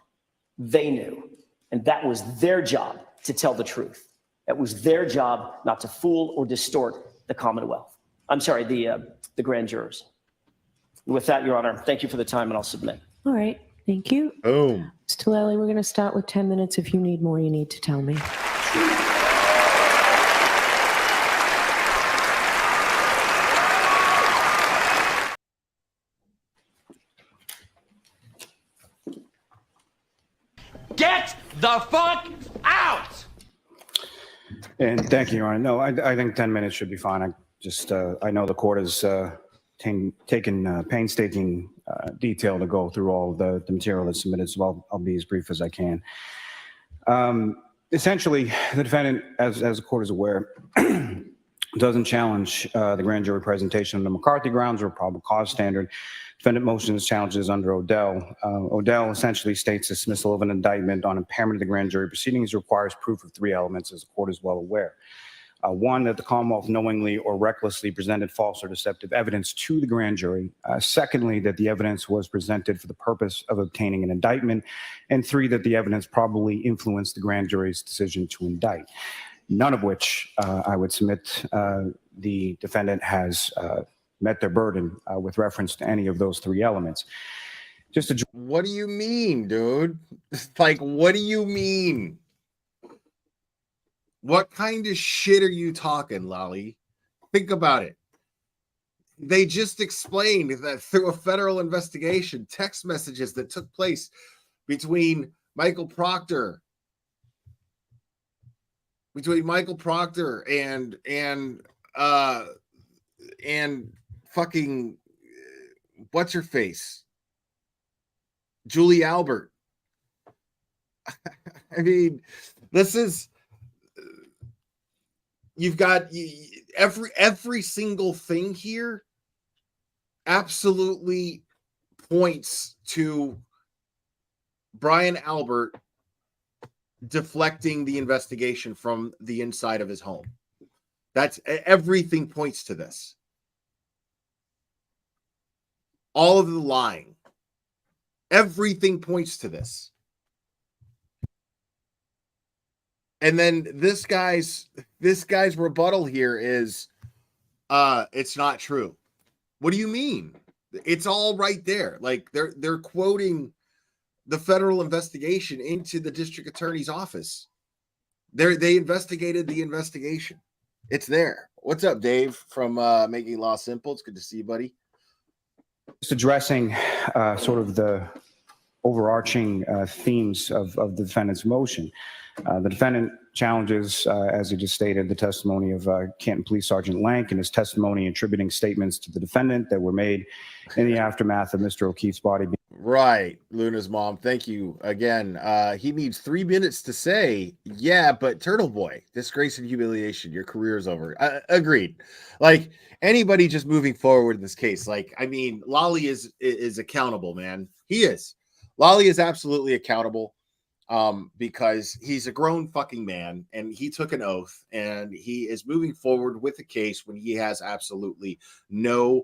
Speaker 11: they knew. And that was their job to tell the truth. That was their job not to fool or distort the Commonwealth. I'm sorry, the grand jurors. With that, Your Honor, thank you for the time, and I'll submit.
Speaker 18: All right. Thank you.
Speaker 22: Boom.
Speaker 18: Mr. Lally, we're going to start with 10 minutes. If you need more, you need to tell me.
Speaker 7: Get the fuck out!
Speaker 12: And thank you, Your Honor. No, I think 10 minutes should be fine. I know the court has taken painstaking detail to go through all the material that's submitted, so I'll be as brief as I can. Essentially, the defendant, as the court is aware, doesn't challenge the grand jury presentation on the McCarthy grounds or probable cause standard. Defendant motions challenges under Odell. Odell essentially states dismissal of an indictment on impairment of the grand jury proceedings requires proof of three elements, as the court is well aware. One, that the Commonwealth knowingly or recklessly presented false or deceptive evidence to the grand jury. Secondly, that the evidence was presented for the purpose of obtaining an indictment. And three, that the evidence probably influenced the grand jury's decision to indict. None of which I would submit the defendant has met their burden with reference to any of those three elements.
Speaker 1: What do you mean, dude? Like, what do you mean? What kind of shit are you talking, Lolly? Think about it. They just explained that through a federal investigation, text messages that took place between Michael Proctor and fucking what's her face, Julie Albert. I mean, this is, you've got every single thing here absolutely points to Brian Albert deflecting the investigation from the inside of his home. That's everything points to this. All of the lying, everything points to this. And then this guy's rebuttal here is it's not true. What do you mean? It's all right there. Like they're quoting the federal investigation into the district attorney's office. They investigated the investigation. It's there. What's up, Dave from Making Law Simple? It's good to see you, buddy.
Speaker 12: Just addressing sort of the overarching themes of the defendant's motion. The defendant challenges, as he just stated, the testimony of Canton Police Sergeant Lank and his testimony attributing statements to the defendant that were made in the aftermath of Mr. O'Keefe's body being.
Speaker 1: Right, Luna's mom. Thank you again. He needs 3 minutes to say, yeah, but Turtle Boy, disgrace and humiliation, your career is over. Agreed. Like anybody just moving forward in this case, like, I mean, Lolly is accountable, man. He is. Lolly is absolutely accountable because he's a grown fucking man and he took an oath and he is moving forward with the case when he has absolutely no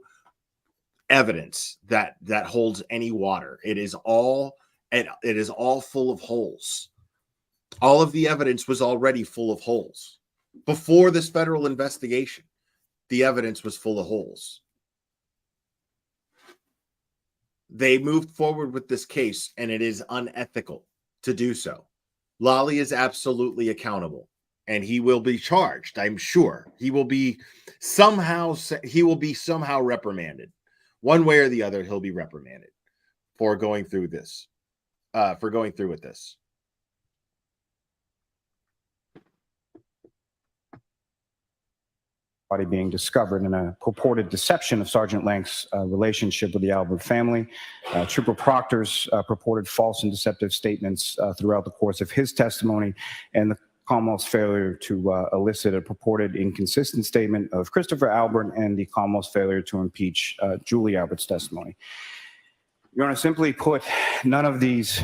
Speaker 1: evidence that holds any water. It is all full of holes. All of the evidence was already full of holes. Before this federal investigation, the evidence was full of holes. They moved forward with this case and it is unethical to do so. Lolly is absolutely accountable and he will be charged. I'm sure he will be somehow reprimanded. One way or the other, he'll be reprimanded for going through this, with this.
Speaker 12: Body being discovered in a purported deception of Sergeant Lank's relationship with the Albert family. Trooper Proctor's purported false and deceptive statements throughout the course of his testimony, and the Commonwealth's failure to elicit a purported inconsistent statement of Christopher Albert, and the Commonwealth's failure to impeach Julie Albert's testimony. Your Honor, simply put, none of these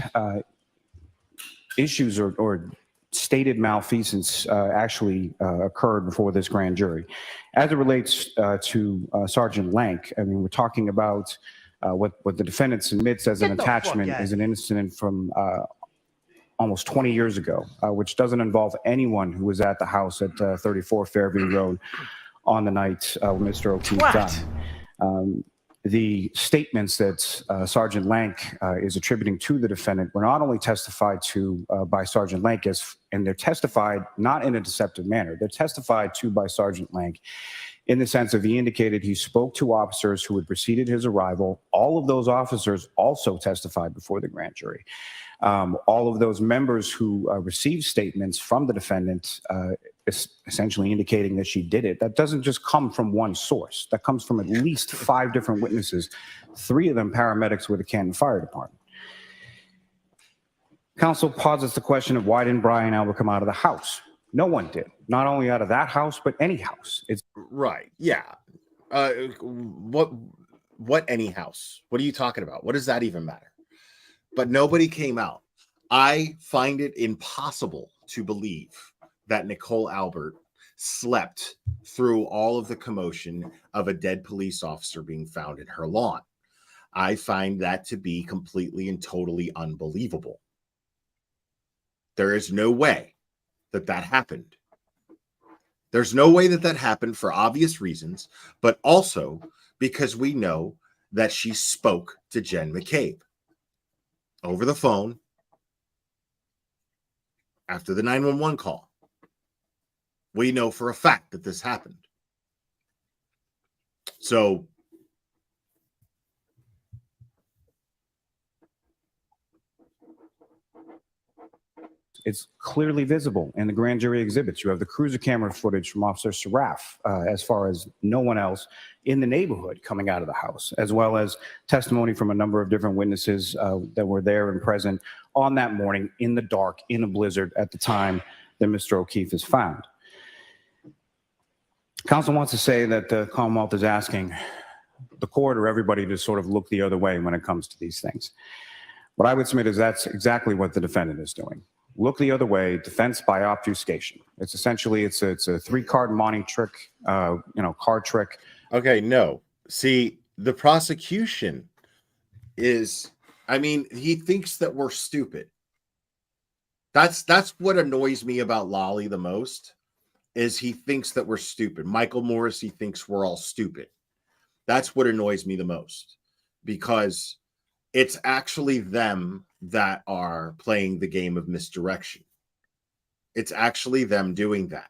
Speaker 12: issues or stated malfeasance actually occurred before this grand jury. As it relates to Sergeant Lank, I mean, we're talking about what the defendant submits as an attachment is an incident from almost 20 years ago, which doesn't involve anyone who was at the house at 34 Fairview Road on the night Mr. O'Keefe died. The statements that Sergeant Lank is attributing to the defendant were not only testified to by Sergeant Lank, and they're testified not in a deceptive manner. They're testified to by Sergeant Lank in the sense of he indicated he spoke to officers who had preceded his arrival. All of those officers also testified before the grand jury. All of those members who received statements from the defendant essentially indicating that she did it, that doesn't just come from one source. That comes from at least 5 different witnesses, 3 of them paramedics with the Canton Fire Department. Counsel posits the question of why didn't Brian Albert come out of the house? No one did. Not only out of that house, but any house. It's
Speaker 1: right. Yeah. What any house? What are you talking about? What does that even matter? But nobody came out. I find it impossible to believe that Nicole Albert slept through all of the commotion of a dead police officer being found in her lawn. I find that to be completely and totally unbelievable. There is no way that that happened. There's no way that that happened for obvious reasons, but also because we know that she spoke to Jen McCabe over the phone after the 911 call. We know for a fact that this happened. So
Speaker 12: it's clearly visible in the grand jury exhibits. You have the cruiser camera footage from Officer Saraf, as far as no one else in the neighborhood coming out of the house, as well as testimony from a number of different witnesses that were there and present on that morning in the dark, in a blizzard at the time that Mr. O'Keefe is found. Counsel wants to say that the Commonwealth is asking the court or everybody to sort of look the other way when it comes to these things. What I would submit is that's exactly what the defendant is doing. Look the other way, defense by obfuscation. It's essentially, it's a 3-card monte trick, card trick.
Speaker 1: Okay, no. See, the prosecution is, I mean, he thinks that we're stupid. That's what annoys me about Lolly the most, is he thinks that we're stupid. Michael Morrissey thinks we're all stupid. That's what annoys me the most, because it's actually them that are playing the game of misdirection. It's actually them doing that,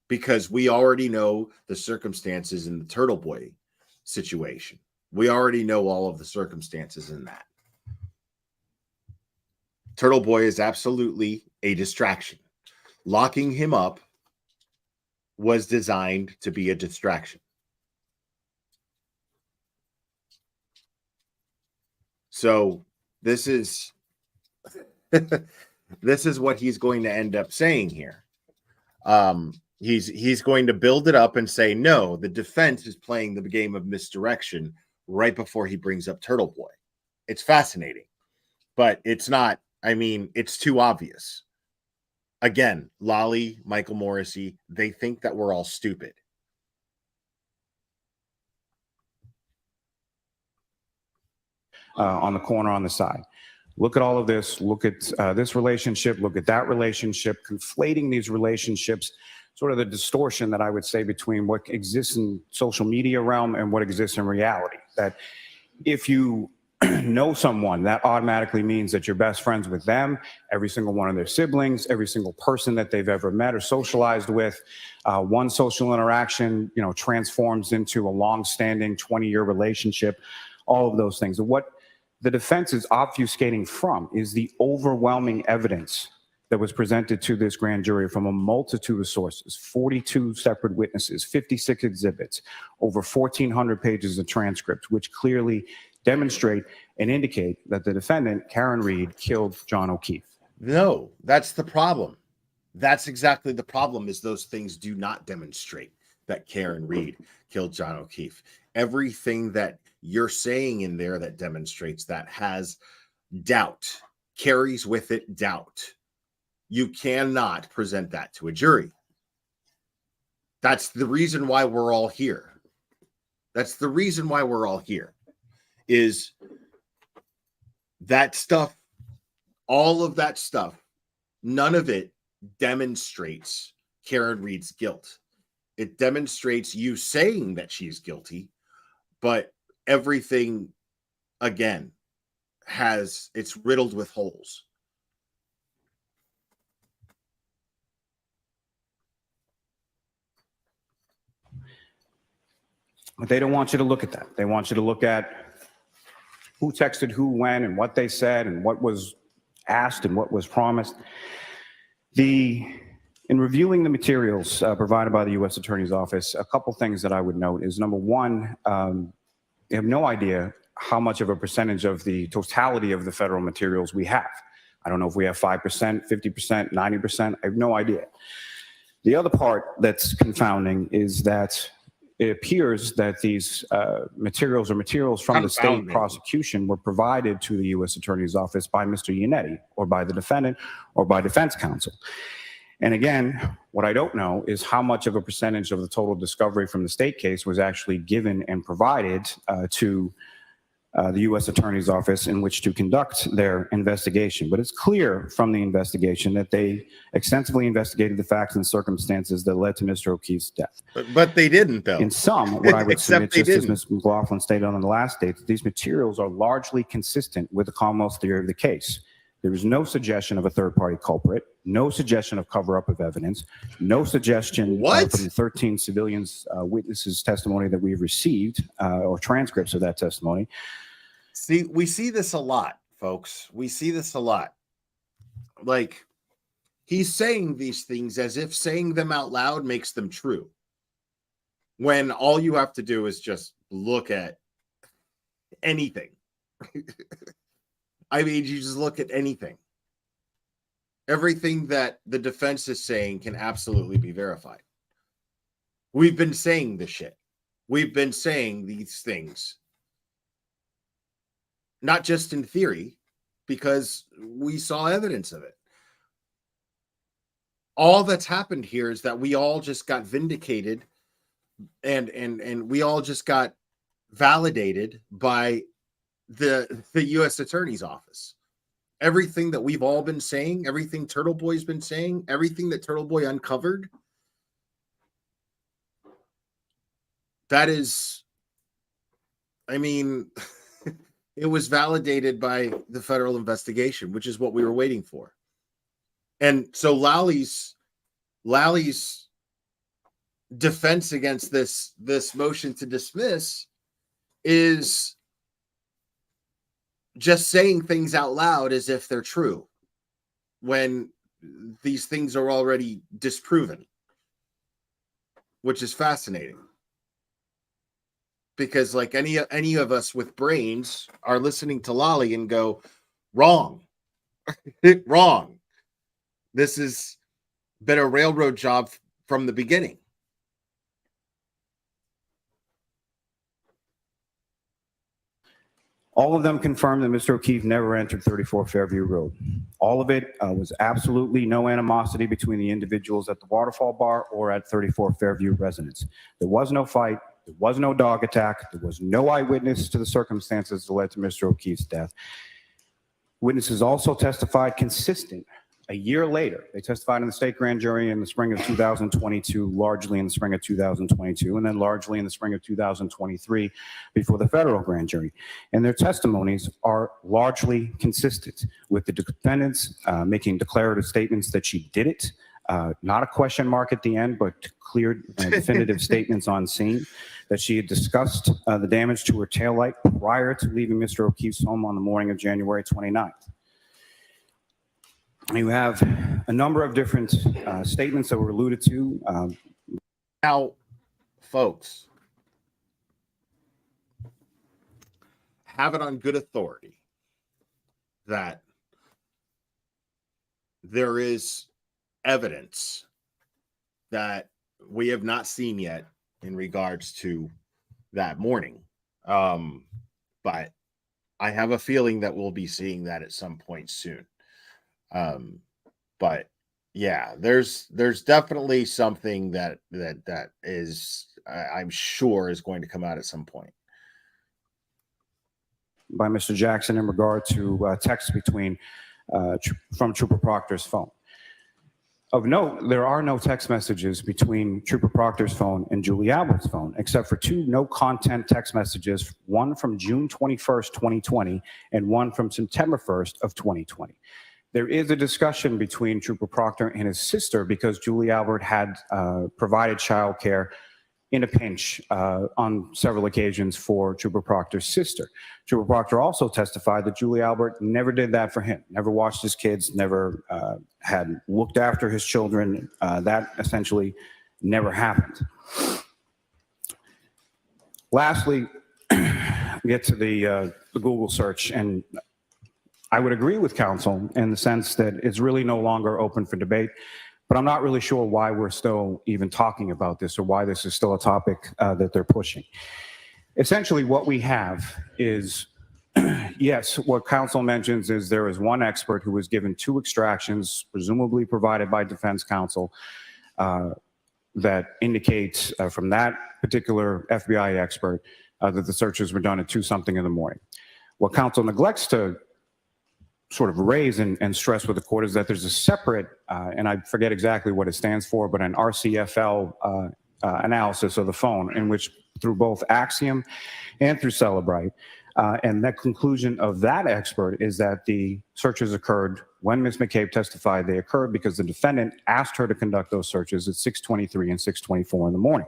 Speaker 1: because we already know the circumstances in the Turtle Boy situation. We already know all of the circumstances in that. Turtle Boy is absolutely a distraction. Locking him up was designed to be a distraction. So this is this is what he's going to end up saying here. He's going to build it up and say, no, the defense is playing the game of misdirection right before he brings up Turtle Boy. It's fascinating, but it's not. I mean, it's too obvious. Again, Lolly, Michael Morrissey, they think that we're all stupid.
Speaker 12: On the corner on the side. Look at all of this. Look at this relationship. Look at that relationship. Conflating these relationships, sort of the distortion that I would say between what exists in social media realm and what exists in reality. That if you know someone, that automatically means that you're best friends with them, every single one of their siblings, every single person that they've ever met or socialized with. One social interaction, transforms into a long-standing 20-year relationship. All of those things. What the defense is obfuscating from is the overwhelming evidence that was presented to this grand jury from a multitude of sources, 42 separate witnesses, 56 exhibits, over 1,400 pages of transcripts, which clearly demonstrate and indicate that the defendant, Karen Read, killed John O'Keefe.
Speaker 1: No, that's the problem. That's exactly the problem, is those things do not demonstrate that Karen Read killed John O'Keefe. Everything that you're saying in there that demonstrates that has doubt, carries with it doubt. You cannot present that to a jury. That's the reason why we're all here. That's the reason why we're all here, is that stuff, all of that stuff, none of it demonstrates Karen Read's guilt. It demonstrates you saying that she's guilty, but everything, again, it's riddled with holes.
Speaker 12: But they don't want you to look at that. They want you to look at who texted who when and what they said and what was asked and what was promised. In reviewing the materials provided by the U.S. Attorney's Office, a couple things that I would note is, number one, they have no idea how much of a percentage of the totality of the federal materials we have. I don't know if we have 5%, 50%, 90%. I have no idea. The other part that's confounding is that it appears that these materials from the state prosecution were provided to the U.S. Attorney's Office by Mr. Yannetti, or by the defendant, or by defense counsel. And again, what I don't know is how much of a percentage of the total discovery from the state case was actually given and provided to the U.S. Attorney's Office in which to conduct their investigation. But it's clear from the investigation that they extensively investigated the facts and circumstances that led to Mr. O'Keefe's death.
Speaker 1: But they didn't, though.
Speaker 12: In sum, what I would
Speaker 1: Except
Speaker 12: submit,
Speaker 1: they
Speaker 12: just as
Speaker 1: didn't.
Speaker 12: Ms. McLaughlin stated on the last date, that these materials are largely consistent with the Commonwealth's theory of the case. There is no suggestion of a third-party culprit, no suggestion of cover-up of evidence, no suggestion from the 13 civilians' witnesses' testimony that we've received or transcripts of that testimony.
Speaker 1: See, we see this a lot, folks. We see this a lot. Like, he's saying these things as if saying them out loud makes them true. When all you have to do is just look at anything. I mean, you just look at anything. Everything that the defense is saying can absolutely be verified. We've been saying this shit. We've been saying these things. Not just in theory, because we saw evidence of it. All that's happened here is that we all just got vindicated and we all just got validated by the U.S. Attorney's Office. Everything that we've all been saying, everything Turtle Boy's been saying, everything that Turtle Boy uncovered, that is, I mean, it was validated by the federal investigation, which is what we were waiting for. And so Lally's defense against this motion to dismiss is just saying things out loud as if they're true when these things are already disproven, which is fascinating. Because like any of us with brains are listening to Lally and go, wrong, wrong. This has been a railroad job from the beginning.
Speaker 12: All of them confirmed that Mr. O'Keefe never entered 34 Fairview Road. All of it was absolutely no animosity between the individuals at the Waterfall Bar or at 34 Fairview residence. There was no fight. There was no dog attack. There was no eyewitness to the circumstances that led to Mr. O'Keefe's death. Witnesses also testified consistent a year later. They testified in the state grand jury in the spring of 2022, largely in the spring of 2022, and then largely in the spring of 2023 before the federal grand jury. And their testimonies are largely consistent with the defendants making declarative statements that she did it. Not a question mark at the end, but clear definitive statements on scene, that she had discussed the damage to her taillight prior to leaving Mr. O'Keefe's home on the morning of January 29th. You have a number of different statements that were alluded to.
Speaker 1: Now, folks, have it on good authority that there is evidence that we have not seen yet in regards to that morning. But I have a feeling that we'll be seeing that at some point soon. But yeah, there's definitely something that is, I'm sure, is going to come out at some point.
Speaker 12: By Mr. Jackson in regard to texts between from Trooper Proctor's phone. Of note, there are no text messages between Trooper Proctor's phone and Julie Albert's phone, except for two no-content text messages, one from June 21st, 2020, and one from September 1st of 2020. There is a discussion between Trooper Proctor and his sister because Julie Albert had provided childcare in a pinch on several occasions for Trooper Proctor's sister. Trooper Proctor also testified that Julie Albert never did that for him, never watched his kids, never had looked after his children. That essentially never happened. Lastly, we get to the Google search, and I would agree with counsel in the sense that it's really no longer open for debate. But I'm not really sure why we're still even talking about this or why this is still a topic that they're pushing. Essentially, what we have is Yes, what counsel mentions is there is one expert who was given 2 extractions, presumably provided by defense counsel, that indicates from that particular FBI expert that the searches were done at 2-something in the morning. What counsel neglects to sort of raise and stress with the court is that there's a separate, and I forget exactly what it stands for, but an RCFL analysis of the phone in which through both Axiom and through Celebrite, and the conclusion of that expert is that the searches occurred when Ms. McCabe testified they occurred because the defendant asked her to conduct those searches at 6:23 and 6:24 in the morning.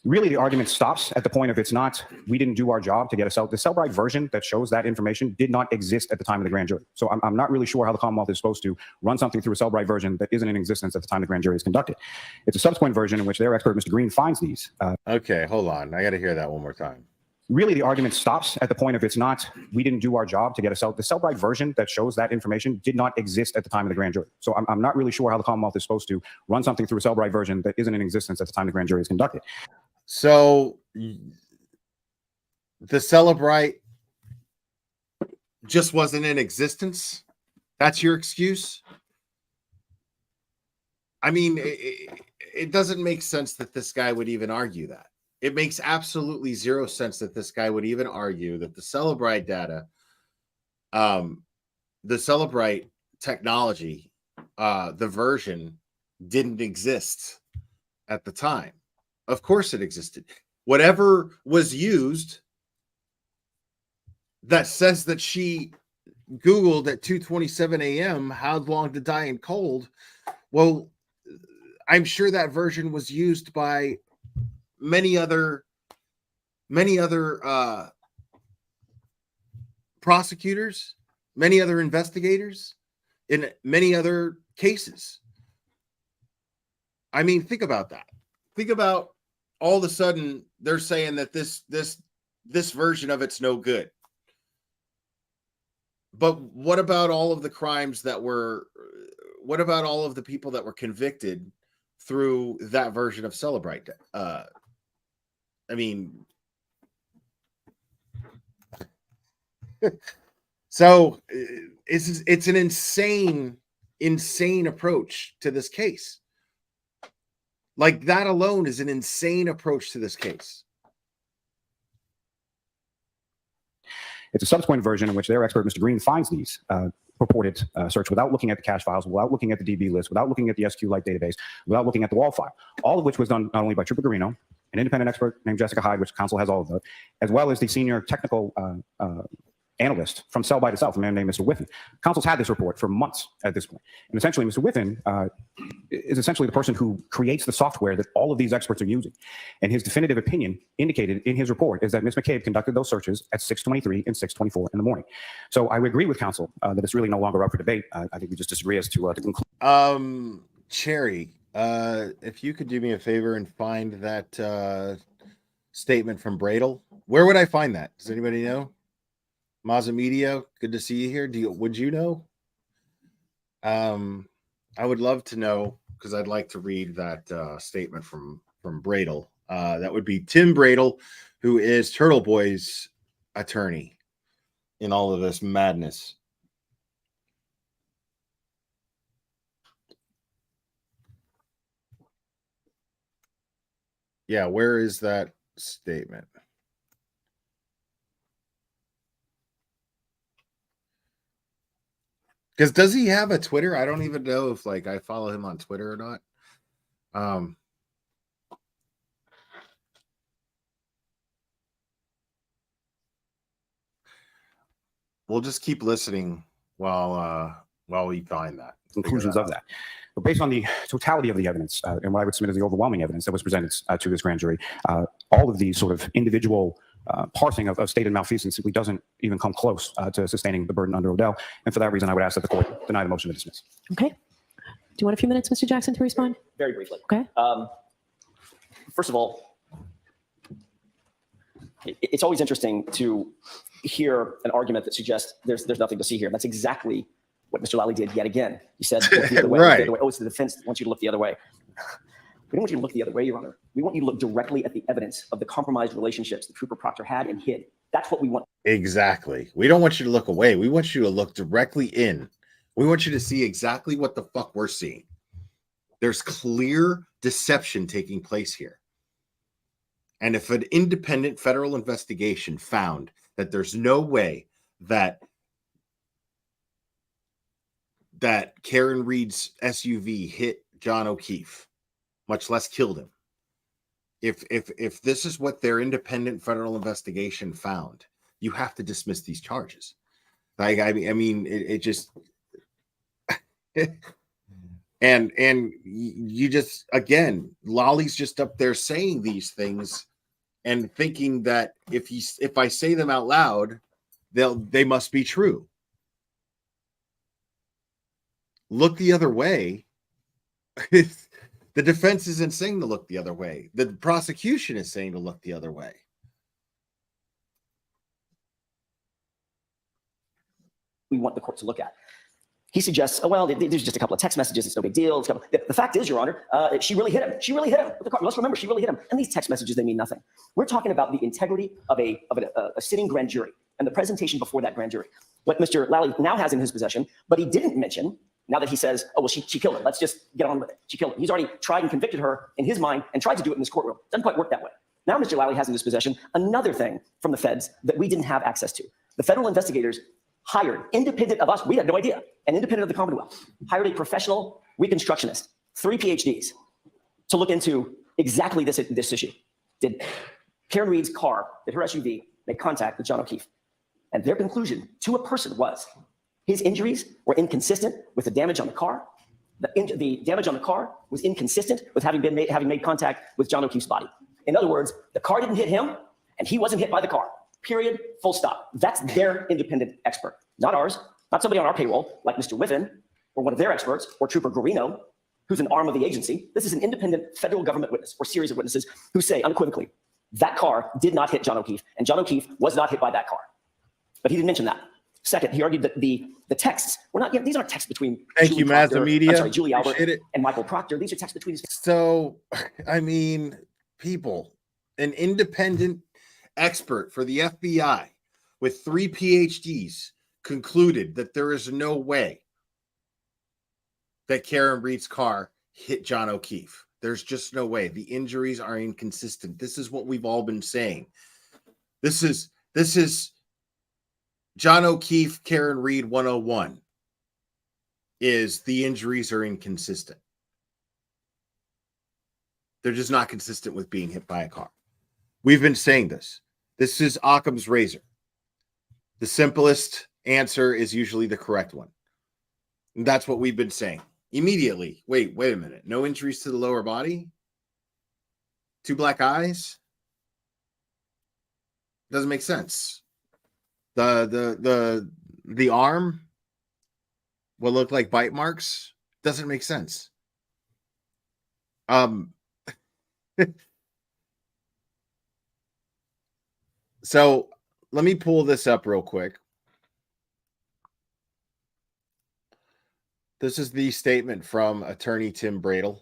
Speaker 12: Really, the argument stops at the point of it's not, we didn't do our job to get us out. The Celebrite version that shows that information did not exist at the time of the grand jury. So I'm not really sure how the Commonwealth is supposed to run something through a Celebrite version that isn't in existence at the time the grand jury is conducted. It's a subsequent version in which their expert, Mr. Green, finds these.
Speaker 1: Okay, hold on. I got to hear that one more time.
Speaker 12: Really, the argument stops at the point of it's not, we didn't do our job to get us out. The Celebrite version that shows that information did not exist at the time of the grand jury. So I'm not really sure how the Commonwealth is supposed to run something through a Celebrite version that isn't in existence at the time the grand jury is conducted.
Speaker 1: So the Celebrite just wasn't in existence? That's your excuse? I mean, it doesn't make sense that this guy would even argue that. It makes absolutely zero sense that this guy would even argue that the Celebrite data, the Celebrite technology, the version didn't exist at the time. Of course it existed. Whatever was used that says that she Googled at 2:27 a.m. how long to die in cold. Well, I'm sure that version was used by many other prosecutors, many other investigators in many other cases. I mean, think about that. Think about all of a sudden they're saying that this version of it's no good. But what about all of the crimes that were, what about all of the people that were convicted through that version of Celebrite? I mean, so it's an insane approach to this case. Like that alone is an insane approach to this case.
Speaker 12: It's a subsequent version in which their expert, Mr. Green, finds these purported search without looking at the cache files, without looking at the DB list, without looking at the SQLite database, without looking at the wall file, all of which was done not only by Trooper Garino, an independent expert named Jessica Hyde, which counsel has all of that, as well as the senior technical analyst from Cellbyte itself, a man named Mr. Whiffen. Counsel's had this report for months at this point. And essentially, Mr. Whiffen is essentially the person who creates the software that all of these experts are using. And his definitive opinion indicated in his report is that Ms. McCabe conducted those searches at 6:23 and 6:24 in the morning. So I would agree with counsel that it's really no longer up for debate. I think we just disagree as to conclude.
Speaker 1: Cherry, if you could do me a favor and find that statement from Bradel. Where would I find that? Does anybody know? Mazza Media, good to see you here. Would you know? I would love to know because I'd like to read that statement from Bradel. That would be Tim Bradel, who is Turtle Boy's attorney in all of this madness. Yeah, where is that statement? Because does he have a Twitter? I don't even know if like I follow him on Twitter or not. We'll just keep listening while we find that
Speaker 12: Conclusions of that. But based on the totality of the evidence and what I would submit as the overwhelming evidence that was presented to this grand jury, all of the sort of individual parsing of stated malfeasance simply doesn't even come close to sustaining the burden under Odell. And for that reason, I would ask that the court deny the motion to dismiss.
Speaker 18: Okay. Do you want a few minutes, Mr. Jackson, to respond?
Speaker 11: Very briefly.
Speaker 18: Okay.
Speaker 11: First of all, it's always interesting to hear an argument that suggests there's nothing to see here. That's exactly what Mr. Lally did yet again. He said, look the other way,
Speaker 1: right.
Speaker 11: The other way. Oh, it's the defense that wants you to look the other way. We don't want you to look the other way, Your Honor. We want you to look directly at the evidence of the compromised relationships that Trooper Proctor had and hid That's what we want.
Speaker 1: Exactly. We don't want you to look away. We want you to look directly in. We want you to see exactly what the fuck we're seeing. There's clear deception taking place here. And if an independent federal investigation found that there's no way that Karen Reed's SUV hit John O'Keefe, much less killed him, if this is what their independent federal investigation found, you have to dismiss these charges. Like, I mean, it just, and you just, again, Lolly's just up there saying these things and thinking that if I say them out loud, they must be true. Look the other way. The defense isn't saying to look the other way. The prosecution is saying to look the other way.
Speaker 11: We want the court to look at. He suggests, oh, well, there's just a couple of text messages. It's no big deal. The fact is, Your Honor, she really hit him. She really hit him with the car. Let's remember, she really hit him. And these text messages, they mean nothing. We're talking about the integrity of a sitting grand jury and the presentation before that grand jury. What Mr. Lally now has in his possession, but he didn't mention, now that he says, oh, well, she killed him. Let's just get on with it. She killed him. He's already tried and convicted her in his mind and tried to do it in this courtroom. Doesn't quite work that way. Now Mr. Lally has in his possession another thing from the feds that we didn't have access to. The federal investigators hired, independent of us, we had no idea, and independent of the Commonwealth, hired a professional reconstructionist, 3 PhDs, to look into exactly this issue. Did Karen Reed's car, did her SUV make contact with John O'Keefe? And their conclusion to a person was his injuries were inconsistent with the damage on the car. The damage on the car was inconsistent with having made contact with John O'Keefe's body. In other words, the car didn't hit him, and he wasn't hit by the car. Period. Full stop. That's their independent expert, not ours, not somebody on our payroll like Mr. Whiffen or one of their experts or Trooper Guarino, who's an arm of the agency. This is an independent federal government witness or series of witnesses who say unequivocally that car did not hit John O'Keefe, and John O'Keefe was not hit by that car. But he didn't mention that. Second, he argued that the texts were not, these aren't texts between Julie Albert and Michael Proctor. These are texts between.
Speaker 1: So, I mean, people, an independent expert for the FBI with 3 PhDs concluded that there is no way that Karen Reed's car hit John O'Keefe. There's just no way. The injuries are inconsistent. This is what we've all been saying. This is John O'Keefe, Karen Reed 101 is the injuries are inconsistent. They're just not consistent with being hit by a car. We've been saying this. This is Occam's razor. The simplest answer is usually the correct one. And that's what we've been saying. Immediately. Wait a minute. No injuries to the lower body? 2 black eyes? Doesn't make sense. The arm will look like bite marks. Doesn't make sense. So let me pull this up real quick. This is the statement from attorney Tim Bradel.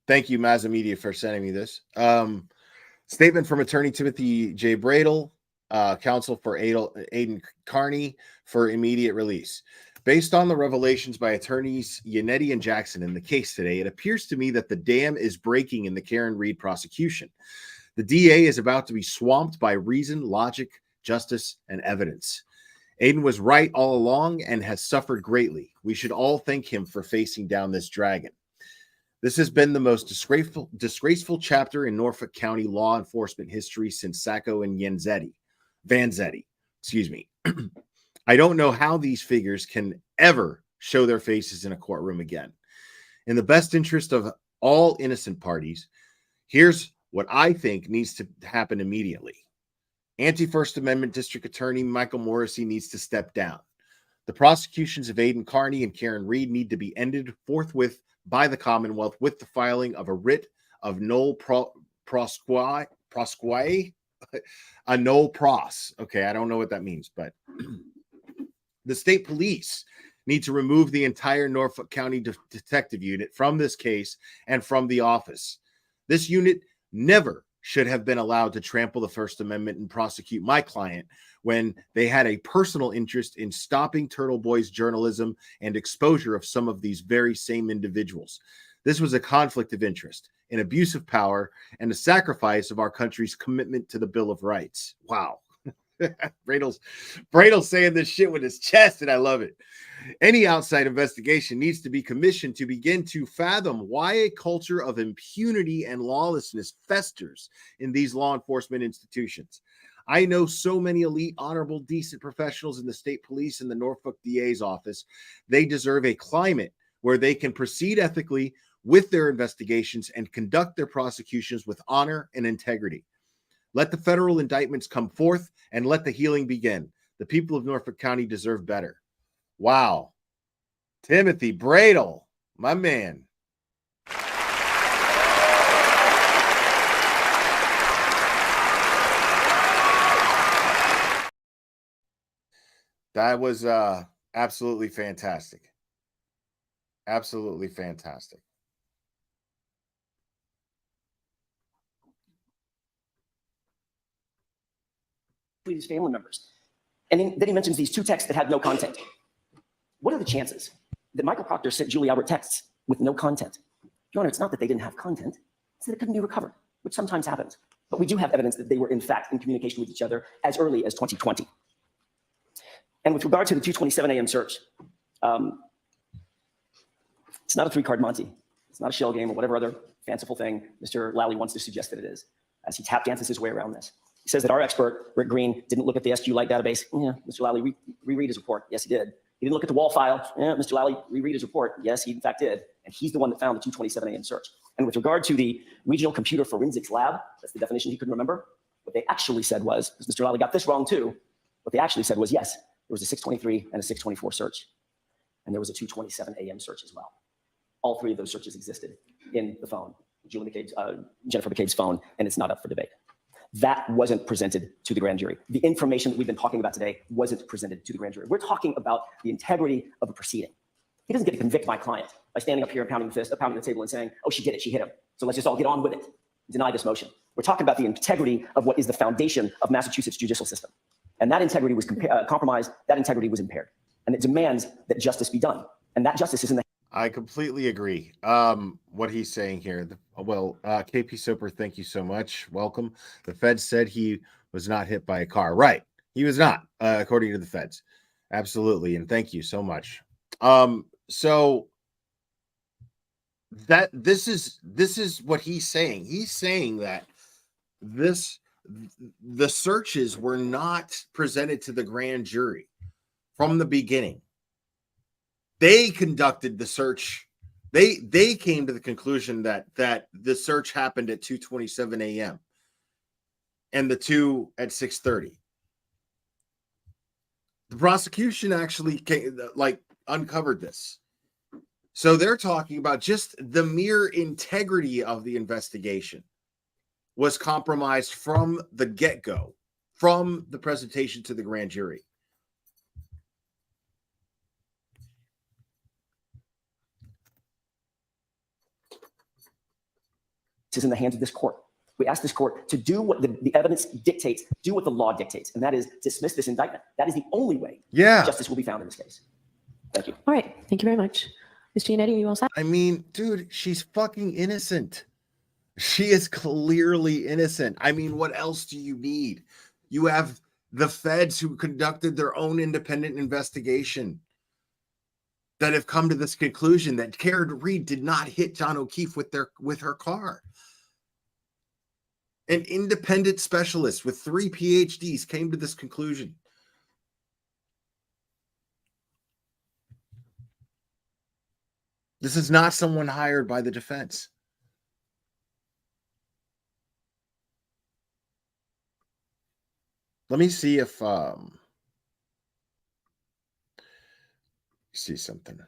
Speaker 1: Thank you, Mazda Media, for sending me this. Statement from attorney Timothy J. Bradel, counsel for Aidan Carney for immediate release. Based on the revelations by attorneys Yannetti and Jackson in the case today, it appears to me that the dam is breaking in the Karen Reed prosecution. The DA is about to be swamped by reason, logic, justice, and evidence. Aidan was right all along and has suffered greatly. We should all thank him for facing down this dragon. This has been the most disgraceful chapter in Norfolk County law enforcement history since Sacco and Vanzetti. Excuse me. I don't know how these figures can ever show their faces in a courtroom again. In the best interest of all innocent parties, here's what I think needs to happen immediately. Anti-First Amendment District Attorney Michael Morrissey needs to step down. The prosecutions of Aidan Carney and Karen Reed need to be ended forthwith by the Commonwealth with the filing of a writ of nolle prosequi, a nolle pros. Okay, I don't know what that means, but the state police need to remove the entire Norfolk County detective unit from this case and from the office. This unit never should have been allowed to trample the First Amendment and prosecute my client when they had a personal interest in stopping Turtle Boy's journalism and exposure of some of these very same individuals. This was a conflict of interest, an abuse of power, and a sacrifice of our country's commitment to the Bill of Rights. Wow. Bradle's saying this shit with his chest, and I love it. Any outside investigation needs to be commissioned to begin to fathom why a culture of impunity and lawlessness festers in these law enforcement institutions. I know so many elite, honorable, decent professionals in the state police and the Norfolk DA's office. They deserve a climate where they can proceed ethically with their investigations and conduct their prosecutions with honor and integrity. Let the federal indictments come forth and let the healing begin. The people of Norfolk County deserve better. Wow. Timothy Bradle, my man. That was absolutely fantastic. Absolutely fantastic.
Speaker 11: His family members. And then he mentions these two texts that had no content. What are the chances that Michael Proctor sent Julie Albert texts with no content? Your Honor, it's not that they didn't have content, it's that it couldn't be recovered, which sometimes happens. But we do have evidence that they were, in fact, in communication with each other as early as 2020. And with regard to the 2:27 a.m. search, it's not a three-card Monty. It's not a shell game or whatever other fanciful thing Mr. Lally wants to suggest that it is, as he tap dances his way around this. He says that our expert, Rick Green, didn't look at the SQ Lite database. Yeah, Mr. Lally, reread his report. Yes, he did. He didn't look at the wall file. Yeah, Mr. Lally, reread his report. Yes, he in fact did. And he's the one that found the 2:27 a.m. search. And with regard to the Regional Computer Forensics Lab, that's the definition he couldn't remember. What they actually said was, because Mr. Lally got this wrong too, what they actually said was, yes, there was a 6:23 and a 6:24 search. And there was a 2:27 a.m. search as well. All three of those searches existed in the phone, Jennifer McCabe's phone, and it's not up for debate. That wasn't presented to the grand jury. The information that we've been talking about today wasn't presented to the grand jury. We're talking about the integrity of a proceeding. He doesn't get to convict my client by standing up here and pounding the table and saying, oh, she did it, she hit him. So let's just all get on with it. Deny this motion. We're talking about the integrity of what is the foundation of Massachusetts judicial system. And that integrity was compromised, that integrity was impaired. And it demands that justice be done. And that justice is in the
Speaker 1: I completely agree. What he's saying here. KP Soper, thank you so much. Welcome. The feds said he was not hit by a car. Right. He was not, according to the feds. Absolutely. And thank you so much. So that this is what he's saying. He's saying that the searches were not presented to the grand jury from the beginning. They conducted the search. They came to the conclusion that the search happened at 2:27 a.m. and the two at 6:30. The prosecution actually uncovered this. So they're talking about just the mere integrity of the investigation was compromised from the get-go, from the presentation to the grand jury.
Speaker 11: is in the hands of this court. We ask this court to do what the evidence dictates, do what the law dictates, and that is dismiss this indictment. That is the only way justice will be found in this case. Thank you.
Speaker 18: All right. Thank you very much. Ms. Giannetti, you all set?
Speaker 1: I mean, dude, she's fucking innocent. She is clearly innocent. I mean, what else do you need? You have the feds who conducted their own independent investigation that have come to this conclusion that Karen Reed did not hit John O'Keefe with her car. An independent specialist with 3 PhDs came to this conclusion. This is not someone hired by the defense. Let me see if see something.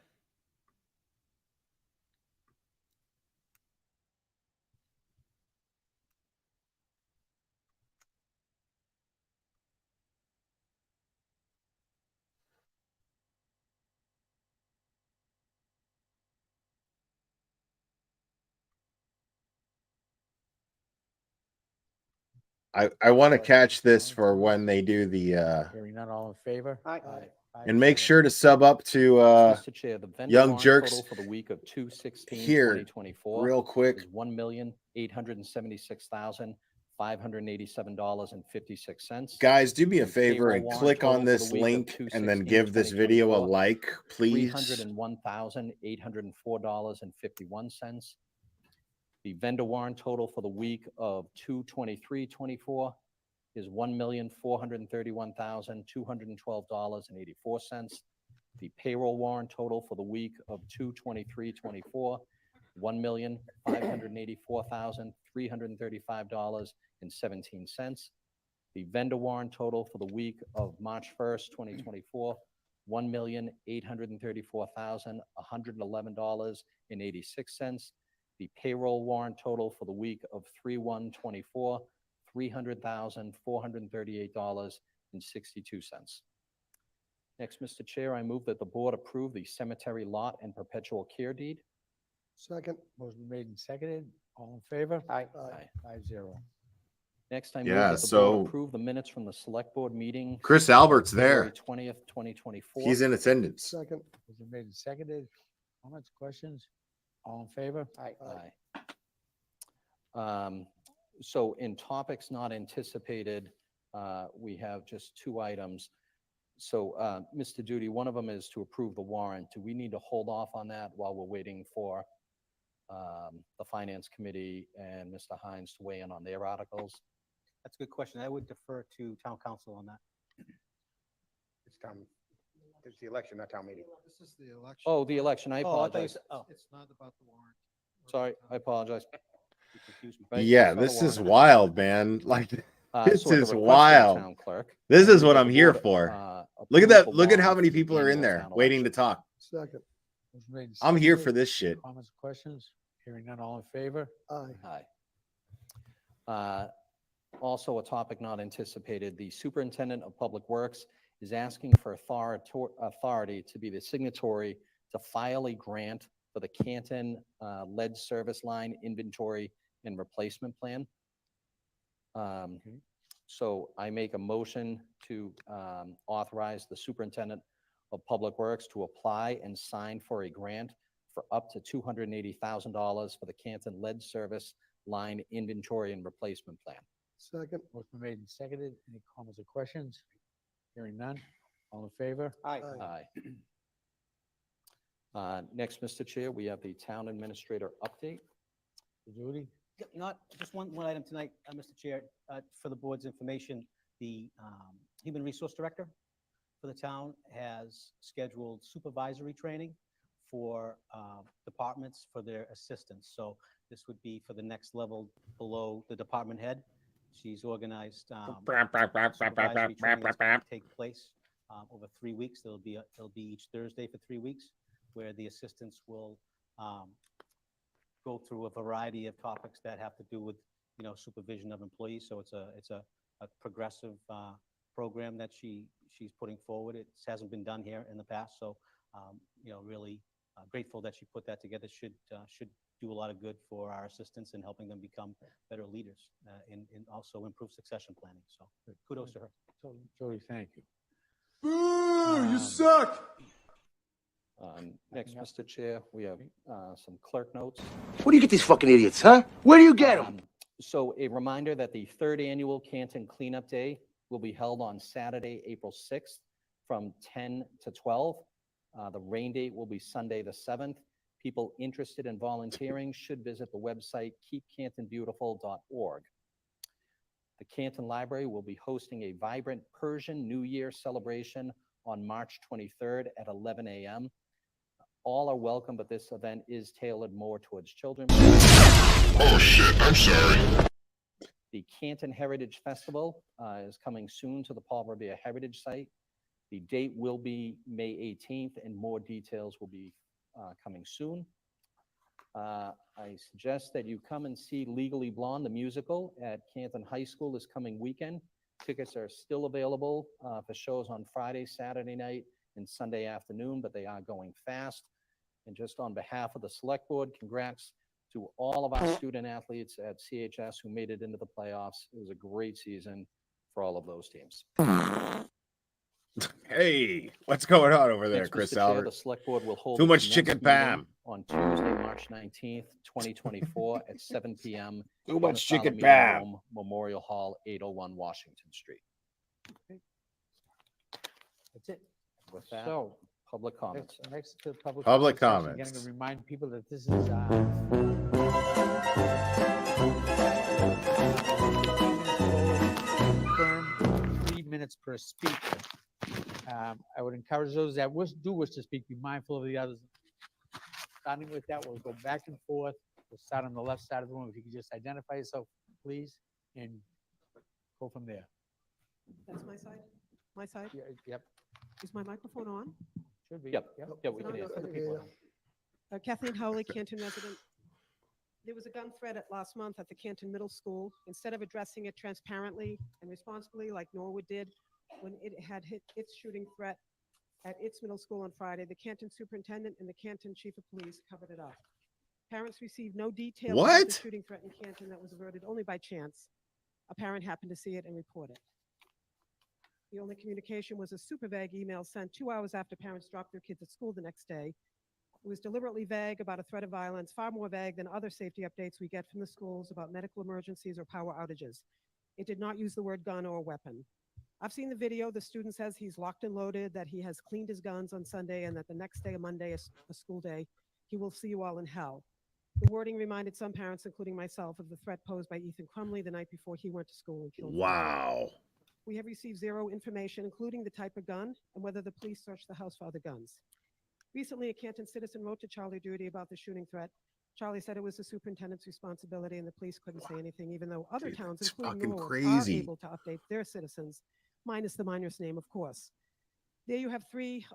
Speaker 1: I want to catch this for when they do the
Speaker 13: Hearing none, all in favor?
Speaker 4: Aye.
Speaker 1: and make sure to sub up to
Speaker 6: Mr. Chair, the vendor
Speaker 1: Young
Speaker 6: warrant
Speaker 1: Jerks
Speaker 6: total for the week of 2/16,
Speaker 1: here
Speaker 6: 2024
Speaker 1: real quick.
Speaker 6: is $1,876,587.56.
Speaker 1: Guys, do me a
Speaker 6: And
Speaker 1: favor
Speaker 6: payroll
Speaker 1: and
Speaker 6: warrant
Speaker 1: click
Speaker 6: total
Speaker 1: on
Speaker 6: for
Speaker 1: this
Speaker 6: the week of
Speaker 1: link and then
Speaker 6: 2/16,
Speaker 1: give this video a
Speaker 6: 2024,
Speaker 1: like, please.
Speaker 6: $301,804.51. The vendor warrant total for the week of 2/23/24 is $1,431,212.84. The payroll warrant total for the week of 2/23/24, $1,584,335.17. The vendor warrant total for the week of March 1st, 2024, $1,834,111.86. The payroll warrant total for the week of 3/1/24, $300,438.62. Next, Mr. Chair, I move that the board approve the cemetery lot and perpetual care deed.
Speaker 13: Second. Motion made and seconded. All in favor?
Speaker 4: Aye.
Speaker 13: Aye. 5-0.
Speaker 6: Next, I move
Speaker 1: Yeah,
Speaker 6: that the
Speaker 1: so-
Speaker 6: board approve the minutes from the select board meeting.
Speaker 1: Chris Albert's
Speaker 6: February
Speaker 1: there.
Speaker 6: 20th, 2024.
Speaker 1: He's in attendance.
Speaker 13: Second. Motion made and seconded. Comments, questions? All in favor?
Speaker 4: Aye.
Speaker 6: So in topics not anticipated, we have just two items. So, Mr. Duty, one of them is to approve the warrant. Do we need to hold off on that while we're waiting for the Finance Committee and Mr. Hines to weigh in on their articles?
Speaker 14: That's a good question. I would defer to town council on that.
Speaker 21: It's the election, not town meeting.
Speaker 13: This is the election.
Speaker 6: Oh, the election, I
Speaker 14: Oh, I thought you
Speaker 6: apologize.
Speaker 14: said- oh.
Speaker 13: It's not about the warrant.
Speaker 6: Sorry, I apologize.
Speaker 14: You confused me.
Speaker 6: Right,
Speaker 1: Yeah,
Speaker 6: it's not a
Speaker 1: this is
Speaker 6: warrant.
Speaker 1: wild, man. Like this
Speaker 6: So at the
Speaker 1: is
Speaker 6: request of the
Speaker 1: wild.
Speaker 6: town clerk,
Speaker 1: This
Speaker 6: I
Speaker 1: is
Speaker 6: move
Speaker 1: what
Speaker 6: that
Speaker 1: I'm
Speaker 6: the
Speaker 1: here
Speaker 6: board,
Speaker 1: for.
Speaker 6: approve
Speaker 1: Look at
Speaker 6: the
Speaker 1: that. Look at how
Speaker 6: warrant
Speaker 1: many
Speaker 6: for the
Speaker 1: people are in
Speaker 6: annual
Speaker 1: there
Speaker 6: town
Speaker 1: waiting to
Speaker 6: election.
Speaker 1: talk.
Speaker 13: Second. Motion made and
Speaker 1: I'm here
Speaker 13: seconded.
Speaker 1: for this shit.
Speaker 13: Comments, questions? Hearing none, all in favor? Aye.
Speaker 6: Aye. Also, a topic not anticipated, the Superintendent of Public Works is asking for authority to be the signatory to file a grant for the Canton lead service line inventory and replacement plan. So I make a motion to authorize the Superintendent of Public Works to apply and sign for a grant for up to $280,000 for the Canton lead service line inventory and replacement plan.
Speaker 13: Second. Motion made and seconded. Any comments or questions? Hearing none. All in favor?
Speaker 4: Aye.
Speaker 6: Aye. Next, Mr. Chair, we have the Town Administrator update.
Speaker 13: Judy?
Speaker 14: Yep, not, just one item tonight, Mr. Chair, for the board's information, the Human Resource Director for the town has scheduled supervisory training for departments for their assistants. So this would be for the next level below the department head. She's organized supervisory training that's going to take place over 3 weeks. It'll be each Thursday for 3 weeks, where the assistants will go through a variety of topics that have to do with, supervision of employees. So it's a progressive program that she's putting forward. It hasn't been done here in the past. So, really grateful that she put that together. Should do a lot of good for our assistants and helping them become better leaders and also improve succession planning. So kudos to her.
Speaker 13: Jody, thank you.
Speaker 3: Boo! You suck!
Speaker 6: Next, Mr. Chair, we have some clerk notes.
Speaker 7: Where do you get these fucking idiots, huh? Where do you get them?
Speaker 6: So a reminder that the third annual Canton Cleanup Day will be held on Saturday, April 6th from 10 to 12. The rain date will be Sunday, the 7th. People interested in volunteering should visit the website keepcantonbeautiful.org. The Canton Library will be hosting a vibrant Persian New Year celebration on March 23rd at 11 a.m. All are welcome, but this event is tailored more towards children.
Speaker 3: Oh shit, I'm sorry.
Speaker 6: The Canton Heritage Festival is coming soon to the Paul Revere Heritage Site. The date will be May 18th, and more details will be coming soon. I suggest that you come and see Legally Blonde, the musical, at Canton High School this coming weekend. Tickets are still available for shows on Friday, Saturday night, and Sunday afternoon, but they are going fast. And just on behalf of the Select Board, congrats to all of our student athletes at CHS who made it into the playoffs. It was a great season for all of those teams.
Speaker 1: Hey, what's going on over there,
Speaker 6: Thanks,
Speaker 1: Chris
Speaker 6: Mr. Chair.
Speaker 1: Albert?
Speaker 6: The select board will hold
Speaker 1: Too
Speaker 6: its
Speaker 1: much
Speaker 6: next
Speaker 1: chicken
Speaker 6: meeting
Speaker 1: Pam.
Speaker 6: on Tuesday, March 19th, 2024 at 7 p.m.
Speaker 1: Too
Speaker 6: in the
Speaker 1: much chicken
Speaker 6: Fowler Meeting
Speaker 1: Pam.
Speaker 6: Room, Memorial Hall, 801 Washington Street.
Speaker 13: That's it.
Speaker 6: With that,
Speaker 13: So,
Speaker 6: public comments.
Speaker 13: next to public.
Speaker 1: Public
Speaker 13: section,
Speaker 1: comments.
Speaker 13: Getting to remind people that this is, firm 3 minutes per speaker. I would encourage those that do wish to speak, be mindful of the others. Starting with that, we'll go back and forth. We'll start on the left side of the room. If you could just identify yourself, please, and go from there.
Speaker 2: That's my side? My side?
Speaker 13: Yep,
Speaker 2: Is my microphone on?
Speaker 13: should be.
Speaker 6: Yep,
Speaker 13: Yep.
Speaker 6: yeah, we
Speaker 2: Is it
Speaker 6: can
Speaker 2: on
Speaker 6: answer.
Speaker 2: for the people? Kathleen Howley, Canton resident. There was a gun threat last month at the Canton Middle School. Instead of addressing it transparently and responsibly like Norwood did when it had hit its shooting threat at its middle school on Friday, the Canton superintendent and the Canton chief of police covered it up. Parents received no details about
Speaker 1: What?
Speaker 2: the shooting threat in Canton that was averted only by chance. A parent happened to see it and report it. The only communication was a super vague email sent 2 hours after parents dropped their kids at school the next day. It was deliberately vague about a threat of violence, far more vague than other safety updates we get from the schools about medical emergencies or power outages. It did not use the word gun or weapon. I've seen the video. The student says he's locked and loaded, that he has cleaned his guns on Sunday, and that the next day, a Monday, a school day, he will see you all in hell. The wording reminded some parents, including myself, of the threat posed by Ethan Crumley the night before he went to school and killed.
Speaker 1: Wow.
Speaker 2: We have received zero information, including the type of gun and whether the police searched the house for other guns. Recently, a Canton citizen wrote to Charlie Duty about the shooting threat. Charlie said it was the superintendent's responsibility and the police couldn't say anything, even though other
Speaker 1: Dude,
Speaker 2: towns,
Speaker 1: it's
Speaker 2: including
Speaker 1: fucking
Speaker 2: Norwood,
Speaker 1: crazy.
Speaker 2: are able to update their citizens, minus the minor's name, of course. There you have the three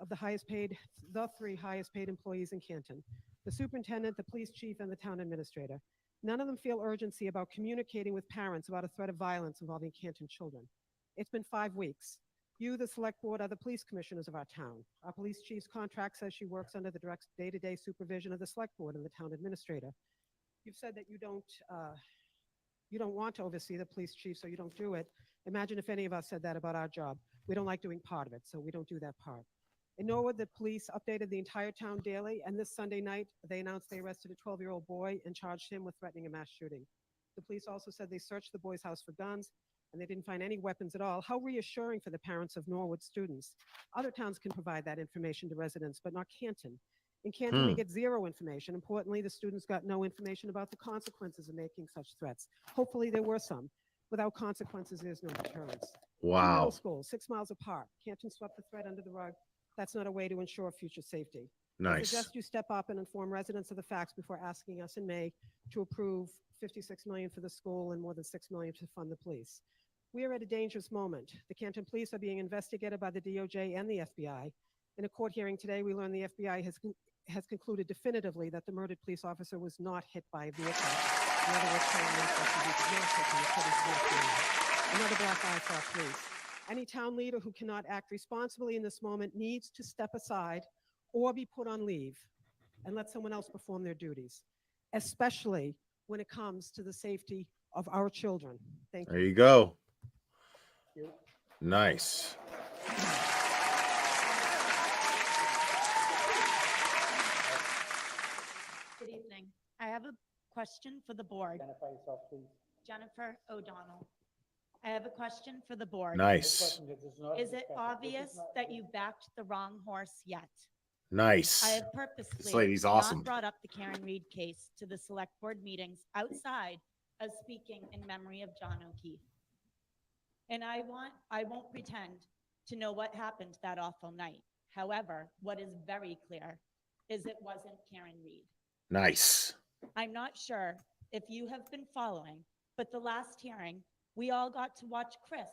Speaker 2: highest paid employees in Canton: the superintendent, the police chief, and the town administrator. None of them feel urgency about communicating with parents about a threat of violence involving Canton children. It's been 5 weeks. You, the select board, are the police commissioners of our town. Our police chief's contract says she works under the direct day-to-day supervision of the select board and the town administrator. You've said that you don't want to oversee the police chief, so you don't do it. Imagine if any of us said that about our job. We don't like doing part of it, so we don't do that part. In Norwood, the police updated the entire town daily, and this Sunday night, they announced they arrested a 12-year-old boy and charged him with threatening a mass shooting. The police also said they searched the boy's house for guns, and they didn't find any weapons at all. How reassuring for the parents of Norwood students. Other towns can provide that information to residents, but not Canton. In Canton, we get zero information. Importantly, the students got no information about the consequences of making such threats. Hopefully, there were some. Without consequences, there's no deterrence. Two
Speaker 1: Wow.
Speaker 2: middle schools, 6 miles apart. Canton swept the threat under the rug. That's not a way to ensure future safety. I
Speaker 1: Nice.
Speaker 2: suggest you step up and inform residents of the facts before asking us in May to approve $56 million for the school and more than $6 million to fund the police. We are at a dangerous moment. The Canton police are being investigated by the DOJ and the FBI. In a court hearing today, we learned the FBI has concluded definitively that the murdered police officer was not hit by a vehicle. In other words, telling us that he did not hit him according to the FBI. Another black eye for our police. Any town leader who cannot act responsibly in this moment needs to step aside or be put on leave and let someone else perform their duties, especially when it comes to the safety of our children. Thank you.
Speaker 1: There you go. Nice.
Speaker 8: Good evening. I have a question for the board.
Speaker 13: Identify yourself, please.
Speaker 8: Jennifer O'Donnell. I have a question for the board.
Speaker 1: Nice.
Speaker 8: Is it obvious that you backed the wrong horse yet?
Speaker 1: Nice.
Speaker 8: I have
Speaker 1: This
Speaker 8: purposely
Speaker 1: lady's awesome.
Speaker 8: not brought up the Karen Reed case to the select board meetings outside of speaking in memory of John O'Keefe. And I won't pretend to know what happened that awful night. However, what is very clear is it wasn't Karen Reed.
Speaker 1: Nice.
Speaker 8: I'm not sure if you have been following, but the last hearing, we all got to watch Chris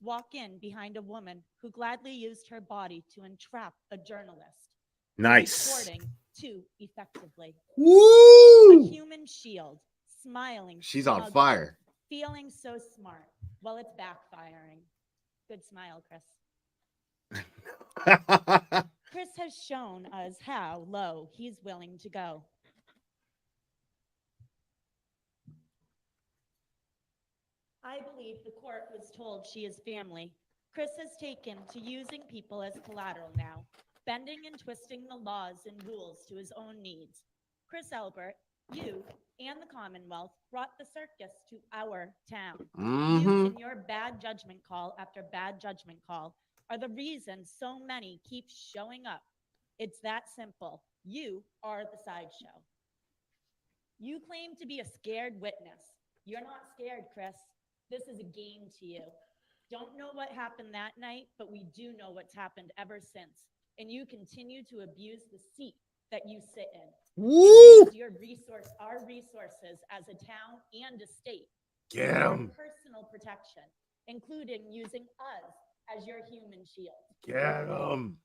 Speaker 8: walk in behind a woman who gladly used her body to entrap a journalist.
Speaker 1: Nice.
Speaker 8: Reporting too effectively.
Speaker 1: Woo!
Speaker 8: A human shield, smiling.
Speaker 1: She's on
Speaker 8: smuggly,
Speaker 1: fire.
Speaker 8: Feeling so smart. Well, it's backfiring. Good smile, Chris. Chris has shown us how low he's willing to go. I believe the court was told she is family. Chris has taken to using people as collateral now, bending and twisting the laws and rules to his own needs. Chris Albert, you and the Commonwealth brought the circus to our town. You and your bad judgment call after bad judgment call are the reason so many keep showing up. It's that simple. You are the sideshow. You claim to be a scared witness. You're not scared, Chris. This is a game to you. Don't know what happened that night, but we do know what's happened ever since. And you continue to abuse the seat that you sit in.
Speaker 1: Woo!
Speaker 8: Our resources as a town and a state.
Speaker 1: Get
Speaker 8: for
Speaker 1: 'em.
Speaker 8: Personal protection, including using us as your human shield.
Speaker 1: Get 'em.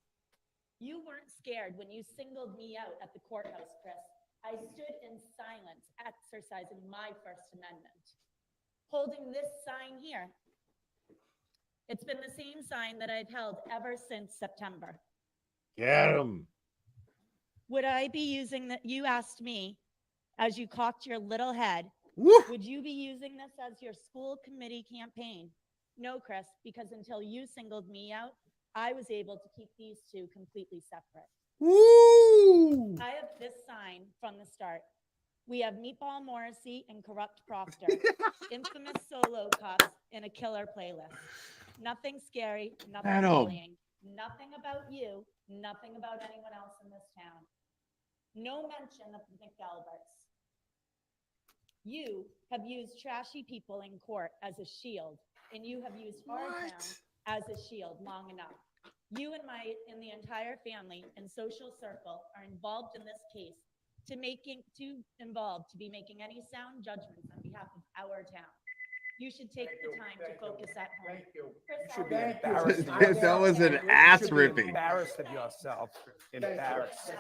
Speaker 8: You weren't scared when you singled me out at the courthouse, Chris. I stood in silence, exercising my First Amendment. Holding this sign here. It's been the same sign that I've held ever since September.
Speaker 1: Get 'em.
Speaker 8: Would I be using that? You asked me as you cocked your little head,
Speaker 1: Woo!
Speaker 8: would you be using this as your school committee campaign? No, Chris, because until you singled me out, I was able to keep these two completely separate.
Speaker 1: Woo!
Speaker 8: I have this sign from the start. We have Meatball Morrissey and Corrupt Proctor, infamous solo cups, and a killer playlist. Nothing scary, nothing
Speaker 1: Adam.
Speaker 8: bullying, nothing about you, nothing about anyone else in this town. No mention of the McAlberts. You have used trashy people in court as a shield, and you have used our town as a shield long enough. You and the entire family and social circle are involved in this case to be making any sound judgments on behalf of our town. You should take the time to focus at home. Thank you.
Speaker 3: You should be embarrassed. of yourself.
Speaker 1: That was an
Speaker 3: You should
Speaker 1: ass
Speaker 3: be
Speaker 1: ripping.
Speaker 3: Embarrassed of yourself. Embarrassed.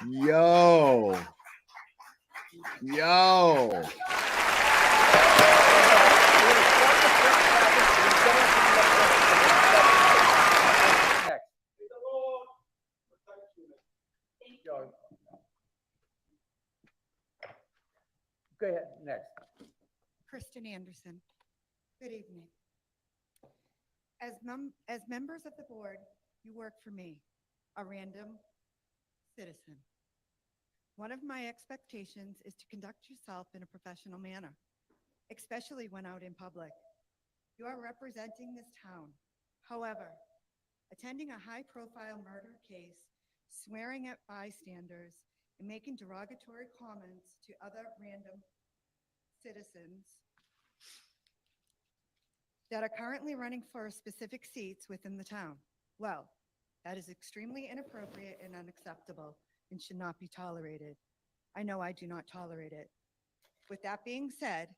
Speaker 1: Yo. Yo.
Speaker 13: Go ahead, next.
Speaker 9: Kristen Anderson. Good evening. As members of the board, you work for me, a random citizen. One of my expectations is to conduct yourself in a professional manner, especially when out in public. You are representing this town. However, attending a high-profile murder case, swearing at bystanders, and making derogatory comments to other random citizens that are currently running for specific seats within the town. Well, that is extremely inappropriate and unacceptable and should not be tolerated. I know I do not tolerate it. With that being said,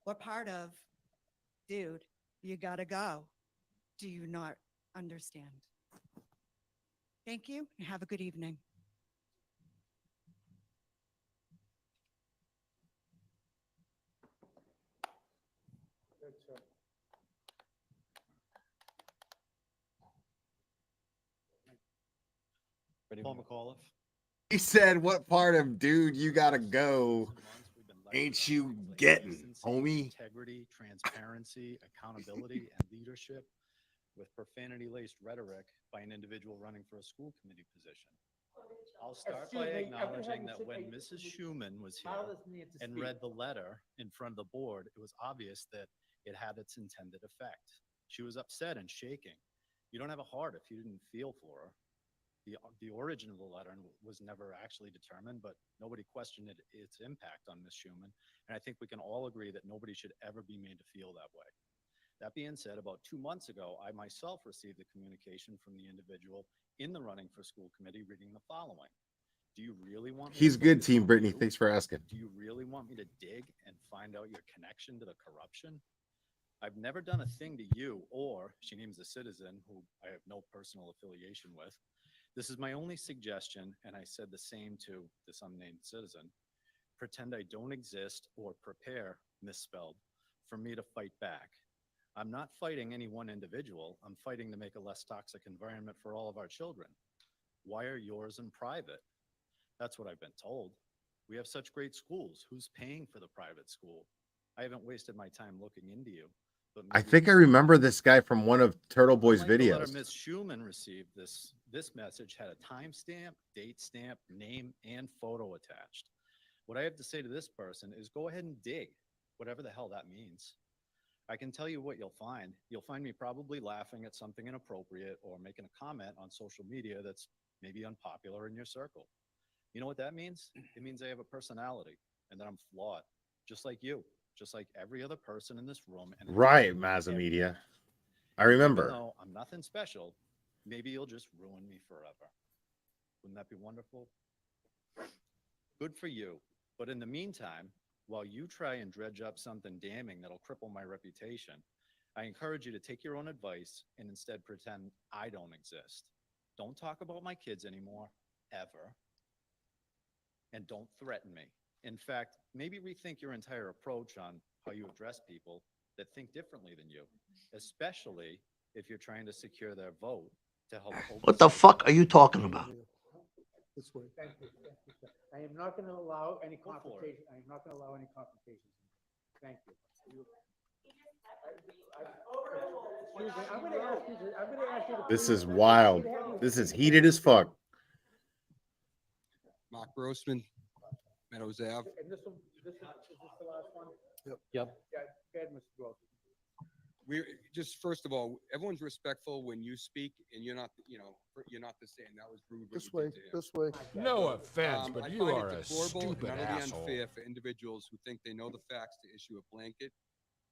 Speaker 9: what part of, dude, you gotta go, do you not understand? Thank you and have a good evening.
Speaker 16: Paul McAuliffe.
Speaker 1: He said, what part of dude you gotta go ain't you getting, homie?
Speaker 16: Integrity, transparency, accountability, and leadership with profanity-laced rhetoric by an individual running for a school committee position. I'll start by acknowledging that when Mrs. Schuman was here and read the letter in front of the board, it was obvious that it had its intended effect. She was upset and shaking. You don't have a heart if you didn't feel for her. The origin of the letter was never actually determined, but nobody questioned its impact on Ms. Schuman. And I think we can all agree that nobody should ever be made to feel that way. That being said, about 2 months ago, I myself received a communication from the individual in the running for school committee reading the following. Do you really want me
Speaker 1: He's
Speaker 16: to
Speaker 1: good,
Speaker 16: focus
Speaker 1: Team
Speaker 16: on
Speaker 1: Brittany.
Speaker 16: you?
Speaker 1: Thanks for asking.
Speaker 16: Do you really want me to dig and find out your connection to the corruption? I've never done a thing to you, or she names a citizen who I have no personal affiliation with. This is my only suggestion, and I said the same to this unnamed citizen. Pretend I don't exist or prepare, misspelled, for me to fight back. I'm not fighting any one individual. I'm fighting to make a less toxic environment for all of our children. Why are yours in private? That's what I've been told. We have such great schools. Who's paying for the private school? I haven't wasted my time looking into you. But
Speaker 1: I
Speaker 16: maybe
Speaker 1: think I remember this guy from one of Turtle Boy's
Speaker 16: unlike the letter
Speaker 1: videos.
Speaker 16: Ms. Schumann received, this message had a timestamp, date stamp, name, and photo attached. What I have to say to this person is go ahead and dig, whatever the hell that means. I can tell you what you'll find. You'll find me probably laughing at something inappropriate or making a comment on social media that's maybe unpopular in your circle. You know what that means? It means I have a personality and that I'm flawed, just like you, just like every other person in this room. And
Speaker 1: Right, Mazza Media. I remember.
Speaker 16: Even though I'm nothing special, maybe you'll just ruin me forever. Wouldn't that be wonderful? Good for you. But in the meantime, while you try and dredge up something damning that'll cripple my reputation, I encourage you to take your own advice and instead pretend I don't exist. Don't talk about my kids anymore, ever. And don't threaten me. In fact, maybe rethink your entire approach on how you address people that think differently than you, especially if you're trying to secure their vote to help.
Speaker 7: What the fuck are you talking about?
Speaker 13: This way. Thank you. I am not going to allow any confrontation. I am not going to allow any confrontations. Thank you. Excuse me, I'm going to ask you to
Speaker 1: This is wild. This is heated as fuck.
Speaker 5: Mark Grossman, Meadows Ave.
Speaker 13: And this is the last one?
Speaker 5: Yep.
Speaker 6: Yep.
Speaker 13: Yeah, go ahead, Mr. Gross.
Speaker 5: We just, first of all, everyone's respectful when you speak and you're not, you're not the same. That was rude.
Speaker 3: This way, this way. No offense, but
Speaker 5: I
Speaker 3: you
Speaker 5: find
Speaker 3: are
Speaker 5: it
Speaker 3: a
Speaker 5: deplorable and
Speaker 3: stupid
Speaker 5: utterly
Speaker 3: asshole.
Speaker 5: unfair for individuals who think they know the facts to issue a blanket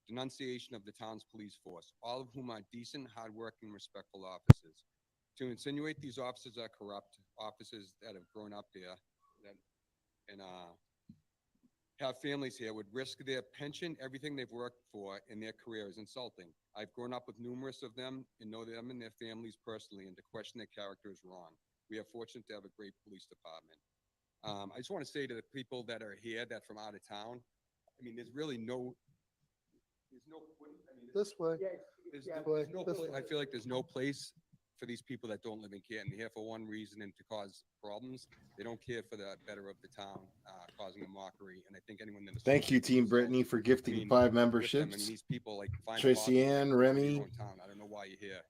Speaker 5: denunciation of the town's police force, all of whom are decent, hardworking, respectful officers. To insinuate these officers are corrupt, officers that have grown up there and have families here would risk their pension, everything they've worked for in their career is insulting. I've grown up with numerous of them and know them and their families personally, and to question their character is wrong. We are fortunate to have a great police department. I just want to say to the people that are here that from out of town, I mean, there's really no,
Speaker 3: This way.
Speaker 5: I feel like there's no place for these people that don't live in Canton. They're here for one reason and to cause problems. They don't care for the better of the town, causing a mockery. And I think anyone that is.
Speaker 1: Thank you, Team Brittany, for gifting 5
Speaker 5: with them. I mean,
Speaker 1: memberships.
Speaker 5: these people like find
Speaker 1: Tracy
Speaker 5: problems
Speaker 1: Ann,
Speaker 5: in
Speaker 1: Remy,
Speaker 5: your own town. I don't know why you're here.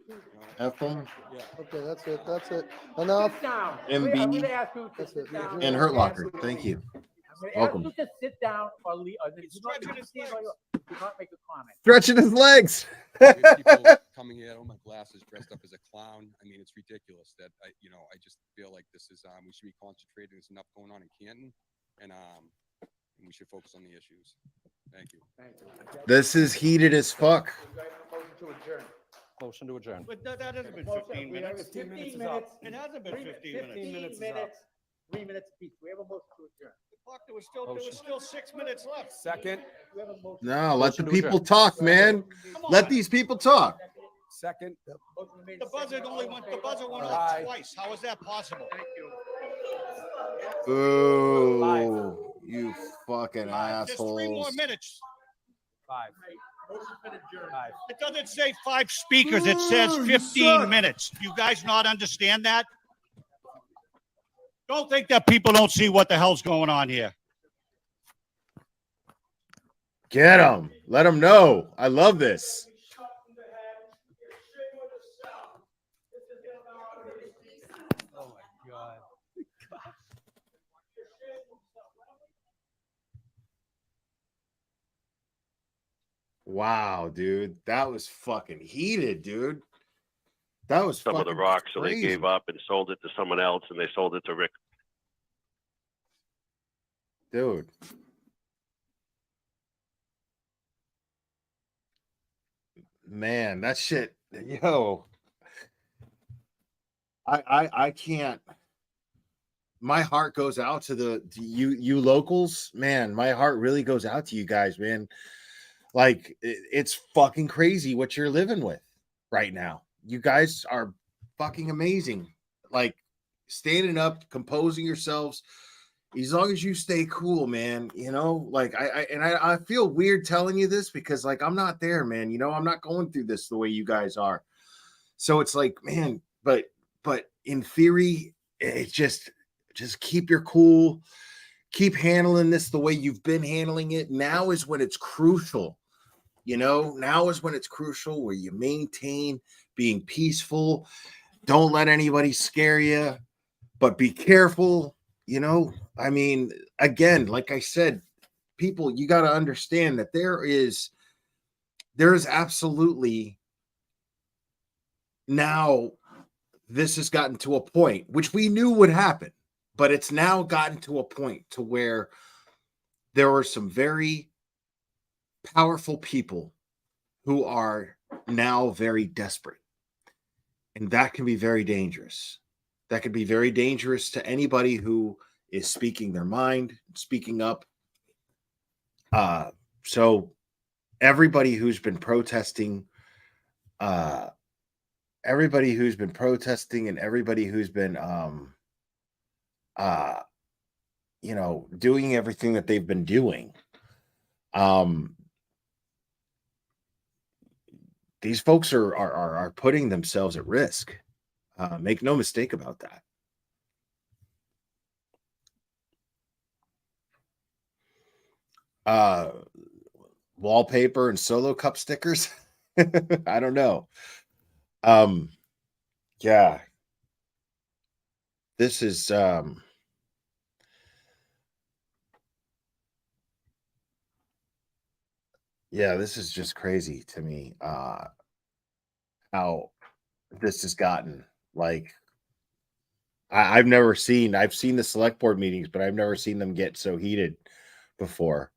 Speaker 5: You know?
Speaker 1: Ephraim,
Speaker 5: Yeah.
Speaker 3: Okay, that's it, that's it. Enough.
Speaker 13: Sit down.
Speaker 1: MB,
Speaker 13: I'm going to ask you to
Speaker 3: That's
Speaker 13: sit
Speaker 3: it.
Speaker 13: down.
Speaker 1: and Hurt Locker. Thank you.
Speaker 13: I'm going to
Speaker 1: Welcome.
Speaker 13: ask you to sit down or leave. Do not make a comment.
Speaker 1: Stretching his legs.
Speaker 5: There's people coming here, oh, my glasses, dressed up as a clown. I mean, it's ridiculous that I just feel like this is, we should be concentrating. There's enough going on in Canton, and we should focus on the issues. Thank you.
Speaker 13: Thank you.
Speaker 1: This is heated as fuck.
Speaker 13: Motion to adjourn.
Speaker 6: Motion to adjourn.
Speaker 19: But that hasn't been
Speaker 13: Motion-
Speaker 19: 15
Speaker 13: we have
Speaker 19: minutes.
Speaker 13: 15 minutes.
Speaker 19: It hasn't been 15 minutes.
Speaker 13: 15 minutes. 3 minutes apiece. We have a motion to adjourn.
Speaker 19: Fuck, there was still 6 minutes left.
Speaker 3: Second.
Speaker 13: We have a motion.
Speaker 1: No, let the
Speaker 6: Motion to
Speaker 1: people
Speaker 6: adjourn.
Speaker 1: talk, man. Let these people talk.
Speaker 3: Second.
Speaker 13: Motion made
Speaker 19: The buzzer
Speaker 13: second.
Speaker 19: only
Speaker 13: All in
Speaker 19: went. The
Speaker 13: favor?
Speaker 19: buzzer went
Speaker 3: Aye.
Speaker 19: off twice. How is that possible?
Speaker 13: Thank you.
Speaker 1: Boo. You fucking
Speaker 19: Just 3 more
Speaker 1: assholes.
Speaker 19: minutes.
Speaker 13: 5. Motion been adjourned. 5.
Speaker 19: It doesn't say 5 speakers. It says 15 minutes. You guys not understand that? Don't think that people don't see what the hell's going on here.
Speaker 1: Get them. Let them know. I love this.
Speaker 13: Oh my God.
Speaker 1: Wow, dude. That was fucking heated, dude. That was
Speaker 23: some of the
Speaker 1: fucking
Speaker 23: rocks, so they
Speaker 1: crazy.
Speaker 23: gave up and sold it to someone else, and they sold it to Rick.
Speaker 1: Dude. Man, that shit, yo. I can't. My heart goes out to you locals, man. My heart really goes out to you guys, man. Like it's fucking crazy what you're living with right now. You guys are fucking amazing. Like standing up, composing yourselves. As long as you stay cool, man, like I feel weird telling you this because like I'm not there, man. I'm not going through this the way you guys are. So it's like, man, but in theory, it just keep your cool, keep handling this the way you've been handling it. Now is when it's crucial. Now is when it's crucial where you maintain being peaceful. Don't let anybody scare you, but be careful. I mean, again, like I said, people, you got to understand that there is absolutely now this has gotten to a point which we knew would happen, but it's now gotten to a point to where there are some very powerful people who are now very desperate. And that can be very dangerous. That could be very dangerous to anybody who is speaking their mind, speaking up. So everybody who's been protesting, and everybody who's been doing everything that they've been doing, these folks are putting themselves at risk. Make no mistake about that. Wallpaper and Solo Cup stickers. I don't know. Yeah. This is this is just crazy to me. How this has gotten. Like, I've seen the select board meetings, but I've never seen them get so heated before.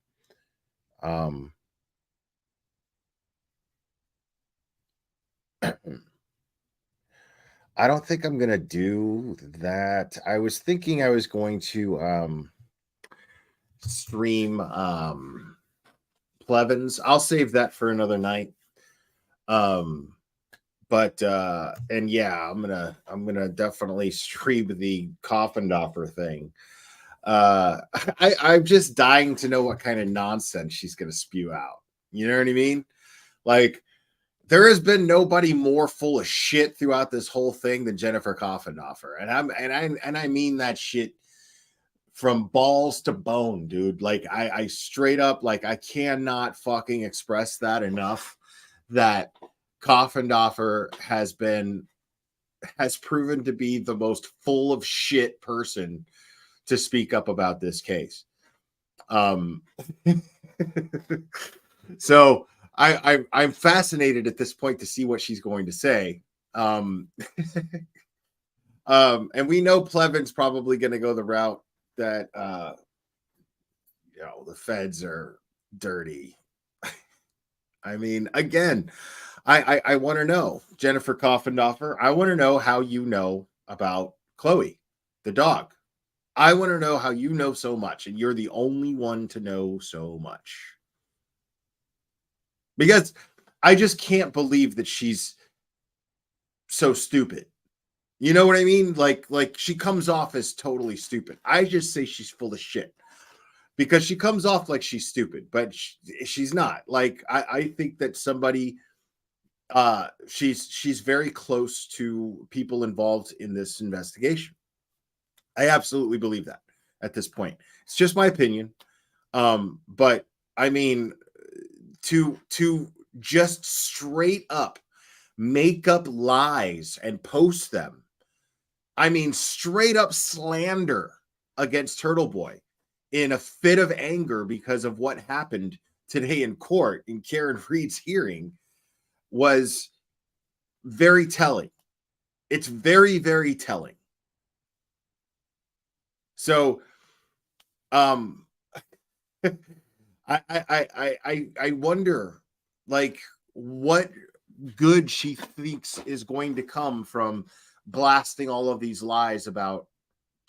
Speaker 1: I don't think I'm gonna do that. I was thinking I was going to stream Plevins. I'll save that for another night. But and yeah, I'm gonna definitely stream the Coffindoffer thing. I'm just dying to know what kind of nonsense she's gonna spew out. You know what I mean? Like, there has been nobody more full of shit throughout this whole thing than Jennifer Coffindoffer, and I mean that shit from balls to bone, dude. Like, I straight up, like, I cannot fucking express that enough. That Coffindoffer has proven to be the most full of shit person to speak up about this case. So I'm fascinated at this point to see what she's going to say. And we know Plevin's probably going to go the route that the feds are dirty. I mean, again, I want to know, Jennifer Coffindoffer, I want to know how you know about Chloe, the dog. I want to know how you know so much, and you're the only one to know so much. Because I just can't believe that she's so stupid. You know what I mean? Like she comes off as totally stupid. I just say she's full of shit. Because she comes off like she's stupid, but she's not. Like, I think that somebody, she's very close to people involved in this investigation. I absolutely believe that at this point. It's just my opinion. But I mean, to just straight up make up lies and post them. I mean, straight up slander against Turtle Boy in a fit of anger because of what happened today in court in Karen Reed's hearing was very telling. It's very, very telling. So, I wonder, like, what good she thinks is going to come from blasting all of these lies about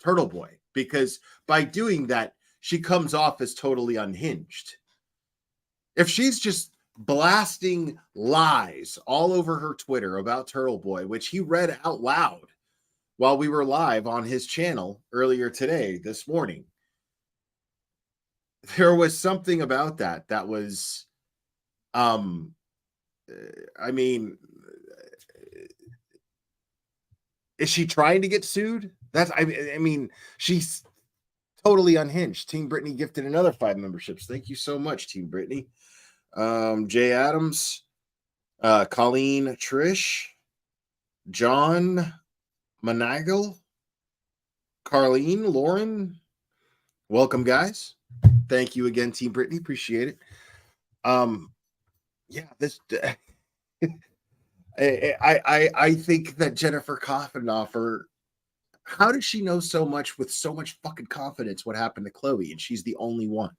Speaker 1: Turtle Boy, because by doing that, she comes off as totally unhinged. If she's just blasting lies all over her Twitter about Turtle Boy, which he read out loud while we were live on his channel earlier today, this morning, there was something about that was, I mean, is she trying to get sued? I mean, she's Totally Unhinged. Team Brittany gifted another 5 memberships. Thank you so much, Team Brittany. Jay Adams, Colleen Trish, John Managle, Carlene, Lauren. Welcome, guys. Thank you again, Team Brittany. Appreciate it. Yeah, this I think that Jennifer Coffenoffer, how does she know so much with so much fucking confidence what happened to Chloe, and she's the only one?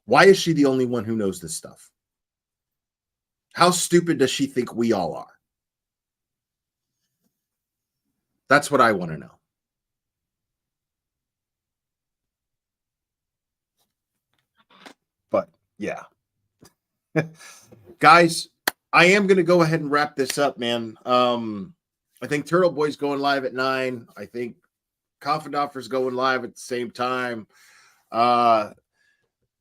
Speaker 1: Why is she the only one who knows this stuff? How stupid does she think we all are? That's what I want to know. But yeah. Guys, I am going to go ahead and wrap this up, man. I think Turtle Boy's going live at 9. I think Coffenoffer's going live at the same time. I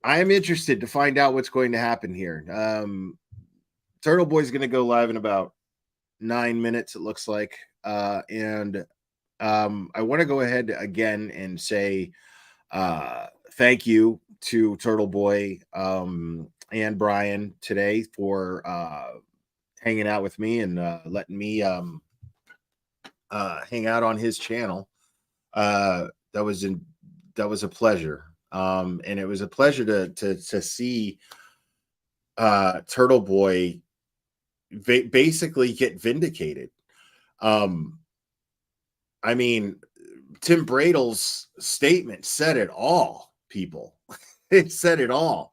Speaker 1: am interested to find out what's going to happen here. Turtle Boy's going to go live in about 9 minutes, it looks like. And I want to go ahead again and say thank you to Turtle Boy and Brian today for hanging out with me and letting me hang out on his channel. That was a pleasure. And it was a pleasure to see Turtle Boy basically get vindicated. I mean, Tim Bradle's statement said it all, people. It said it all.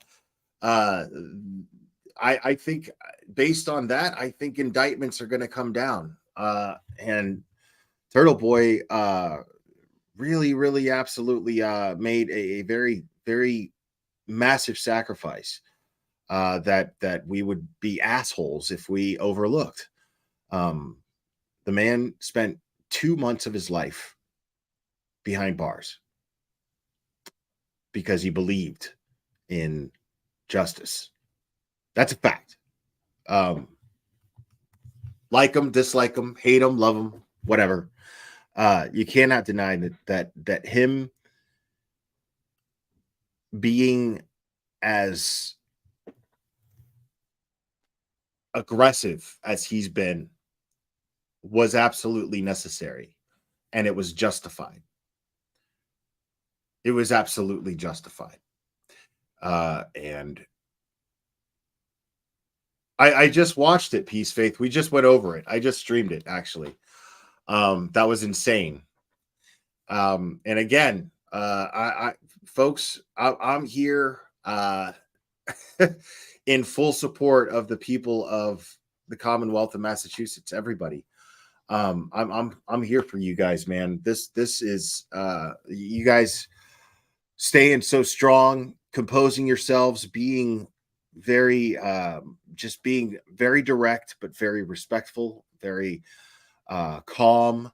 Speaker 1: I think based on that, I think indictments are going to come down. And Turtle Boy really absolutely made a very, very massive sacrifice that we would be assholes if we overlooked. The man spent 2 months of his life behind bars because he believed in justice. That's a fact. Like him, dislike him, hate him, love him, whatever. You cannot deny that him being as aggressive as he's been was absolutely necessary, and it was justified. It was absolutely justified. And I just watched it, Peace Faith. We just went over it. I just streamed it, actually. That was insane. And again, folks, I'm here in full support of the people of the Commonwealth of Massachusetts. Everybody, I'm here for you guys, man. This is you guys staying so strong, composing yourselves, being very just being very direct but very respectful, very calm.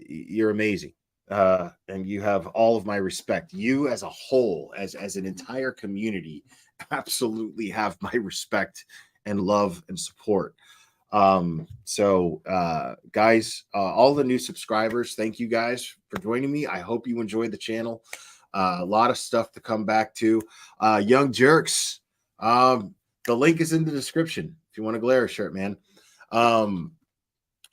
Speaker 1: You're amazing. And you have all of my respect. You as a whole, as an entire community, absolutely have my respect and love and support. So guys, all the new subscribers, thank you guys for joining me. I hope you enjoyed the channel. A lot of stuff to come back to. Young Jerks, the link is in the description if you want a Glare shirt, man.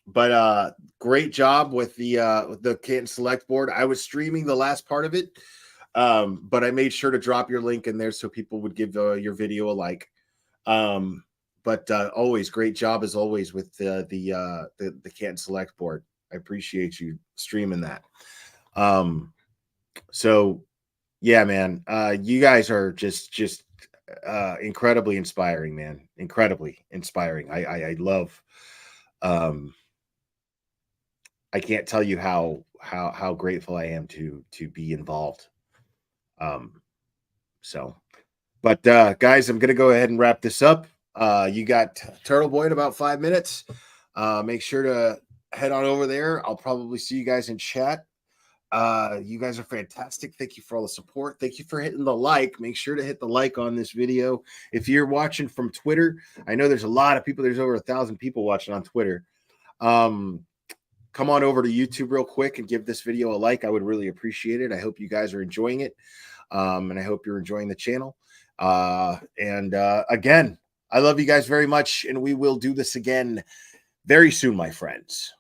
Speaker 1: But great job with the Canton Select Board. I was streaming the last part of it, but I made sure to drop your link in there so people would give your video a like. But always great job as always with the Canton Select Board. I appreciate you streaming that. So yeah, man, you guys are just incredibly inspiring, man. Incredibly inspiring. I love. I can't tell you how grateful I am to be involved. So, but guys, I'm gonna go ahead and wrap this up. You got Turtle Boy in about 5 minutes. Make sure to head on over there. I'll probably see you guys in chat. You guys are fantastic. Thank you for all the support. Thank you for hitting the like. Make sure to hit the like on this video. If you're watching from Twitter, I know there's a lot of people. There's over 1,000 people watching on Twitter. come on over to YouTube real quick and give this video a like. I would really appreciate it. I hope you guys are enjoying it. And I hope you're enjoying the channel. Again, I love you guys very much, and we will do this again very soon, my friends.